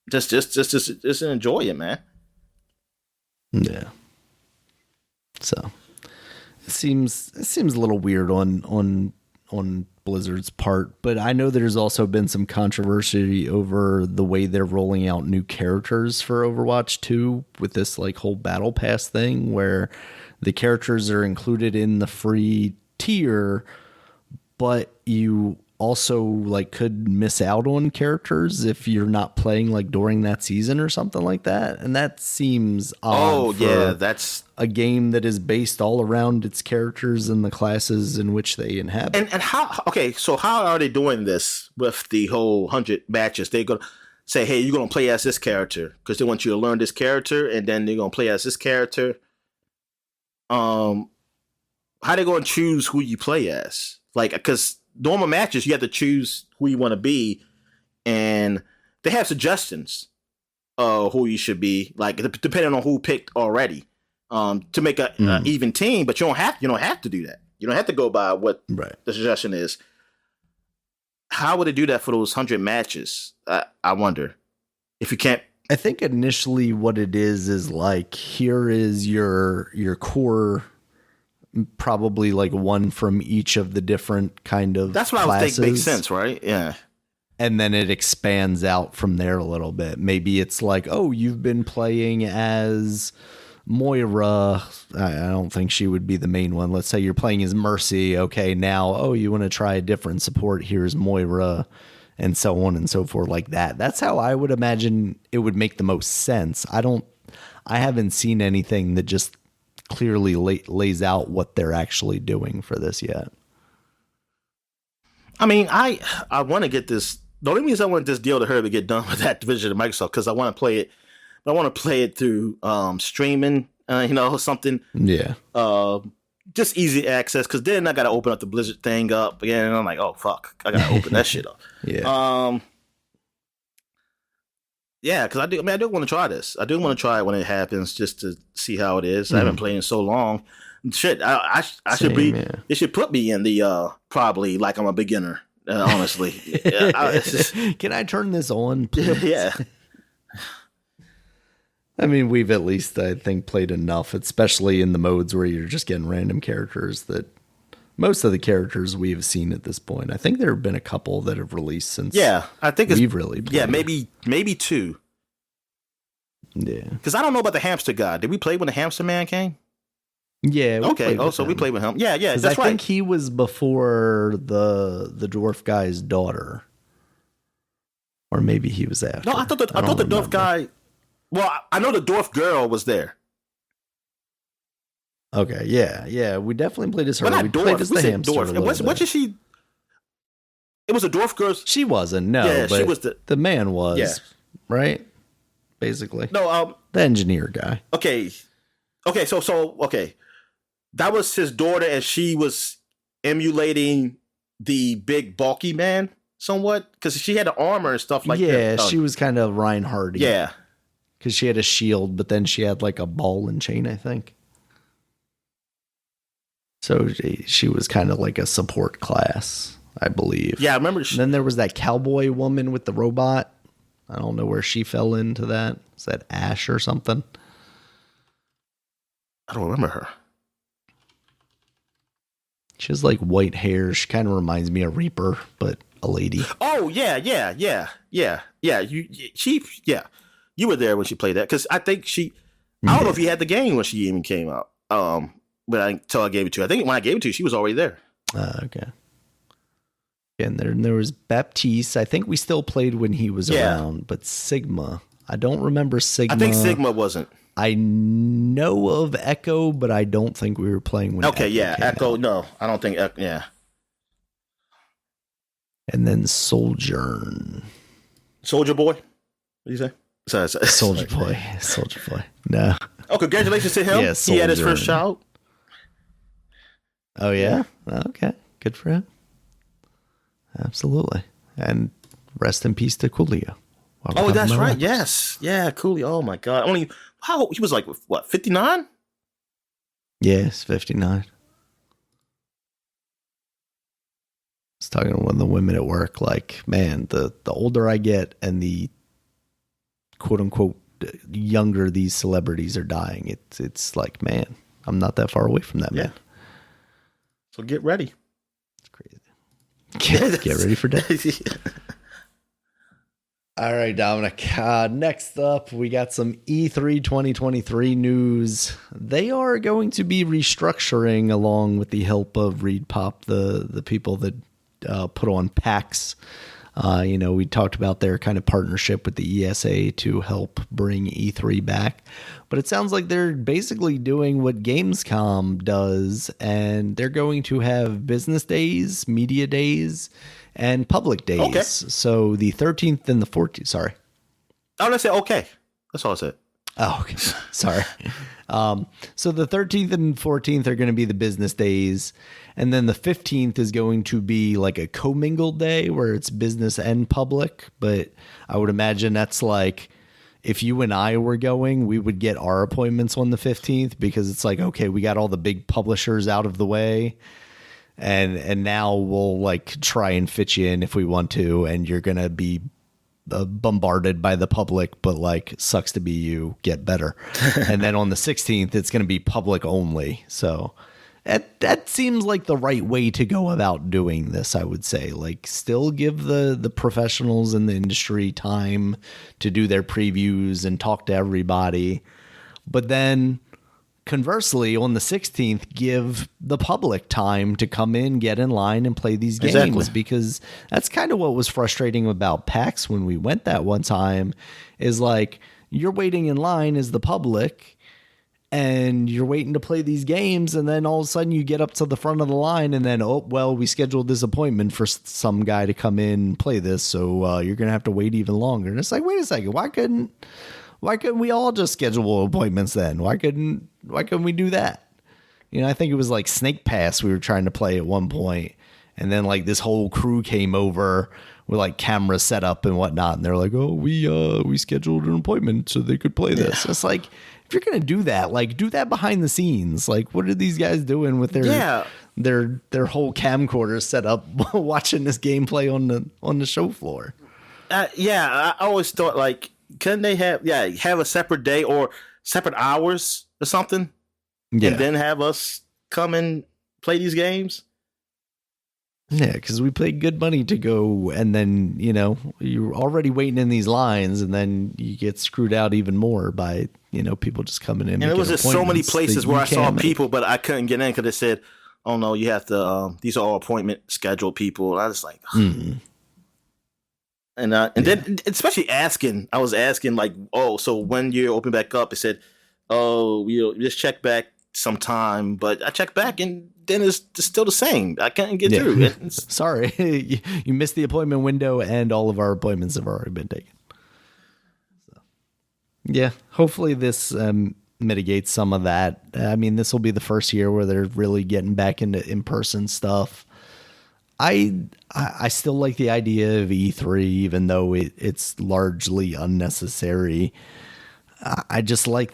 just enjoy it, man. Yeah. So it seems a little weird on Blizzard's part, but I know there's also been some controversy over the way they're rolling out new characters for Overwatch 2 with this like whole battle pass thing where the characters are included in the free tier, but you also like could miss out on characters if you're not playing like during that season or something like that. And that seems odd. That's a game that is based all around its characters and the classes in which they inhabit. And so how are they doing this with the whole 100 matches? They're going to say, hey, you're going to play as this character because they want you to learn this character, and then they're going to play as this character. How they going to choose who you play as? Like, because normal matches, you have to choose who you want to be, and they have suggestions who you should be, like depending on who picked already, to make a even team. But you don't have to do that. You don't have to go by what the suggestion is. How would they do that for those 100 matches? I wonder if you can't. I think initially what it is like, here is your core. Probably like one from each of the different kind of that's what classes. I would think makes sense, right? Yeah. And then it expands out from there a little bit. Maybe it's like, oh, you've been playing as Moira. I don't think she would be the main one. Let's say you're playing as Mercy. Okay, now, oh, you want to try a different support. Here's Moira, and so on and so forth like that. That's how I would imagine it would make the most sense. I haven't seen anything that just clearly lays out what they're actually doing for this yet. I mean, I want to get this. The only reason I want this deal to hurry to get done with that division of Microsoft because I want to play it. But I want to play it through streaming, something. Yeah. Just easy access because then I got to open up the Blizzard thing up again, and I'm like, oh fuck, I got to open that shit up. Yeah. Yeah, because I do want to try this. I do want to try it when it happens, just to see how it is. I haven't played in so long. Shit, I should be. Yeah. It should put me in the probably like I'm a beginner. Honestly, can I turn this on, please? Yeah. I mean, we've at least I think played enough, especially in the modes where you're just getting random characters. That most of the characters we have seen at this point. I think there have been a couple that have released since. Yeah, I think we've really played. Yeah, maybe two. Yeah, because I don't know about the hamster guy. Did we play when the hamster man came? Yeah. Okay. Oh, so we played with him. Yeah. That's right. I think he was before the dwarf guy's daughter, or maybe he was after. No, I thought the dwarf guy. Well, I know the dwarf girl was there. Okay. Yeah. We definitely played as her. But we dwarf. played as the hamster. Dwarf. And what did she? It was a dwarf girl. She wasn't. No. Yeah, but she was the man was. Yeah. Right. Basically. No. The engineer guy. Okay. So okay. That was his daughter, and she was emulating the big bulky man somewhat because she had the armor and stuff like that. Yeah, she was kind of Reinhardt. Yeah, because she had a shield, but then she had like a ball and chain, I think. So she was kind of like a support class, I believe. Yeah, I remember. Then there was that cowboy woman with the robot. I don't know where she fell into that. Is that Ash or something? I don't remember her. She has like white hair. She kind of reminds me of Reaper, but a lady. Oh yeah. You were there when she played that because I think she. I don't know if you had the game when she even came out. But until I gave it to her, I think when I gave it to her, she was already there. Okay. And there was Baptiste. I think we still played when he was around, but Sigma, I don't remember Sigma. I think Sigma wasn't. I know of Echo, but I don't think we were playing when Okay, Echo yeah. came Echo, out. no. I don't think Echo, yeah. And then Sojourn. Soldier Boy? What do you say? Soldier Boy. Soldier Boy. No. Oh, congratulations to him. Yeah, he had his first Sojourn. child. Oh, yeah? Okay. Good for him. Absolutely. And rest in peace to Coolio. Oh, that's right. Yes. Yeah, Coolio. Oh, my God. He was like, what, 59? Yeah, it's 59. I was talking to one of the women at work, like, man, the older I get and the quote unquote younger these celebrities are dying, it's like, man, I'm not that far away from that, man. So get ready. It's crazy. Get ready for death. All right, Dominic. Next up, we got some E3 2023 news. They are going to be restructuring along with the help of ReedPop, the people that put on PAX. We talked about their kind of partnership with the ESA to help bring E3 back. But it sounds like they're basically doing what Gamescom does, and they're going to have business days, media days, and public days. Okay. So the 13th and the 14th, sorry. Oh, let's say okay. That's all I said. Oh, okay. Sorry. So the 13th and 14th are going to be the business days. And then the 15th is going to be like a commingled day where it's business and public. But I would imagine that's like if you and I were going, we would get our appointments on the 15th because it's like, okay, we got all the big publishers out of the way. And now we'll like try and fit you in if we want to. And you're going to be bombarded by the public, but like sucks to be you, get better. And then on the 16th, it's going to be public only. So that seems like the right way to go about doing this, I would say. Like still give the professionals in the industry time to do their previews and talk to everybody. But then conversely, on the 16th, give the public time to come in, get in line, and play these games. Exactly. Because that's kind of what was frustrating about PAX when we went that one time, is like you're waiting in line as the public, and you're waiting to play these games, and then all of a sudden you get up to the front of the line, and then, oh, well, we scheduled this appointment for some guy to come in and play this, so you're going to have to wait even longer. And it's like, wait a second, why couldn't we all just schedule appointments then? Why couldn't we do that? I think it was like Snake Pass we were trying to play at one point, and then like this whole crew came over with like cameras set up and whatnot, and they're like, oh, we scheduled an appointment so they could play this. It's like, if you're gonna do that, like do that behind the scenes. Like, what are these guys doing with their whole camcorder set up watching this gameplay on the show floor? I always thought like, couldn't they have a separate day or separate hours or something? Yeah. And then have us come and play these games? Yeah, because we paid good money to go, and then, you're already waiting in these lines, and then you get screwed out even more by, people just coming in. And there was just so many places where I saw people, but I couldn't get in because they said, oh, no, you have to, these are all appointment scheduled people. I was like, And then, especially I was asking like, oh, so when you open back up, it said, oh, we'll just check back sometime. But I checked back, and then it's still the same. I can't get through. Sorry, you missed the appointment window, and all of our appointments have already been taken. So, yeah, hopefully this mitigates some of that. I mean, this will be the first year where they're really getting back into in-person stuff. I still like the idea of E3, even though it's largely unnecessary. I just like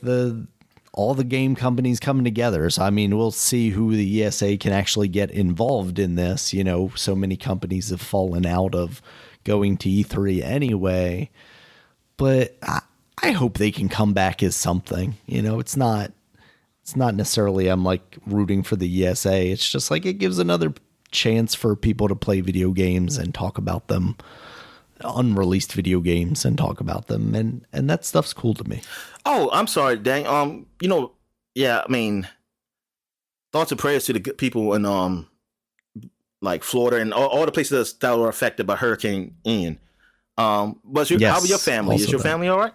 all the game companies coming together. So, I mean, we'll see who the ESA can actually get involved in this. So many companies have fallen out of going to E3 anyway. But I hope they can come back as something. It's not necessarily I'm like rooting for the ESA. It's just like it gives another chance for people to play video games and talk about them, unreleased video games, and talk about them, and that stuff's cool to me. Oh, I'm sorry, dang. I mean, thoughts and prayers to the people in like Florida and all the places that were affected by Hurricane Ian. How about your family? Is your family all right?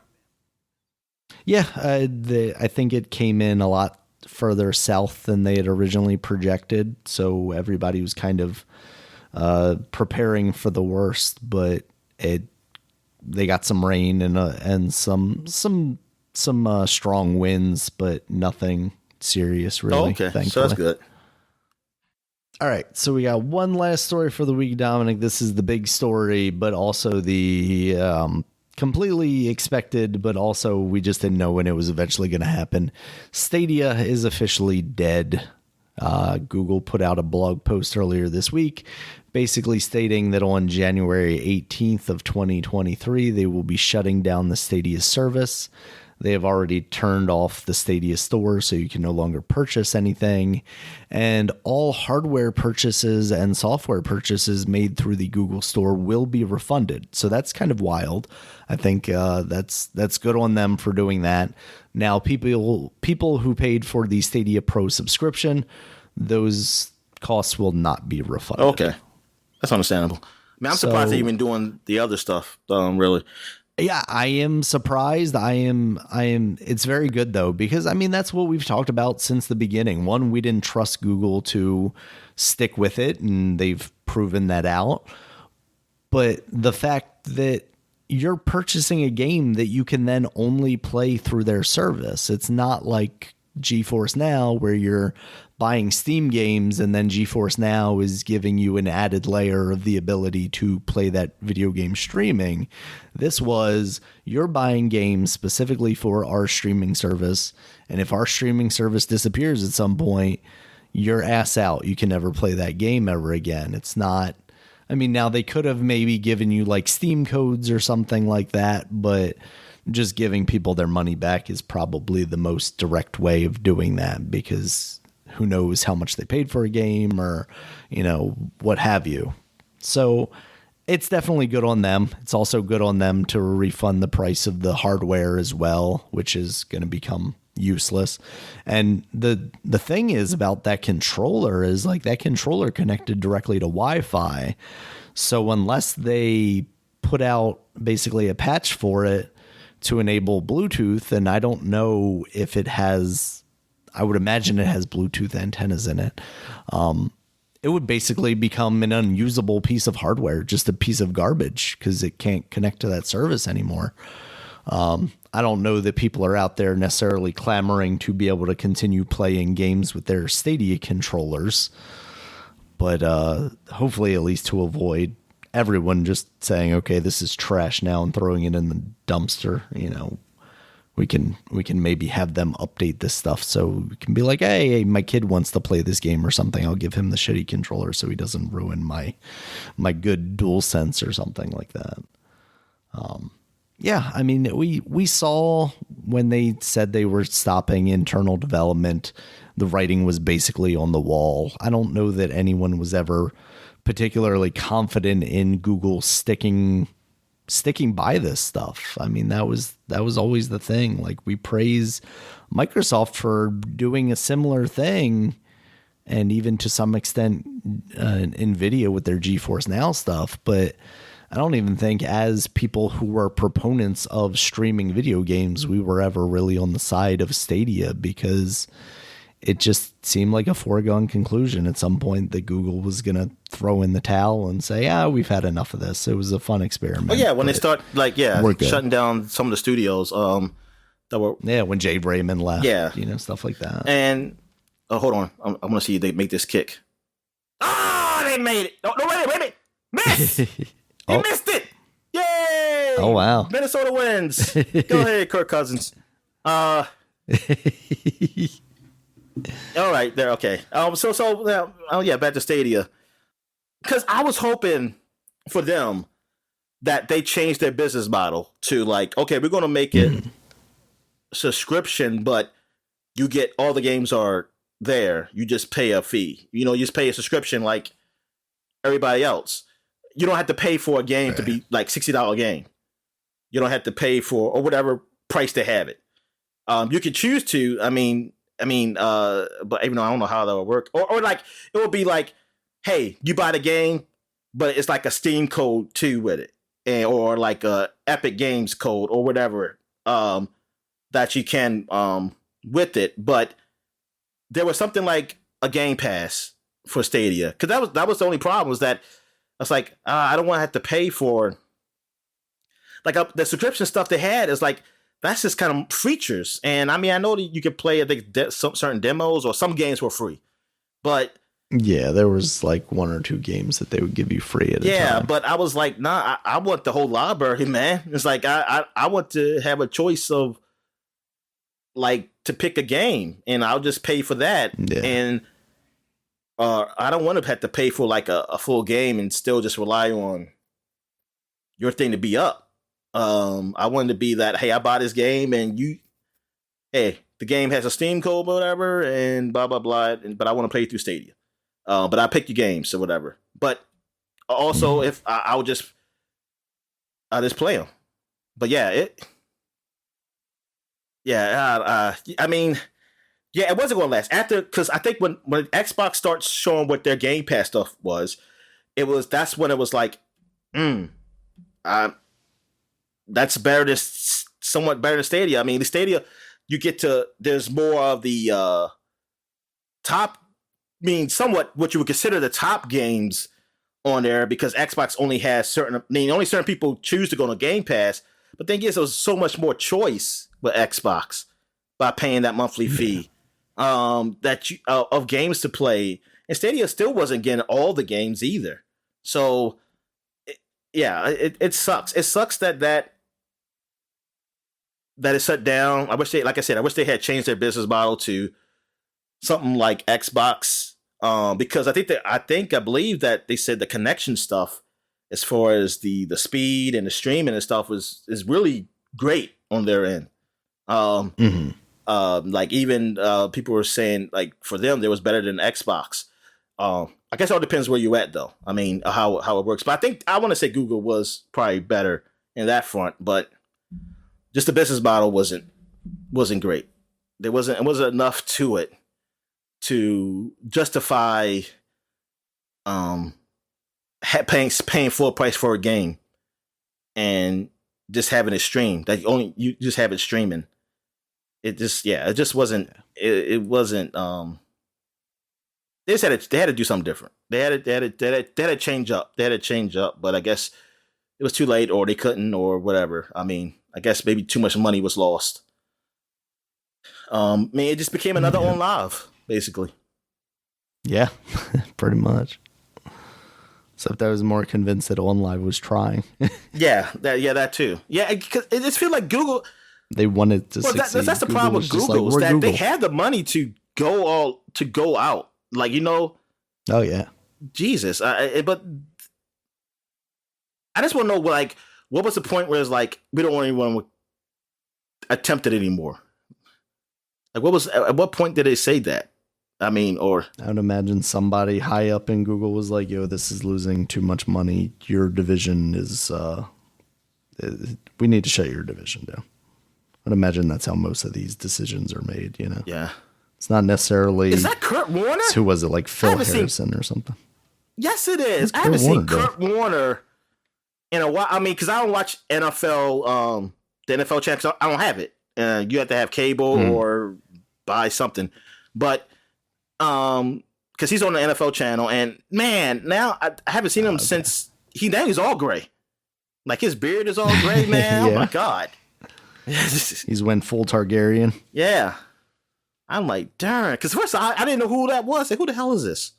Yeah, I think it came in a lot further south than they had originally projected, so everybody was kind of preparing for the worst. But it they got some rain and some strong winds, but nothing serious Oh, really. okay. So that's Thankfully. good. All right, so we got one last story for the week, Dominic. This is the big story, but also the completely expected, but also we just didn't know when it was eventually going to happen. Stadia is officially dead. Google put out a blog post earlier this week, basically stating that on January 18th of 2023, they will be shutting down the Stadia service. They have already turned off the Stadia store, so you can no longer purchase anything. And all hardware purchases and software purchases made through the Google store will be refunded. So that's kind of wild. I think that's good on them for doing that. Now, people who paid for the Stadia Pro subscription, those costs will not be refunded. Okay, that's understandable. I mean, I'm surprised they're even doing the other stuff. Really. Yeah, I am surprised. I am. It's very good though, because I mean, that's what we've talked about since the beginning. One, we didn't trust Google to stick with it, and they've proven that out. But the fact that you're purchasing a game that you can then only play through their service, it's not like GeForce Now where you're buying Steam games and then GeForce Now is giving you an added layer of the ability to play that video game streaming. This was you're buying games specifically for our streaming service, and if our streaming service disappears at some point, you're ass out. You can never play that game ever again. It's not, I mean, now they could have maybe given you like Steam codes or something like that, but just giving people their money back is probably the most direct way of doing that, because who knows how much they paid for a game or, what have you. So it's definitely good on them. It's also good on them to refund the price of the hardware as well, which is going to become useless. And the thing is about that controller is like that controller connected directly to Wi-Fi. So unless they put out basically a patch for it to enable Bluetooth, and I don't know if it has, I would imagine it has Bluetooth antennas in it. It would basically become an unusable piece of hardware, just a piece of garbage, because it can't connect to that service anymore. I don't know that people are out there necessarily clamoring to be able to continue playing games with their Stadia controllers, but hopefully at least to avoid everyone just saying, okay, this is trash now and throwing it in the dumpster. We can maybe have them update this stuff so we can be like, hey, my kid wants to play this game or something. I'll give him the shitty controller so he doesn't ruin my good DualSense or something like that. Yeah, I mean, we saw when they said they were stopping internal development, the writing was basically on the wall. I don't know that anyone was ever particularly confident in Google sticking by this stuff. I mean, that was always the thing. Like, we praise Microsoft for doing a similar thing, and even to some extent Nvidia with their GeForce Now stuff, but I don't even think as people who were proponents of streaming video games, we were ever really on the side of Stadia, because it just seemed like a foregone conclusion at some point that Google was going to throw in the towel and say, we've had enough of this. It was a fun experiment. Oh yeah, when they start shutting down some of the studios that were when Jade Raymond left, stuff like that. And hold on, I'm going to see if they make this kick. They made it. No, wait. Miss. They missed it. Yay! Oh wow. Minnesota wins. Go ahead, Kirk Cousins. All right, there. Okay. Back to Stadia, because I was hoping for them that they changed their business model to like, okay, we're going to make it subscription, but you get all the games are there. You just pay a fee. You just pay a subscription like everybody else. You don't have to pay for a game to be like $60 game. You don't have to pay for or whatever price they have it. You can choose to. I mean, but even though I don't know how that would work, or like it would be like, hey, you buy the game, but it's like a Steam code too with it, or like a Epic Games code or whatever. That that you can with it, but there was something like a Game Pass for Stadia, because that was the only problem, was that I was like, I don't want to have to pay for like the subscription stuff they had. Is like, that's just kind of features, and I mean, I know that you could play, I think, some certain demos, or some games were free, but yeah, there was like 1 or 2 games that they would give you free at a time. Yeah, but I was like, nah, I want the whole library, man. It's like I want to have a choice of like to pick a game, and I'll just pay for that. Yeah. And I don't want to have to pay for like a full game and still just rely on your thing to be up. I wanted to be that, hey, I bought this game, and hey, the game has a Steam code or whatever, and blah blah blah. But I want to play through Stadia. But I pick your games or whatever. But also, if I'll just play them. But yeah, I mean, yeah, it wasn't going to last after, because I think when Xbox starts showing what their Game Pass stuff was, that's when it was like, that's better than, somewhat better than Stadia. I mean, the Stadia, there's more of the top. Somewhat what you would consider the top games on there, because Xbox only has only certain people choose to go on Game Pass. But then there's so much more choice with Xbox by paying that monthly fee of games to play. And Stadia still wasn't getting all the games either. So it sucks. It sucks that it's shut down. I wish they had changed their business model to something like Xbox, because I believe that they said the connection stuff, as far as the speed and the streaming and stuff, is really great on their end. Like even people were saying, like, for them it was better than Xbox. I guess it all depends where you at, though. I mean, how it works. But I want to say Google was probably better in that front, but just the business model wasn't great. It wasn't enough to it to justify paying full price for a game and just having it streamed. That you just have it streaming. It just wasn't. It wasn't. They had to do something different. They had to change up. But I guess it was too late, or they couldn't, or whatever. I mean, I guess maybe too much money was lost. It just became another on live, basically. Yeah, pretty much. Except I was more convinced that OnLive was trying. that too. Yeah, because it just feels like Google. They wanted to succeed. That's the problem with Google, is that they had the money to go out. Like, Oh yeah. Jesus, but I just want to know, like, what was the point where it's like, we don't want anyone to attempt it anymore? Like, at what point did they say that? I mean, or I would imagine somebody high up in Google was like, "Yo, this is losing too much money. Your division is, we need to shut your division down." I'd imagine that's how most of these decisions are made. You know? Yeah. It's not necessarily. Is that Kurt Warner? Who was it? Like Phil Harrison or something? Yes, it is. I haven't seen Kurt Warner in a while. I mean, because I don't watch NFL, the NFL channel. So I don't have it. You have to have cable or buy something. But because he's on the NFL channel, and man, now I haven't seen him since now he's all gray. Like, his beard is all gray, man. Yeah. Oh my God. He's went full Targaryen. Yeah. I'm like, darn. Because first I didn't know who that was. Like, who the hell is this?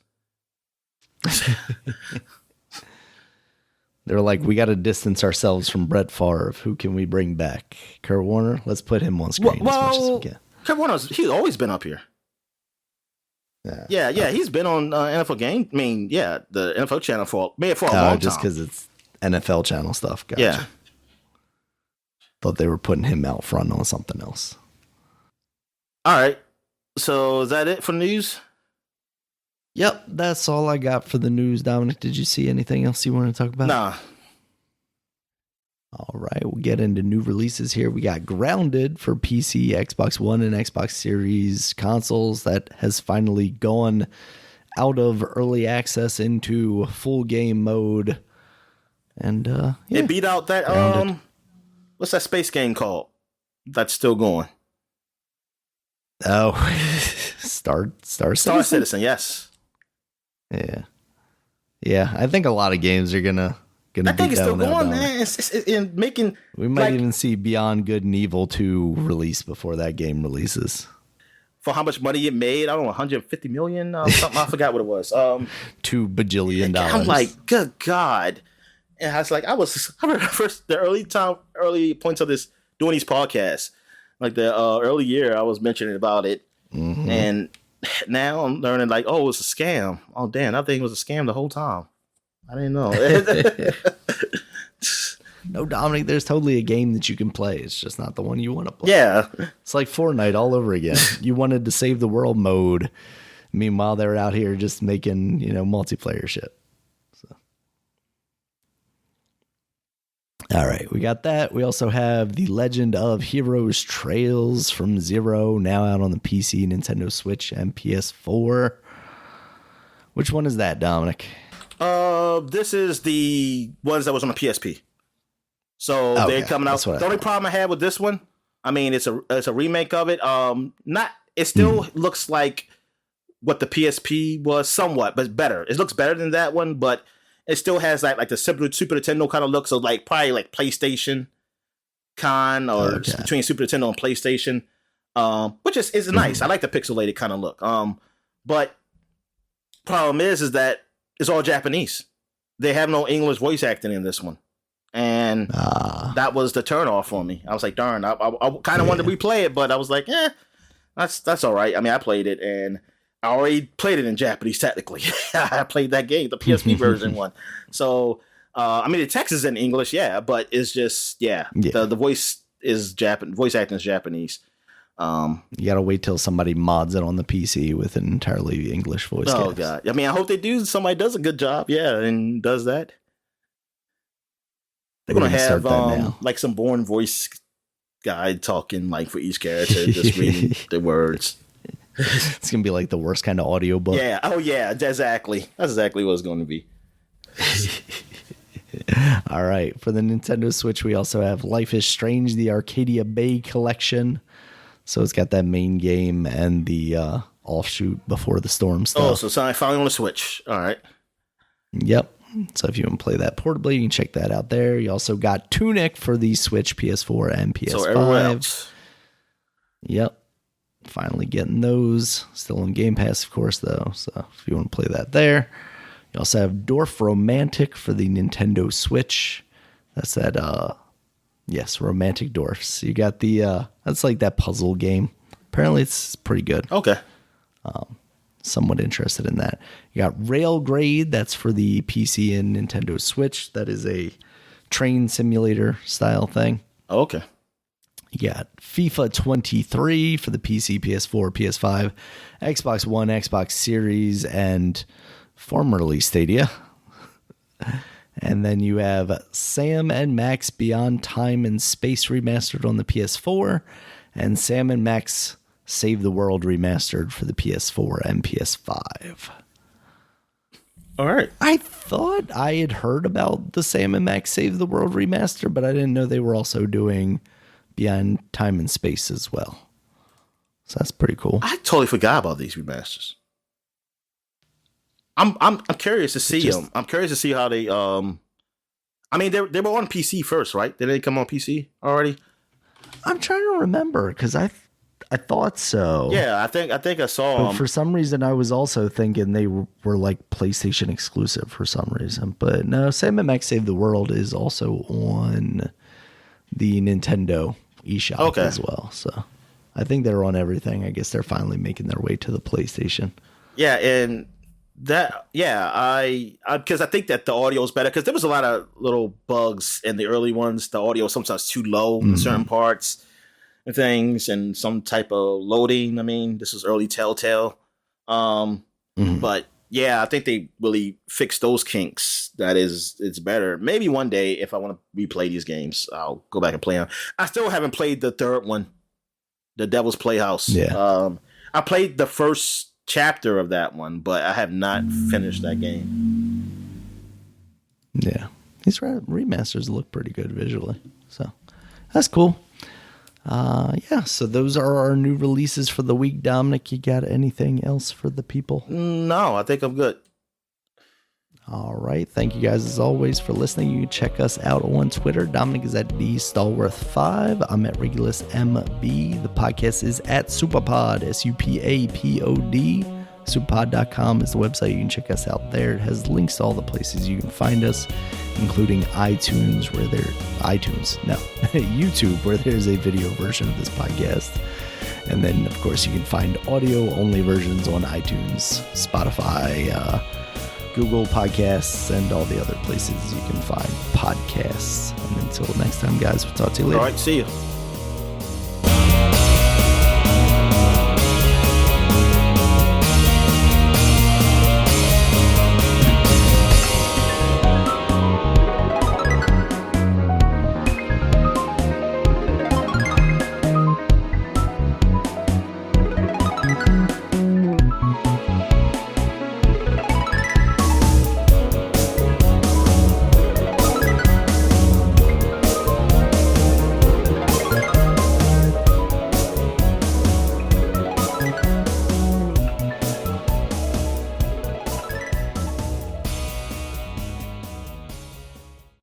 They're like, we got to distance ourselves from Brett Favre. Who can we bring back? Kurt Warner? Let's put him on screen as much as we can. Kurt Warner, he's always been up here. Yeah. He's been on NFL game. I mean, the NFL channel for a long time. Just because it's NFL channel stuff. Gotcha. Yeah. Thought they were putting him out front on something else. All right. So is that it for news? Yep, that's all I got for the news. Dominic, did you see anything else you want to talk about? Nah. All right, we'll get into new releases here. We got Grounded for PC, Xbox One, and Xbox Series consoles. That has finally gone out of early access into full game mode. And it beat out that Grounded. What's that space game called? That's still going. Oh, Star Star Citizen? Citizen, yes. Yeah. Yeah, I think a lot of games are gonna I beat think it's that still one out, going, Dominic. man. It's in making We might like even see Beyond Good and Evil 2 release before that game releases. for how much money it made. I don't know, 150 million, something. I forgot what it was. $2 bajillion. I'm like, good God. And I was like, I remember first the early points of this doing these podcasts, like the early year I was mentioning about it, and now I'm learning like, oh, it's a scam. Oh, damn, I think it was a scam the whole time. I didn't know. No, Dominic, there's totally a game that you can play. It's just not the one you want to play. Yeah, It's like Fortnite all over again. You wanted to save the world mode. Meanwhile, they're out here just making, multiplayer shit. So. All right, we got that. We also have The Legend of Heroes Trails from Zero, now out on the PC, Nintendo Switch, and PS4. Which one is that, Dominic? this is the ones that was on the PSP. So they're coming out. The only problem I had with this one, I mean, it's a remake of it. It still looks like what the PSP was somewhat, but it's better. It looks better than that one, but it still has like the Super Nintendo kind of look. So like probably like PlayStation or between Super Nintendo and PlayStation, which is nice. I like the pixelated kind of look. But problem is that it's all Japanese. They have no English voice acting in this one. And that was the turnoff for me. I was like, darn, I kind of wanted to replay it, but I was like, that's all right. I mean, I played it, and I already played it in Japanese, technically. I played that game, the PSP version one. So, I mean, the text is in English, but it's just, the voice is voice acting is Japanese. You gotta wait till somebody mods it on the PC with an entirely English voice. Oh, God. I mean, I hope somebody does a good job, and does that. They're gonna have like some born voice guy talking like for each character, just reading the words. It's gonna be like the worst kind of audiobook. Yeah. Oh yeah. Exactly. That's exactly what it's going to be. All right. For the Nintendo Switch, we also have Life is Strange: The Arcadia Bay Collection. So it's got that main game and the offshoot Before the Storm stuff. Oh, so it's finally on the Switch. All right. Yep. So if you want to play that portably, you can check that out there. You also got Tunic for the Switch, PS4, and PS5. So everywhere else. Yep. Finally getting those. Still on Game Pass, of course, though. So if you want to play that there. You also have Dwarf Romantic for the Nintendo Switch. That's that, yes, Romantic Dwarfs. You got that's like that puzzle game. Apparently it's pretty good. Okay. Somewhat interested in that. You got Railgrade, that's for the PC and Nintendo Switch. That is a train simulator style thing. Okay. You got FIFA 23 for the PC, PS4, PS5, Xbox One, Xbox Series, and formerly Stadia. And then you have Sam and Max Beyond Time and Space remastered on the PS4, and Sam and Max Save the World remastered for the PS4 and PS5. All right. I thought I had heard about the Sam and Max Save the World remaster, but I didn't know they were also doing Beyond Time and Space as well. So that's pretty cool. I totally forgot about these remasters. I'm curious to see them. I'm curious to see how they. I mean, they were on PC first, right? Did they come on PC already? I'm trying to remember because I thought so. Yeah, I think I saw. But for some reason, I was also thinking they were like PlayStation exclusive for some reason. But no, Sam and Max Save the World is also on the Nintendo eShop as well. So I think they're on everything. I guess they're finally making their way to the PlayStation. Yeah, and because I think that the audio is better because there was a lot of little bugs in the early ones. The audio was sometimes too low in certain parts and things, and some type of loading. I mean, this was early Telltale, but yeah, I think they really fixed those kinks. It's better. Maybe one day, if I want to replay these games, I'll go back and play them. I still haven't played the third one, The Devil's Playhouse. Yeah, I played the first chapter of that one, but I have not finished that game. Yeah, these remasters look pretty good visually, so that's cool. Yeah, so those are our new releases for the week. Dominic, you got anything else for the people? No, I think I'm good. All right. Thank you guys as always for listening. You can check us out on Twitter. Dominic is at DStallworth5. I'm at Regulus MB. The podcast is at Supapod, SUPAPOD. Superpod.com is the website. You can check us out there. It has links to all the places you can find us, including YouTube, where there's a video version of this podcast. And then, of course, you can find audio-only versions on iTunes, Spotify, Google Podcasts, and all the other places you can find podcasts. And until next time, guys, we'll talk to you later. All right, see you.